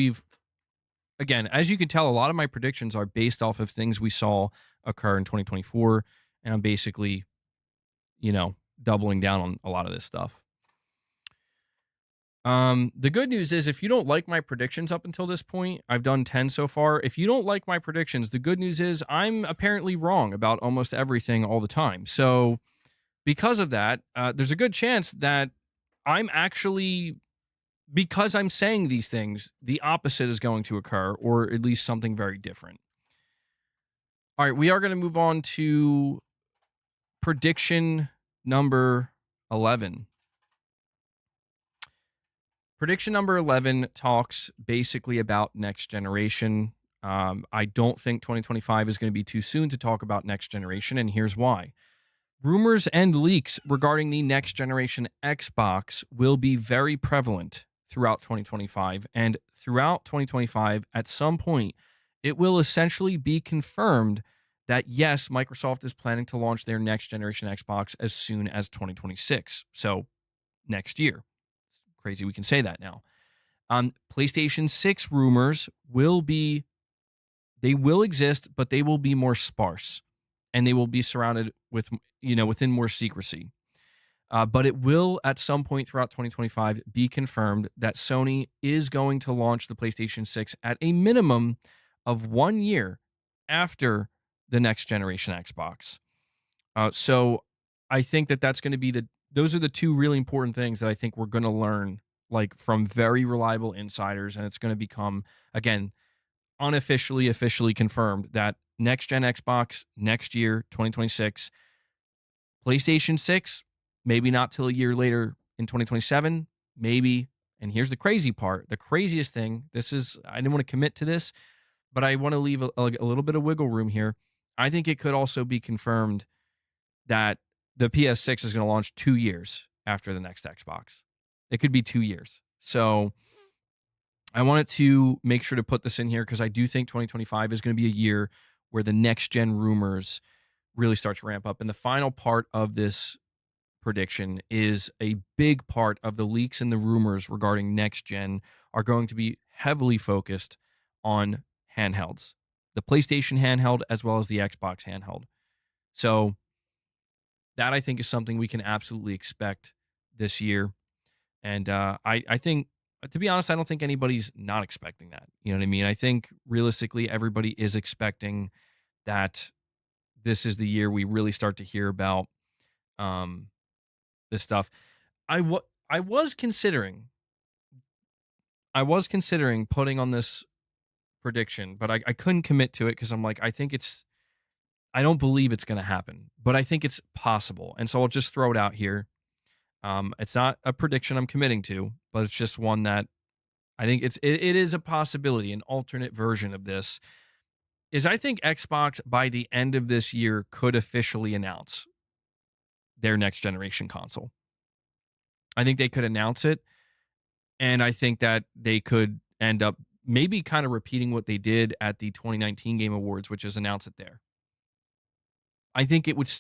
again, as you can tell, a lot of my predictions are based off of things we saw occur in 2024. And I'm basically, doubling down on a lot of this stuff. The good news is if you don't like my predictions up until this point, I've done 10 so far. If you don't like my predictions, the good news is I'm apparently wrong about almost everything all the time. So because of that, there's a good chance that I'm actually, because I'm saying these things, the opposite is going to occur, or at least something very different. All right, we are going to move on to prediction number 11. Prediction number 11 talks basically about next generation. I don't think 2025 is going to be too soon to talk about next generation, and here's why. Rumors and leaks regarding the next generation Xbox will be very prevalent throughout 2025, and throughout 2025, at some point, it will essentially be confirmed that yes, Microsoft is planning to launch their next generation Xbox as soon as 2026. So next year. Crazy we can say that now. PlayStation 6 rumors they will exist, but they will be more sparse and they will be surrounded with, within more secrecy. But it will at some point throughout 2025 be confirmed that Sony is going to launch the PlayStation 6 at a minimum of 1 year after the next generation Xbox. So I think that that's going to be those are the two really important things that I think we're going to learn from very reliable insiders. And it's going to become, again, officially confirmed that next gen Xbox next year, 2026, PlayStation 6, maybe not till a year later in 2027, maybe. And here's the crazy part. The craziest thing, I didn't want to commit to this, but I want to leave a little bit of wiggle room here. I think it could also be confirmed that the PS6 is going to launch 2 years after the next Xbox. It could be 2 years. So I wanted to make sure to put this in here because I do think 2025 is going to be a year where the next gen rumors really start to ramp up. And the final part of this prediction is a big part of the leaks and the rumors regarding next gen are going to be heavily focused on handhelds, the PlayStation handheld as well as the Xbox handheld. So that I think is something we can absolutely expect this year. And I think, to be honest, I don't think anybody's not expecting that. You know what I mean? I think realistically, everybody is expecting that this is the year we really start to hear about this stuff. I was considering putting on this prediction, but I couldn't commit to it because I'm like, I don't believe it's going to happen, but I think it's possible. And so I'll just throw it out here. It's not a prediction I'm committing to, but it's just one that I think it is a possibility. An alternate version of this is I think Xbox by the end of this year could officially announce their next generation console. I think they could announce it, and I think that they could end up maybe kind of repeating what they did at the 2019 Game Awards, which is announce it there. I think it would.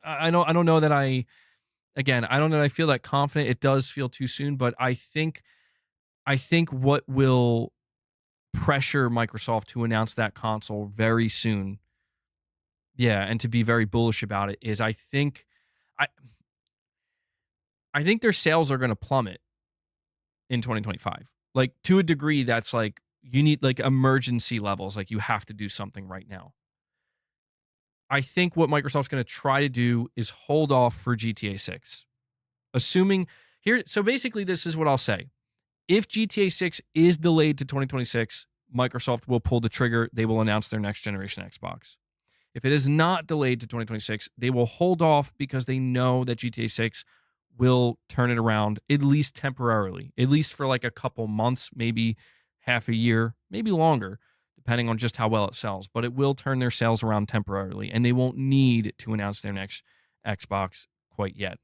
I don't know that I. Again, I don't know that I feel that confident. It does feel too soon, but I think what will pressure Microsoft to announce that console very soon, yeah, and to be very bullish about it is I think their sales are going to plummet in 2025. Like to a degree that's like you need like emergency levels, like you have to do something right now. I think what Microsoft's going to try to do is hold off for GTA 6. So basically this is what I'll say. If GTA 6 is delayed to 2026, Microsoft will pull the trigger. They will announce their next generation Xbox. If it is not delayed to 2026, they will hold off because they know that GTA 6 will turn it around at least temporarily, at least for like a couple months, maybe half a year, maybe longer, depending on just how well it sells. But it will turn their sales around temporarily, and they won't need to announce their next Xbox quite yet.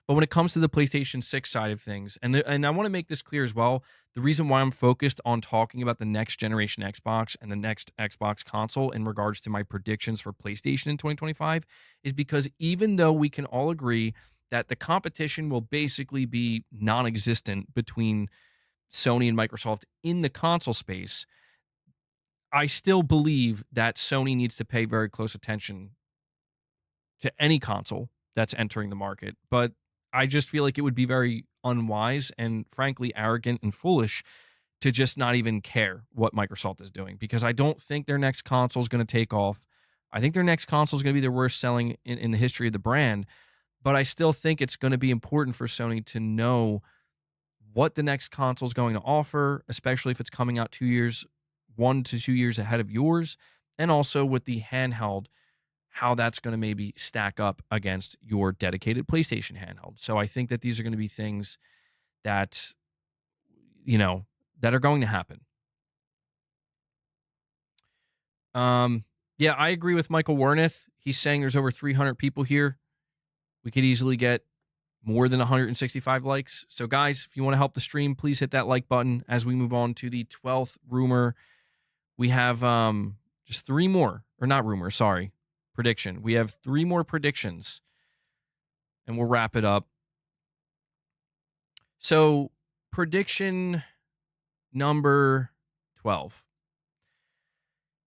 But when it comes to the PlayStation 6 side of things, and I want to make this clear as well, the reason why I'm focused on talking about the next generation Xbox and the next Xbox console in regards to my predictions for PlayStation in 2025 is because even though we can all agree that the competition will basically be non-existent between Sony and Microsoft in the console space, I still believe that Sony needs to pay very close attention to any console that's entering the market. But I just feel like it would be very unwise and frankly arrogant and foolish to just not even care what Microsoft is doing because I don't think their next console is going to take off. I think their next console is going to be their worst selling in the history of the brand. But I still think it's going to be important for Sony to know what the next console is going to offer, especially if it's coming out 2 years, 1 to 2 years ahead of yours, and also with the handheld how that's going to maybe stack up against your dedicated PlayStation handheld. So I think that these are going to be things that, you know, that are going to happen. Yeah, I agree with Michael Warneth. He's saying there's over 300 people here. We could easily get more than 165 likes. So guys, if you want to help the stream, please hit that like button as we move on to the 12th rumor. We have just three more, or not rumor, sorry. Prediction. We have three more predictions and we'll wrap it up. So, prediction number 12.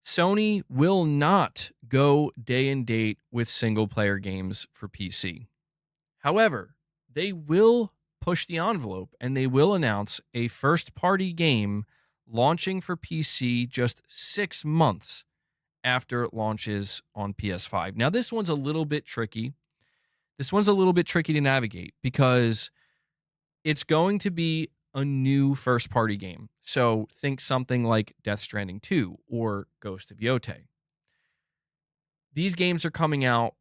Sony will not go day and date with single player games for PC. However, they will push the envelope and they will announce a first party game launching for PC just 6 months after it launches on PS5. Now, this one's a little bit tricky. This one's a little bit tricky to navigate because it's going to be a new first-party game. So think something like Death Stranding 2 or Ghost of Yotei. These games are coming out,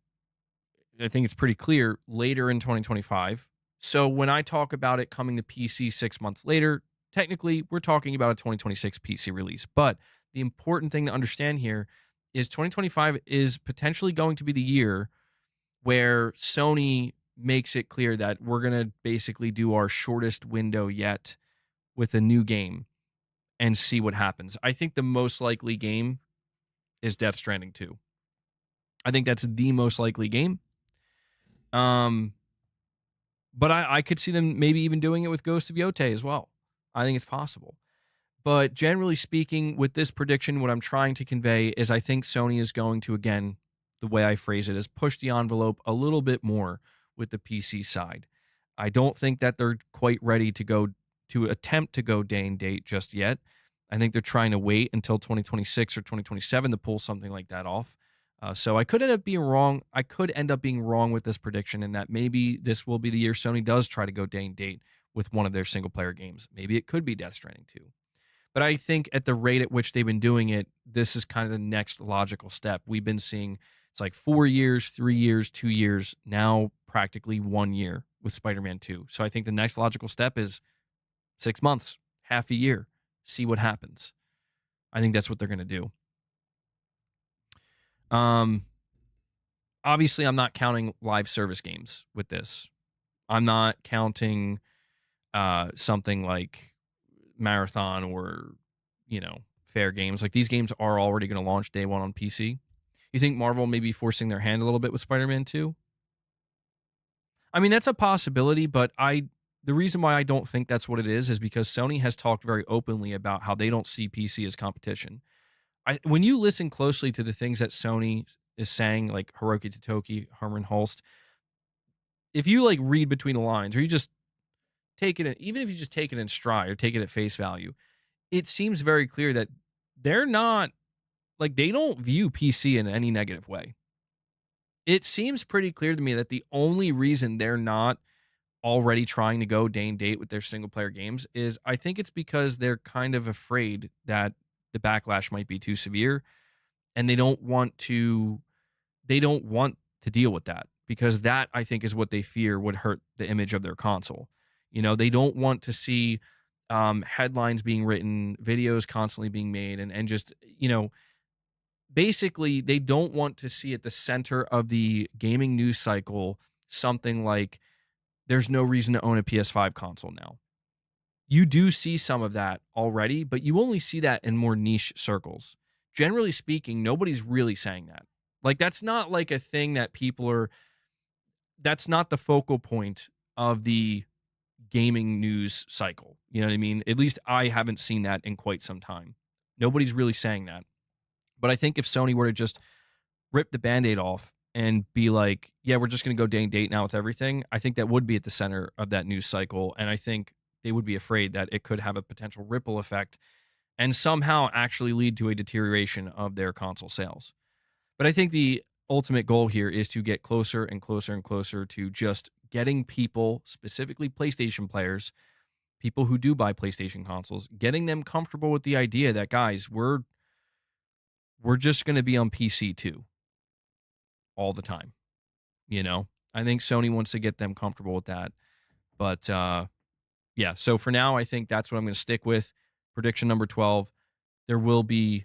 I think it's pretty clear, later in 2025. So when I talk about it coming to PC 6 months later, technically we're talking about a 2026 PC release. But the important thing to understand here is 2025 is potentially going to be the year where Sony makes it clear that we're going to basically do our shortest window yet with a new game and see what happens. I think the most likely game is Death Stranding 2. I think that's the most likely game. But I could see them maybe even doing it with Ghost of Yotei as well. I think it's possible. But generally speaking, with this prediction, what I'm trying to convey is I think Sony is going to, again, the way I phrase it is push the envelope a little bit more with the PC side. I don't think that they're quite ready to attempt to go day and date just yet. I think they're trying to wait until 2026 or 2027 to pull something like that off. So I could end up being wrong. I could end up being wrong with this prediction in that maybe this will be the year Sony does try to go day and date with one of their single player games. Maybe it could be Death Stranding 2. But I think at the rate at which they've been doing it, this is kind of the next logical step. We've been seeing it's like 4 years, 3 years, 2 years, now practically 1 year with Spider-Man 2. So I think the next logical step is 6 months, half a year, see what happens. I think that's what they're going to do. Obviously, I'm not counting live service games with this. I'm not counting something like Marathon or, Fair Games. Like these games are already going to launch day one on PC. You think Marvel may be forcing their hand a little bit with Spider-Man 2? I mean, that's a possibility, but the reason why I don't think that's what it is because Sony has talked very openly about how they don't see PC as competition. When you listen closely to the things that Sony is saying, like Hiroki Totoki, Herman Holst, if you read between the lines or you just take it, even if you just take it in stride or take it at face value, it seems very clear that they're not, they don't view PC in any negative way. It seems pretty clear to me that the only reason they're not already trying to go day and date with their single player games is I think it's because they're kind of afraid that the backlash might be too severe and they don't want to deal with that because that I think is what they fear would hurt the image of their console. They don't want to see headlines being written, videos constantly being made, and just, basically they don't want to see at the center of the gaming news cycle something like there's no reason to own a PS5 console now. You do see some of that already, but you only see that in more niche circles. Generally speaking, nobody's really saying that. Like, that's not like a thing that people are, that's not the focal point of the gaming news cycle. You know what I mean? At least I haven't seen that in quite some time. Nobody's really saying that. But I think if Sony were to just rip the Band-Aid off and be like, yeah, we're just going to go day and date now with everything, I think that would be at the center of that news cycle. And I think they would be afraid that it could have a potential ripple effect and somehow actually lead to a deterioration of their console sales. But I think the ultimate goal here is to get closer and closer and closer to just getting people, specifically PlayStation players, people who do buy PlayStation consoles, getting them comfortable with the idea that, guys, we're just going to be on PC too all the time. You know, I think Sony wants to get them comfortable with that. But yeah, so for now, I think that's what I'm going to stick with. Prediction number 12, there will be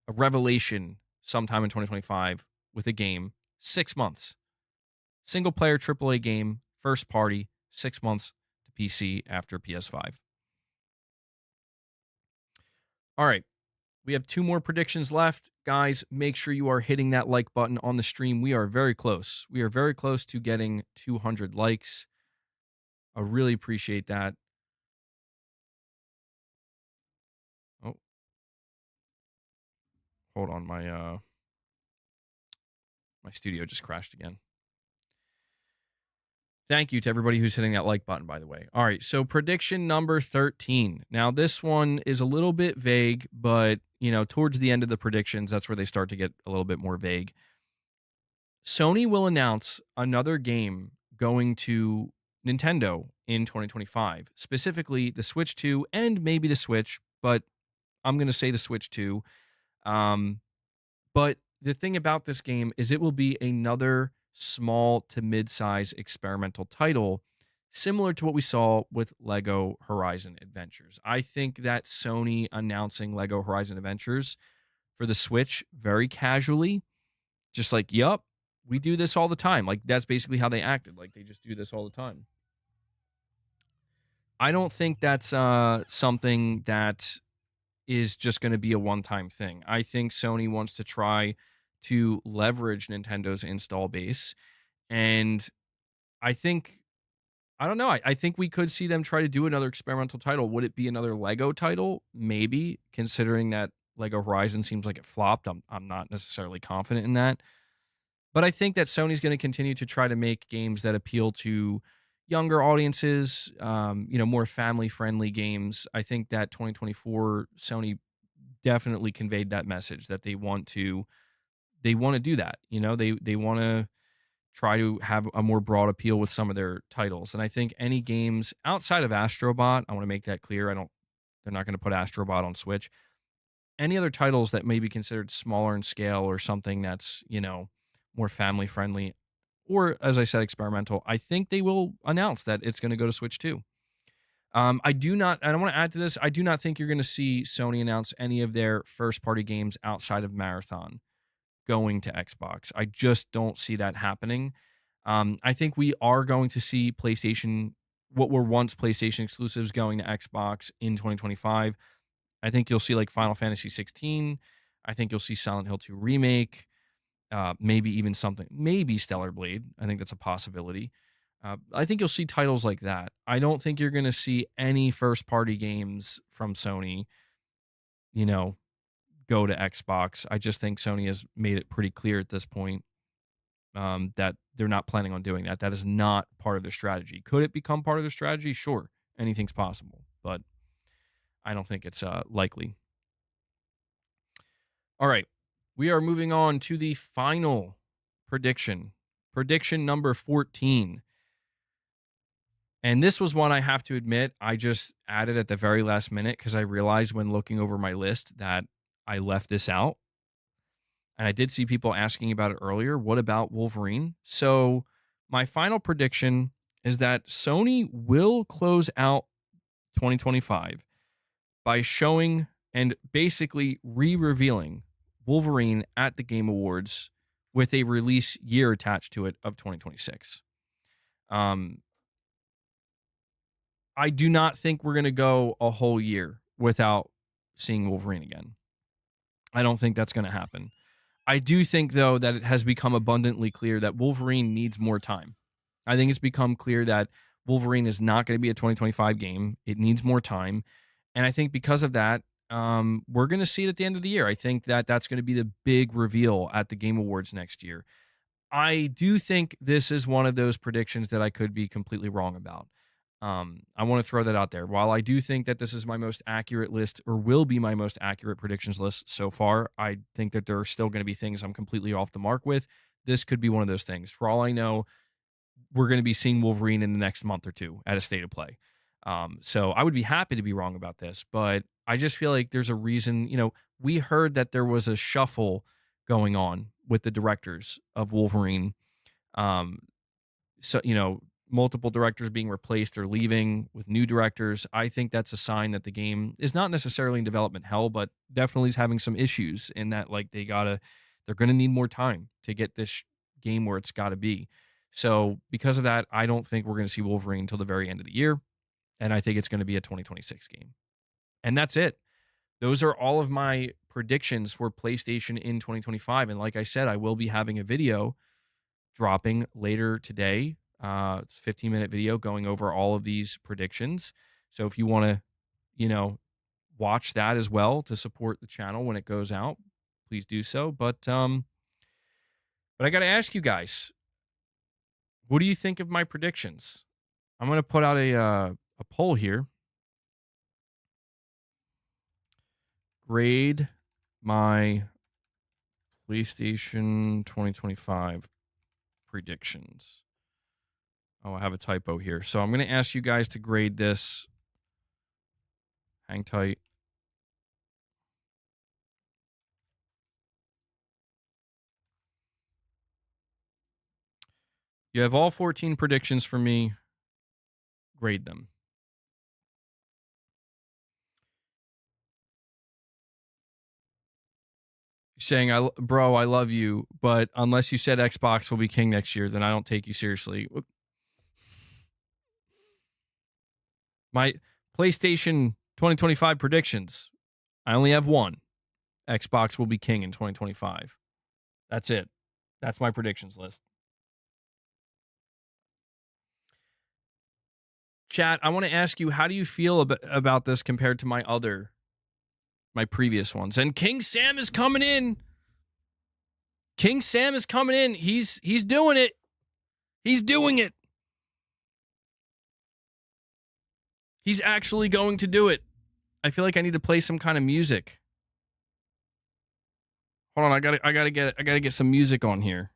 a revelation sometime in 2025 with a game, 6 months. Single player AAA game, first party, 6 months to PC after PS5. All right. We have 2 more predictions left. Guys, make sure you are hitting that like button on the stream. We are very close. We are very close to getting 200 likes. I really appreciate that. Oh, hold on. My studio just crashed again. Thank you to everybody who's hitting that like button, by the way. All right, so prediction number 13. Now, this one is a little bit vague, but, you know, towards the end of the predictions, that's where they start to get a little bit more vague. Sony will announce another game going to Nintendo in 2025, specifically the Switch 2 and maybe the Switch, but I'm going to say the Switch 2. But the thing about this game is it will be another small to mid-size experimental title, similar to what we saw with Lego Horizon Adventures. I think that Sony announcing Lego Horizon Adventures for the Switch very casually, just like, yup, we do this all the time. Like, that's basically how they acted. Like, they just do this all the time. I don't think that's something that is just going to be a one-time thing. I think Sony wants to try to leverage Nintendo's install base. And I think, I don't know, I think we could see them try to do another experimental title. Would it be another Lego title? Maybe, considering that Lego Horizon seems like it flopped. I'm not necessarily confident in that. But I think that Sony's going to continue to try to make games that appeal to younger audiences, more family-friendly games. I think that 2024 Sony definitely conveyed that message that they want to do that. You know, they want to try to have a more broad appeal with some of their titles. And I think any games outside of Astrobot, I want to make that clear. They're not going to put Astrobot on Switch. Any other titles that may be considered smaller in scale or something that's, more family friendly, or as I said, experimental, I think they will announce that it's going to go to Switch too. I want to add to this, I do not think you're going to see Sony announce any of their first party games outside of Marathon going to Xbox. I just don't see that happening. I think we are going to see what were once PlayStation exclusives going to Xbox in 2025. I think you'll see like Final Fantasy 16. I think you'll see Silent Hill 2 Remake. Maybe even maybe Stellar Blade. I think that's a possibility. I think you'll see titles like that. I don't think you're going to see any first party games from Sony, go to Xbox. I just think Sony has made it pretty clear at this point that they're not planning on doing that. That is not part of their strategy. Could it become part of their strategy? Sure. Anything's possible, but I don't think it's likely. All right. We are moving on to the final prediction. Prediction number 14. And this was one I have to admit, I just added at the very last minute because I realized when looking over my list that I left this out. And I did see people asking about it earlier. What about Wolverine? So my final prediction is that Sony will close out 2025 by showing and basically re-revealing Wolverine at the Game Awards with a release year attached to it of 2026. I do not think we're going to go a whole year without seeing Wolverine again. I don't think that's going to happen. I do think, though, that it has become abundantly clear that Wolverine needs more time. I think it's become clear that Wolverine is not going to be a 2025 game. It needs more time. And I think because of that, we're going to see it at the end of the year. I think that that's going to be the big reveal at the Game Awards next year. I do think this is one of those predictions that I could be completely wrong about. I want to throw that out there. While I do think that this is my most accurate list, or will be my most accurate predictions list so far, I think that there are still going to be things I'm completely off the mark with. This could be one of those things. For all I know, we're going to be seeing Wolverine in the next month or two at a state of play. So I would be happy to be wrong about this, but I just feel like there's a reason. We heard that there was a shuffle going on with the directors of Wolverine. So, multiple directors being replaced or leaving with new directors. I think that's a sign that the game is not necessarily in development hell, but definitely is having some issues in that, like, they're going to need more time to get this game where it's got to be. So because of that, I don't think we're going to see Wolverine until the very end of the year. And I think it's going to be a 2026 game. And that's it. Those are all of my predictions for PlayStation in 2025. And like I said, I will be having a video dropping later today. It's a 15-minute video going over all of these predictions. So if you want to, watch that as well to support the channel when it goes out, please do so. But I got to ask you guys, what do you think of my predictions? I'm going to put out a poll here. Grade my PlayStation 2025 predictions. Oh, I have a typo here. So I'm going to ask you guys to grade this. Hang tight. You have all 14 predictions for me. Grade them. You're saying, bro, I love you, but unless you said Xbox will be king next year, then I don't take you seriously. My PlayStation 2025 predictions. I only have one. Xbox will be king in 2025. That's it. That's my predictions list. Chat, I want to ask you, how do you feel about this compared to my previous ones? And King Sam is coming in. King Sam is coming in. He's doing it. He's doing it. He's actually going to do it. I feel like I need to play some kind of music. Hold on, I gotta get some music on here.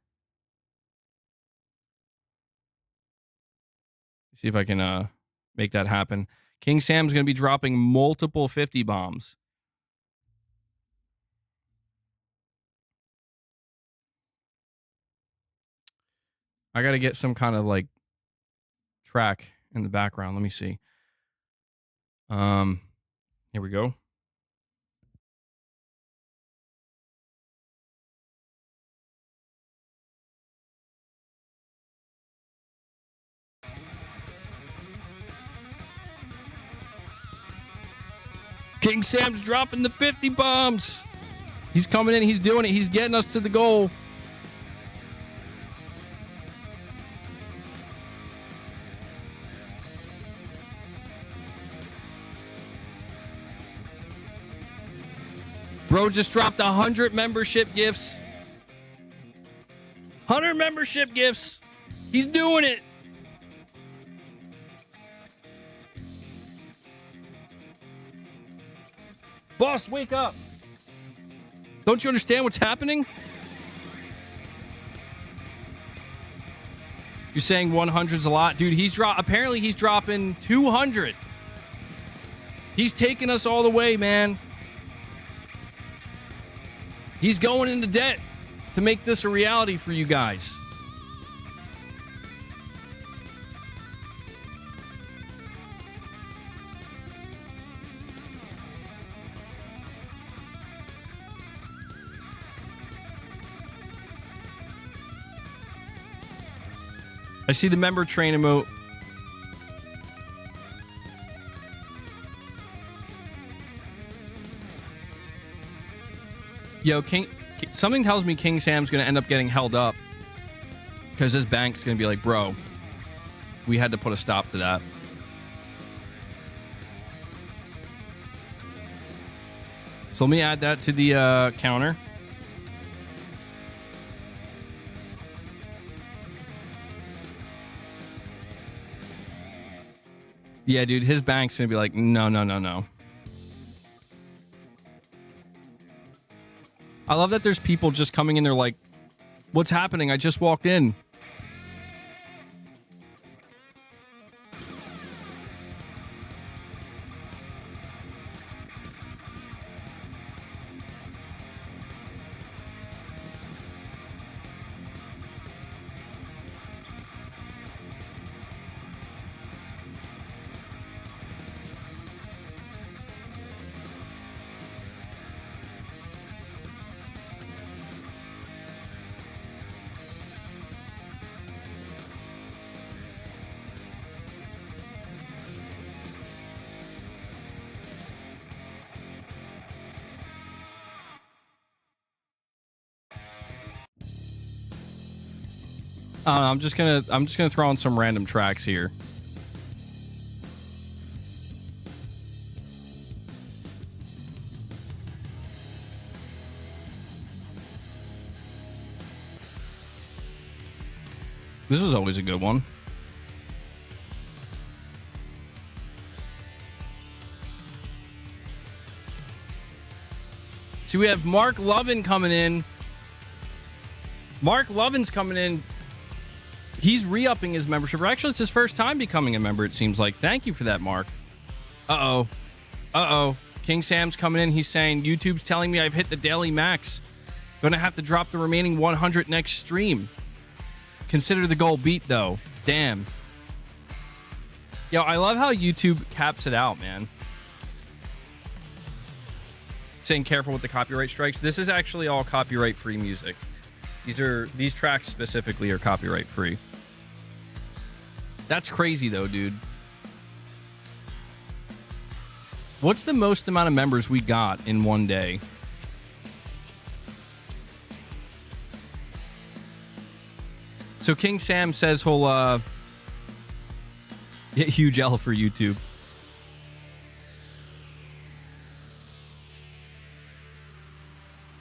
See if I can make that happen. King Sam's gonna be dropping multiple 50 bombs. I gotta get some kind of like track in the background. Let me see. Here we go. King Sam's dropping the 50 bombs. He's coming in. He's doing it. He's getting us to the goal. Bro just dropped 100 membership gifts. 100 membership gifts. He's doing it. Boss, wake up. Don't you understand what's happening? You're saying 100's a lot? Dude, apparently he's dropping 200. He's taking us all the way, man. He's going into debt to make this a reality for you guys. I see the member train emote. Yo, something tells me King Sam's going to end up getting held up because his bank's going to be like, bro, we had to put a stop to that. So let me add that to the counter. Yeah, dude, his bank's going to be like, no, no, no, no. I love that there's people just coming in there like, what's happening? I just walked in. I'm just gonna throw on some random tracks here. This is always a good one. See, we have Mark Lovin coming in. Mark Lovin's coming in. He's re-upping his membership. Or actually, it's his first time becoming a member, it seems like. Thank you for that, Mark. Uh-oh. Uh-oh. King Sam's coming in. He's saying, YouTube's telling me I've hit the daily max. Gonna have to drop the remaining 100 next stream. Consider the goal beat, though. Damn. Yo, I love how YouTube caps it out, man. Saying careful with the copyright strikes. This is actually all copyright-free music. These tracks specifically are copyright-free. That's crazy, though, dude. What's the most amount of members we got in one day? So King Sam says he'll get huge L for YouTube.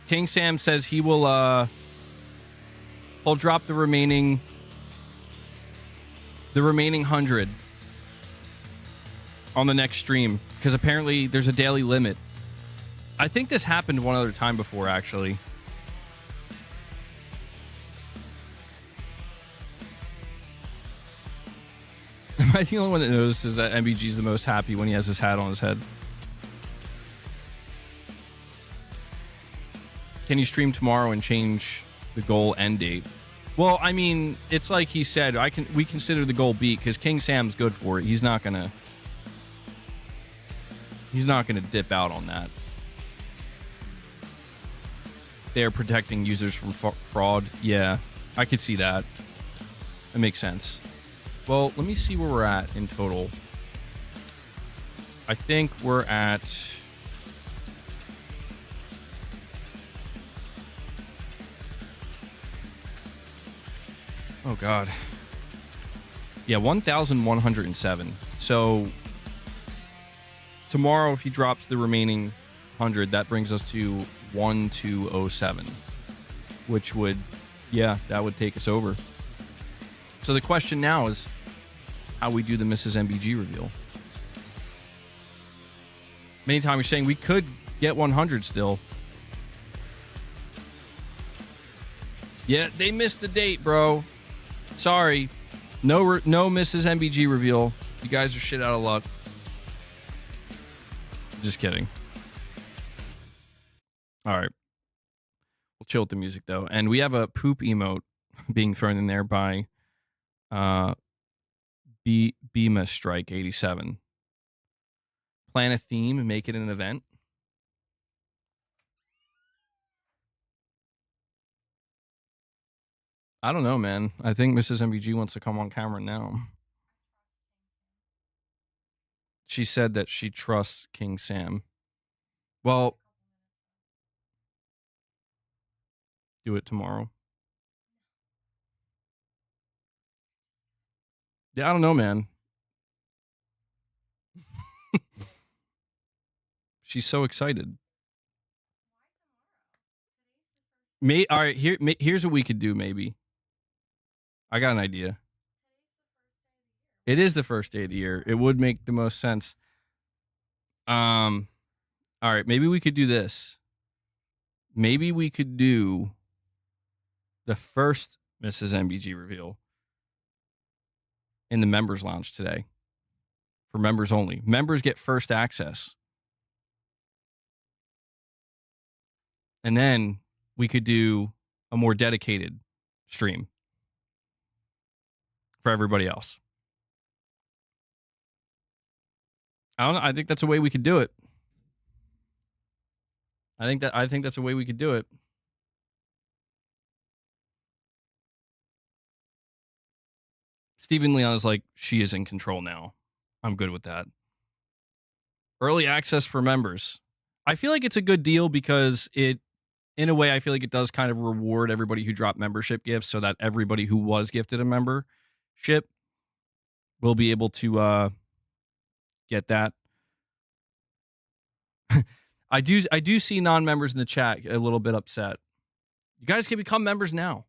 King Sam says he'll drop the remaining 100 on the next stream because apparently there's a daily limit. I think this happened one other time before, actually. Am I the only one that notices that MBG's the most happy when he has his hat on his head? Can you stream tomorrow and change the goal end date? Well, I mean, it's like he said, we consider the goal beat because King Sam's good for it. He's not gonna dip out on that. They're protecting users from fraud. Yeah, I could see that. That makes sense. Well, let me see where we're at in total. I think we're at... Oh, God. Yeah, 1,107. So tomorrow, if he drops the remaining 100, that brings us to 1,207, which would, yeah, that would take us over. So the question now is how we do the Mrs. MBG reveal. Many times you're saying we could get 100 still. Yeah, they missed the date, bro. Sorry. No Mrs. MBG reveal. You guys are shit out of luck. Just kidding. All right. We'll chill with the music, though. And we have a poop emote being thrown in there by Bema Strike 87. Plan a theme and make it an event. I don't know, man. I think Mrs. MBG wants to come on camera now. She said that she trusts King Sam. Well, do it tomorrow. Yeah, I don't know, man. She's so excited. All right, here's what we could do. Maybe I got an idea. It is the first day of the year. It would make the most sense. All right, maybe we could do this. Maybe we could do the first Mrs. MBG reveal in the members lounge today. For members only. Members get first access. And then we could do a more dedicated stream for everybody else. I don't know. I think that's a way we could do it. I think that's a way we could do it. Stephen Leon is like, she is in control now. I'm good with that. Early access for members. I feel like it's a good deal because it, in a way, I feel like it does kind of reward everybody who dropped membership gifts so that everybody who was gifted a membership will be able to get that. I do see non-members in the chat a little bit upset. You guys can become members now.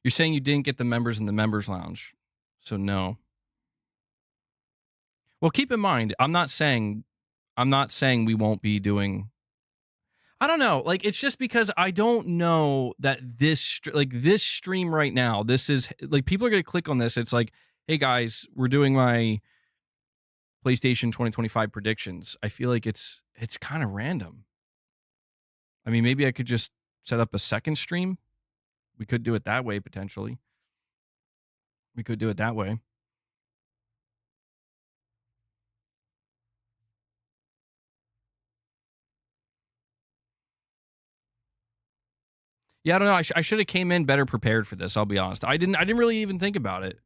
You're saying you didn't get the members in the members lounge. So no. Well, keep in mind, I'm not saying we won't be doing. I don't know. Like, it's just because I don't know that this stream right now, this is like, people are going to click on this. It's like, hey guys, we're doing my PlayStation 2025 predictions. I feel like it's kind of random. I mean, maybe I could just set up a second stream. We could do it that way, potentially. We could do it that way. Yeah, I don't know. I should have came in better prepared for this. I'll be honest. I didn't really even think about it.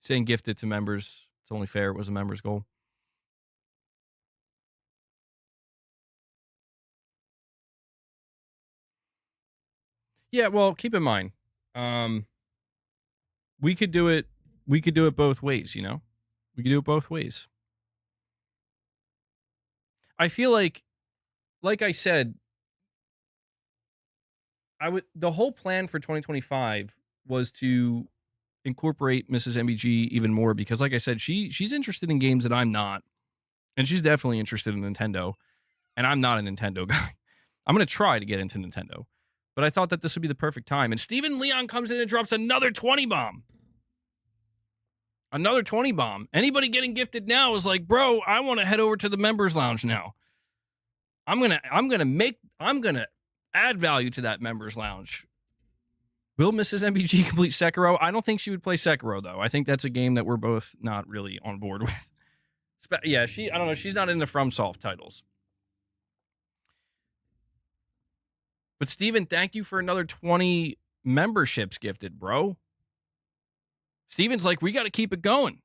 Saying gifted to members. It's only fair. It was a member's goal. Yeah, well, keep in mind, we could do it. We could do it both ways. You know, we could do it both ways. I feel like I said, the whole plan for 2025 was to incorporate Mrs. MBG even more because, like I said, she's interested in games that I'm not, and she's definitely interested in Nintendo, and I'm not a Nintendo guy. I'm gonna try to get into Nintendo, but I thought that this would be the perfect time. And Stephen Leon comes in and drops another 20 bomb. Another 20 bomb. Anybody getting gifted now is like, bro, I want to head over to the members lounge now. I'm gonna add value to that members lounge. Will Mrs. MBG complete Sekiro? I don't think she would play Sekiro, though. I think that's a game that we're both not really on board with. Yeah, I don't know. She's not in the FromSoft titles. But Steven, thank you for another 20 memberships gifted, bro. Steven's like, we got to keep it going.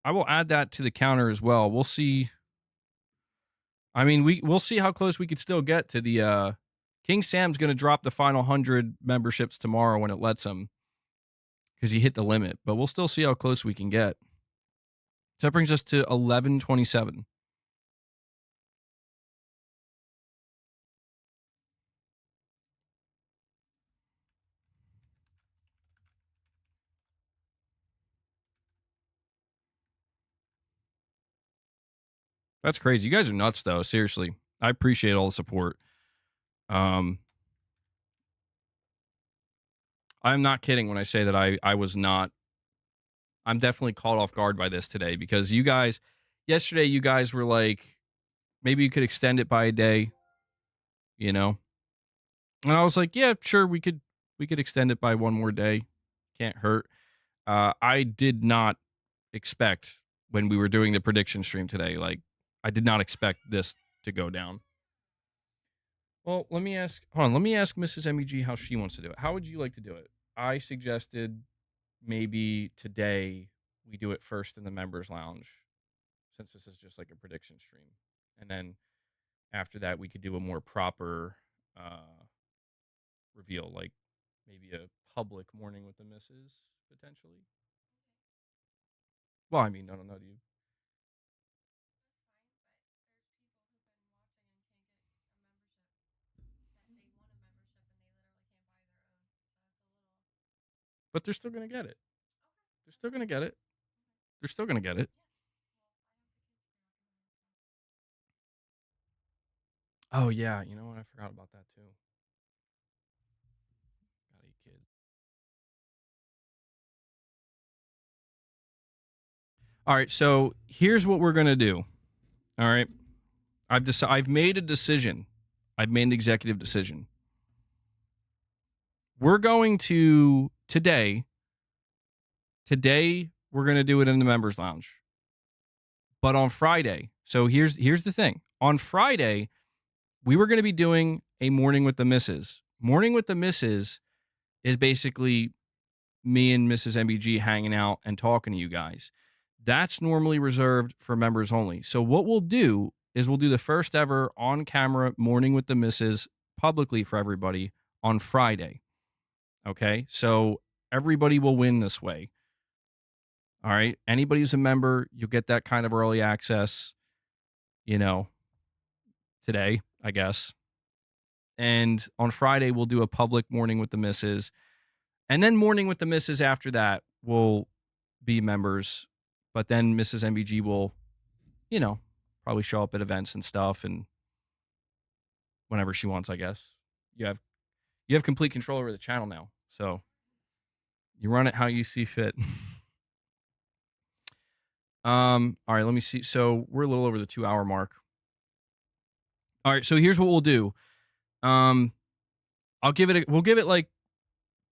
I will add that to the counter as well. We'll see. I mean, we'll see how close we could still get to the King Sam's going to drop the final 100 memberships tomorrow when it lets him because he hit the limit, but we'll still see how close we can get. So that brings us to 1127. That's crazy. You guys are nuts, though. Seriously. I appreciate all the support. I'm not kidding when I say that I was not. I'm definitely caught off guard by this today because yesterday you guys were like, maybe you could extend it by a day, you know? And I was like, yeah, sure, we could extend it by one more day. Can't hurt. I did not expect when we were doing the prediction stream today, like, I did not expect this to go down. Well, let me ask. Hold on. Let me ask Mrs. MEG how she wants to do it. How would you like to do it? I suggested maybe today we do it first in the members lounge, since this is just like a prediction stream, and then after that we could do a more proper reveal, like maybe a public morning with the misses potentially. Well, I mean, I don't know. Do you? But they're still gonna get it. They're still gonna get it. They're still gonna get it. Oh yeah, you know what? I forgot about that too. Gotta eat kids. All right, so here's what we're gonna do. All right, I've made a decision. I've made an executive decision. We're going to today. Today we're gonna do it in the members lounge. But on Friday, so here's the thing. On Friday, we were going to be doing a morning with the misses. Morning with the misses is basically me and Mrs. MBG hanging out and talking to you guys. That's normally reserved for members only. So what we'll do is we'll do the first ever on camera morning with the misses publicly for everybody on Friday. Okay? So everybody will win this way. All right? Anybody who's a member, you'll get that kind of early access, today, I guess. And on Friday, we'll do a public morning with the misses. And then morning with the misses after that will be members. But then Mrs. MBG will, probably show up at events and stuff and whenever she wants, I guess. You have complete control over the channel now. So you run it how you see fit. All right, let me see. So we're a little over the 2-hour mark. All right, so here's what we'll do. We'll give it like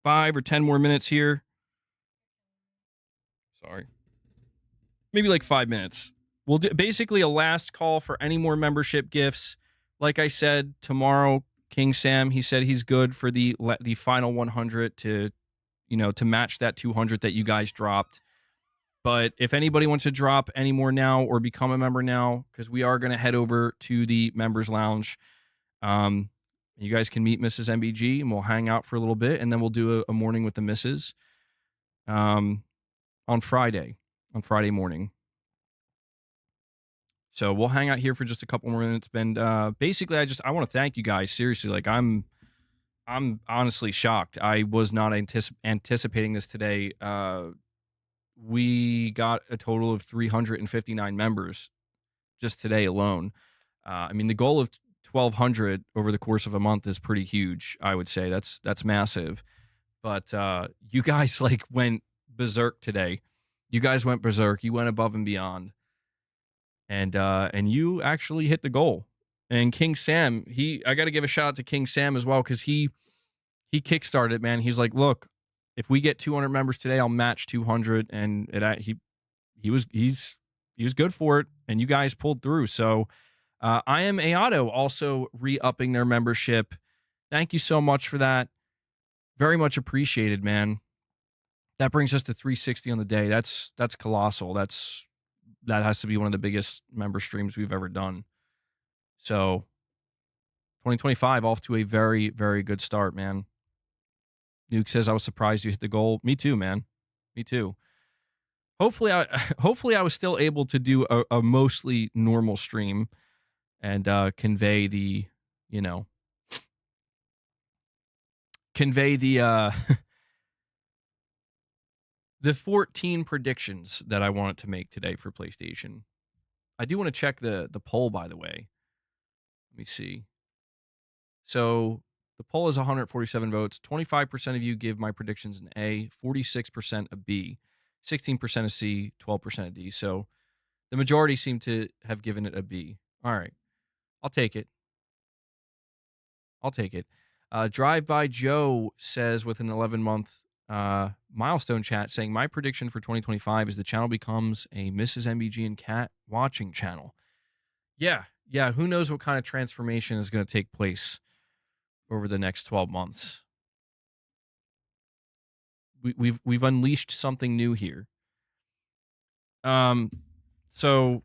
5 or 10 more minutes here. Sorry. Maybe like 5 minutes. We'll do basically a last call for any more membership gifts. Like I said, tomorrow, King Sam, he said he's good for the final 100 to match that 200 that you guys dropped. But if anybody wants to drop any more now or become a member now, because we are going to head over to the members lounge. You guys can meet Mrs. MBG and we'll hang out for a little bit, and then we'll do a morning with the misses on Friday morning. So we'll hang out here for just a couple more minutes. And basically, I want to thank you guys. Seriously, like I'm honestly shocked. I was not anticipating this today. We got a total of 359 members just today alone. I mean, the goal of 1,200 over the course of a month is pretty huge. I would say that's massive. But you guys went berserk today. You guys went berserk. You went above and beyond. And you actually hit the goal. And King Sam, I got to give a shout out to King Sam as well, because he kickstarted it, man. He's like, look, if we get 200 members today, I'll match 200. And he's good for it. And you guys pulled through. So I Am Aoto also re-upping their membership. Thank you so much for that. Very much appreciated, man. That brings us to 360 on the day. That's colossal. That has to be one of the biggest member streams we've ever done. So 2025 off to a very, very good start, man. Nuke says, I was surprised you hit the goal. Me too, man. Me too. Hopefully I was still able to do a mostly normal stream and convey the the 14 predictions that I wanted to make today for PlayStation. I do want to check the poll, by the way. Let me see. So the poll is 147 votes. 25% of you give my predictions an A, 46% a B, 16% a C, 12% a D. So the majority seem to have given it a B. All right. I'll take it. Drive by Joe says with an 11-month milestone chat saying, my prediction for 2025 is the channel becomes a Mrs. MBG and Cat watching channel. Yeah. Who knows what kind of transformation is going to take place over the next 12 months. We've unleashed something new here. So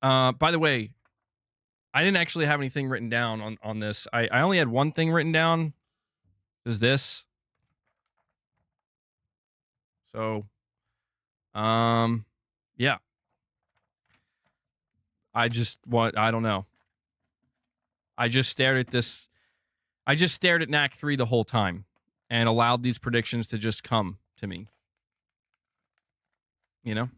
by the way, I didn't actually have anything written down on this. I only had one thing written down. Is this. So yeah. I don't know. I just stared at this. I just stared at Knack 3 the whole time and allowed these predictions to just come to me. You know?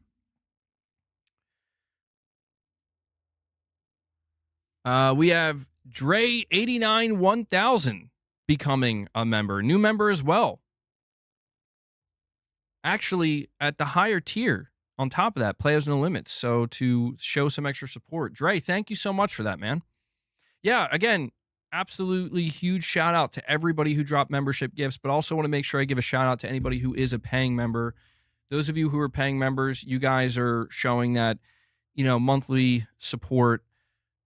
We have Dre 89 1000 becoming a member, new member as well. Actually, at the higher tier, on top of that, Players No Limits. So to show some extra support, Dre, thank you so much for that, man. Yeah, again, absolutely huge shout out to everybody who dropped membership gifts, but also want to make sure I give a shout out to anybody who is a paying member. Those of you who are paying members, you guys are showing that, monthly support.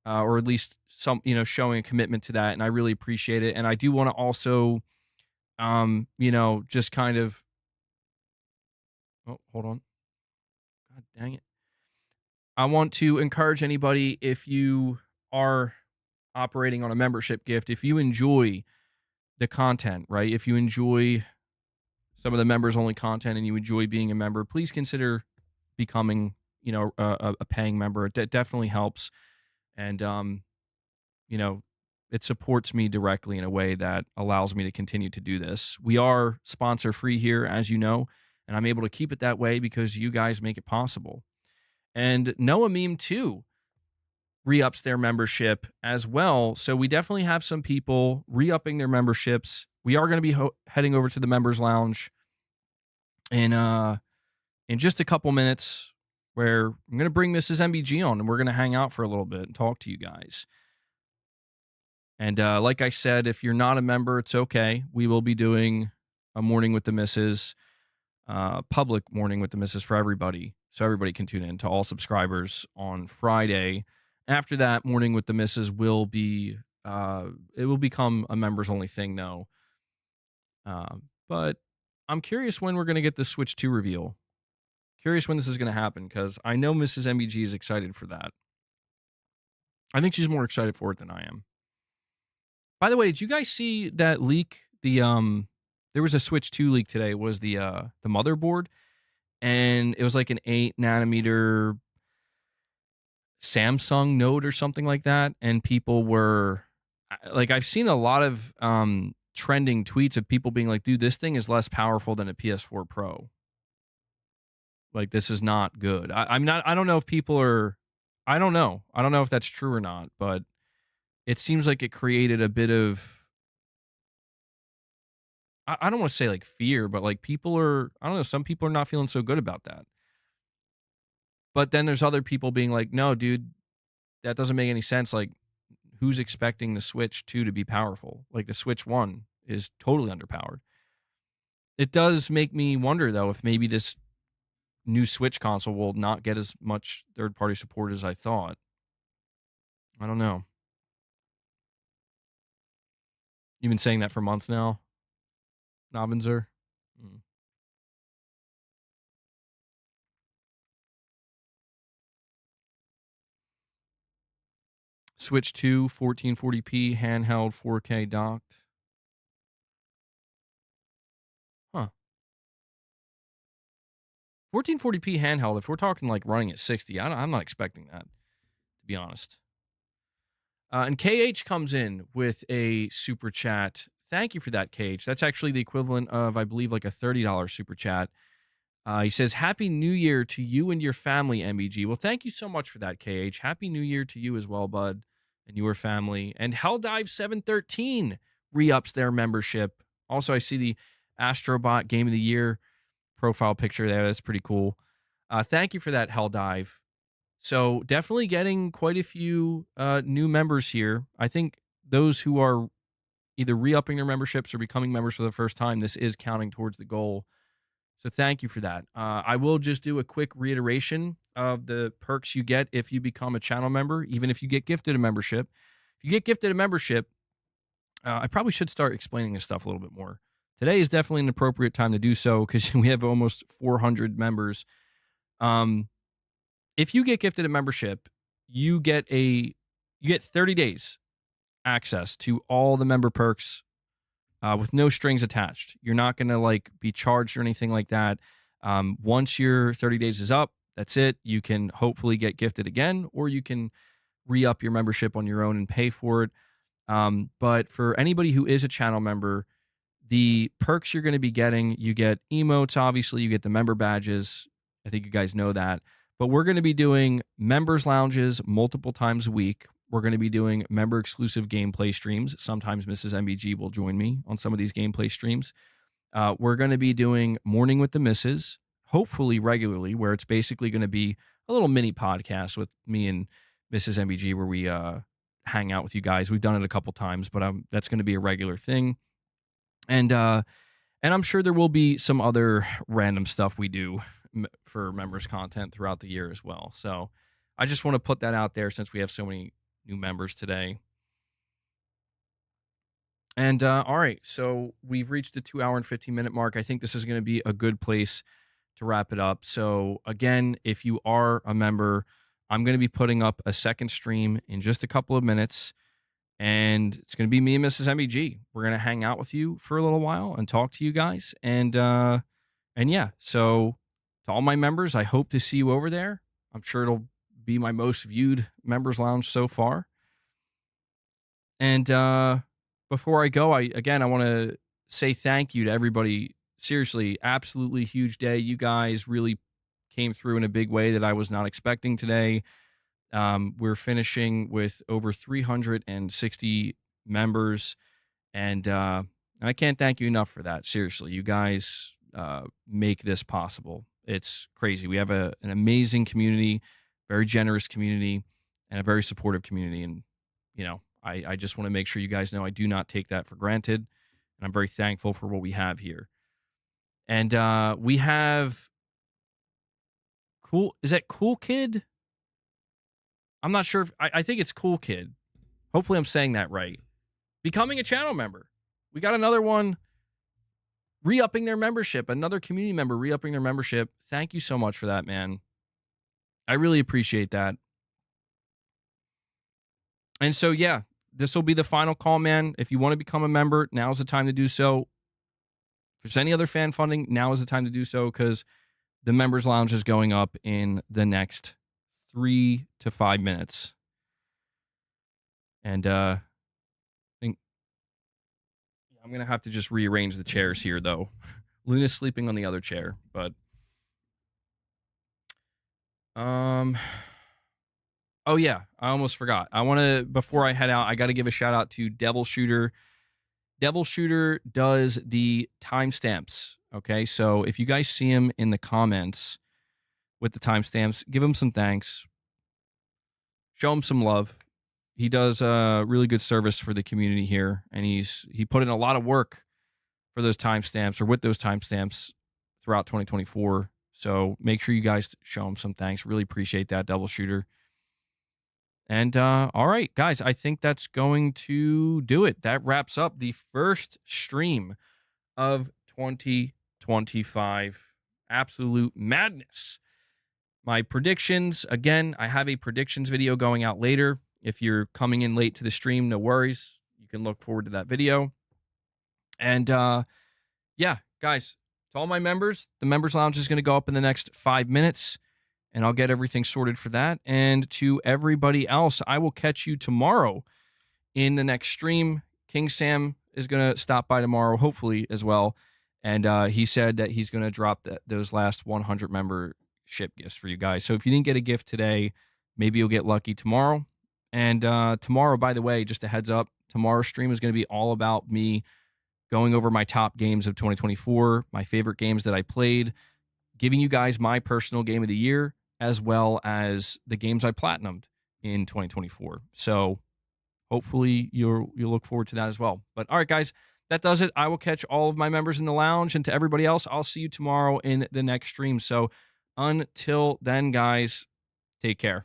Or at least showing a commitment to that. And I really appreciate it. And I do want to also, just kind of, oh, hold on. God dang it. I want to encourage anybody, if you are operating on a membership gift, if you enjoy the content, right? If you enjoy some of the members only content and you enjoy being a member, please consider becoming, a paying member. It definitely helps. And, it supports me directly in a way that allows me to continue to do this. We are sponsor free here, as you know, and I'm able to keep it that way because you guys make it possible. And Noah Meme 2 re-ups their membership as well. So we definitely have some people re-upping their memberships. We are going to be heading over to the members lounge in just a couple minutes, where I'm going to bring Mrs. MBG on and we're going to hang out for a little bit and talk to you guys. And like I said, if you're not a member, it's okay. We will be doing a morning with the missus, public morning with the missus for everybody. So everybody can tune in, to all subscribers, on Friday. After that, morning with the missus will be, it will become a members only thing though. But I'm curious when we're going to get the Switch 2 reveal. Curious when this is going to happen, because I know Mrs. MBG is excited for that. I think she's more excited for it than I am. By the way, did you guys see that leak? There was a Switch 2 leak today. It was the motherboard, and it was like an 8 nanometer Samsung Note or something like that. And people were like, I've seen a lot of trending tweets of people being like, dude, this thing is less powerful than a PS4 Pro. Like, this is not good. I don't know if people are, I don't know if that's true or not, but it seems like it created a bit of, I don't want to say like fear, but like people are, I don't know, some people are not feeling so good about that. But then there's other people being like, no, dude, that doesn't make any sense. Like, who's expecting the Switch 2 to be powerful? Like, the Switch 1 is totally underpowered. It does make me wonder, though, if maybe this new Switch console will not get as much third-party support as I thought. I don't know. You've been saying that for months now, Nobinzer? Switch 2, 1440p, handheld, 4K docked. Huh. 1440p handheld, if we're talking like running at 60, I'm not expecting that, to be honest. And KH comes in with a super chat. Thank you for that, KH. That's actually the equivalent of, I believe, like a $30 super chat. He says, Happy New Year to you and your family, MBG. Well, thank you so much for that, KH. Happy New Year to you as well, bud, and your family. And Helldive713 re-ups their membership. Also, I see the Astrobot Game of the Year profile picture there. That's pretty cool. Thank you for that, Helldive. So definitely getting quite a few new members here. I think those who are either re-upping their memberships or becoming members for the first time, this is counting towards the goal. So thank you for that. I will just do a quick reiteration of the perks you get if you become a channel member, even if you get gifted a membership. If you get gifted a membership, I probably should start explaining this stuff a little bit more. Today is definitely an appropriate time to do so because we have almost 400 members. Um, if you get gifted a membership, you get 30 days access to all the member perks with no strings attached. You're not going to like be charged or anything like that. Once your 30 days is up, that's it. You can hopefully get gifted again, or you can re-up your membership on your own and pay for it. But for anybody who is a channel member, the perks you're going to be getting, you get emotes, obviously, you get the member badges. I think you guys know that. But we're going to be doing members lounges multiple times a week. We're going to be doing member exclusive gameplay streams. Sometimes Mrs. MBG will join me on some of these gameplay streams. We're going to be doing Morning with the Misses, hopefully regularly, where it's basically going to be a little mini podcast with me and Mrs. MBG where we hang out with you guys. We've done it a couple times, but that's going to be a regular thing. And I'm sure there will be some other random stuff we do for members content throughout the year as well. So I just want to put that out there since we have so many new members today. And all right, so we've reached the 2 hour and 15-minute mark. I think this is going to be a good place to wrap it up. So again, if you are a member, I'm going to be putting up a second stream in just a couple of minutes. And it's going to be me and Mrs. MBG. We're going to hang out with you for a little while and talk to you guys. And yeah, so to all my members, I hope to see you over there. I'm sure it'll be my most viewed members lounge so far. And before I go, I want to say thank you to everybody. Seriously, absolutely huge day. You guys really came through in a big way that I was not expecting today. We're finishing with over 360 members, and I can't thank you enough for that. Seriously, you guys make this possible. It's crazy. We have an amazing community, very generous community, and a very supportive community. And, you know, I just want to make sure you guys know I do not take that for granted, and I'm very thankful for what we have here. And we have Cool. Is that Cool Kid? I'm not sure. I think it's Cool Kid. Hopefully I'm saying that right. Becoming a channel member. We got another one re-upping their membership. Another community member re-upping their membership. Thank you so much for that, man. I really appreciate that. And so, yeah, this will be the final call, man. If you want to become a member, now's the time to do so. If there's any other fan funding, now is the time to do so because the members lounge is going up in the next 3 to 5 minutes. And I think I'm going to have to just rearrange the chairs here, though. Luna's sleeping on the other chair, but oh yeah, I almost forgot. I want to, before I head out, I got to give a shout out to Devil Shooter. Devil Shooter does the timestamps. Okay, so if you guys see him in the comments with the timestamps, give him some thanks. Show him some love. He does a really good service for the community here, and he put in a lot of work for those timestamps or with those timestamps throughout 2024. So make sure you guys show him some thanks. Really appreciate that, Devil Shooter. And all right, guys, I think that's going to do it. That wraps up the first stream of 2025. Absolute madness. My predictions, again, I have a predictions video going out later. If you're coming in late to the stream, no worries. You can look forward to that video. And yeah, guys, to all my members, the members lounge is going to go up in the next 5 minutes, and I'll get everything sorted for that. And to everybody else, I will catch you tomorrow in the next stream. King Sam is going to stop by tomorrow, hopefully, as well. And he said that he's going to drop those last 100 membership gifts for you guys. So if you didn't get a gift today, maybe you'll get lucky tomorrow. And tomorrow, by the way, just a heads up, tomorrow's stream is going to be all about me going over my top games of 2024, my favorite games that I played, giving you guys my personal game of the year, as well as the games I platinumed in 2024. So hopefully you'll look forward to that as well. But all right, guys, that does it. I will catch all of my members in the lounge, and to everybody else, I'll see you tomorrow in the next stream. So until then, guys, take care.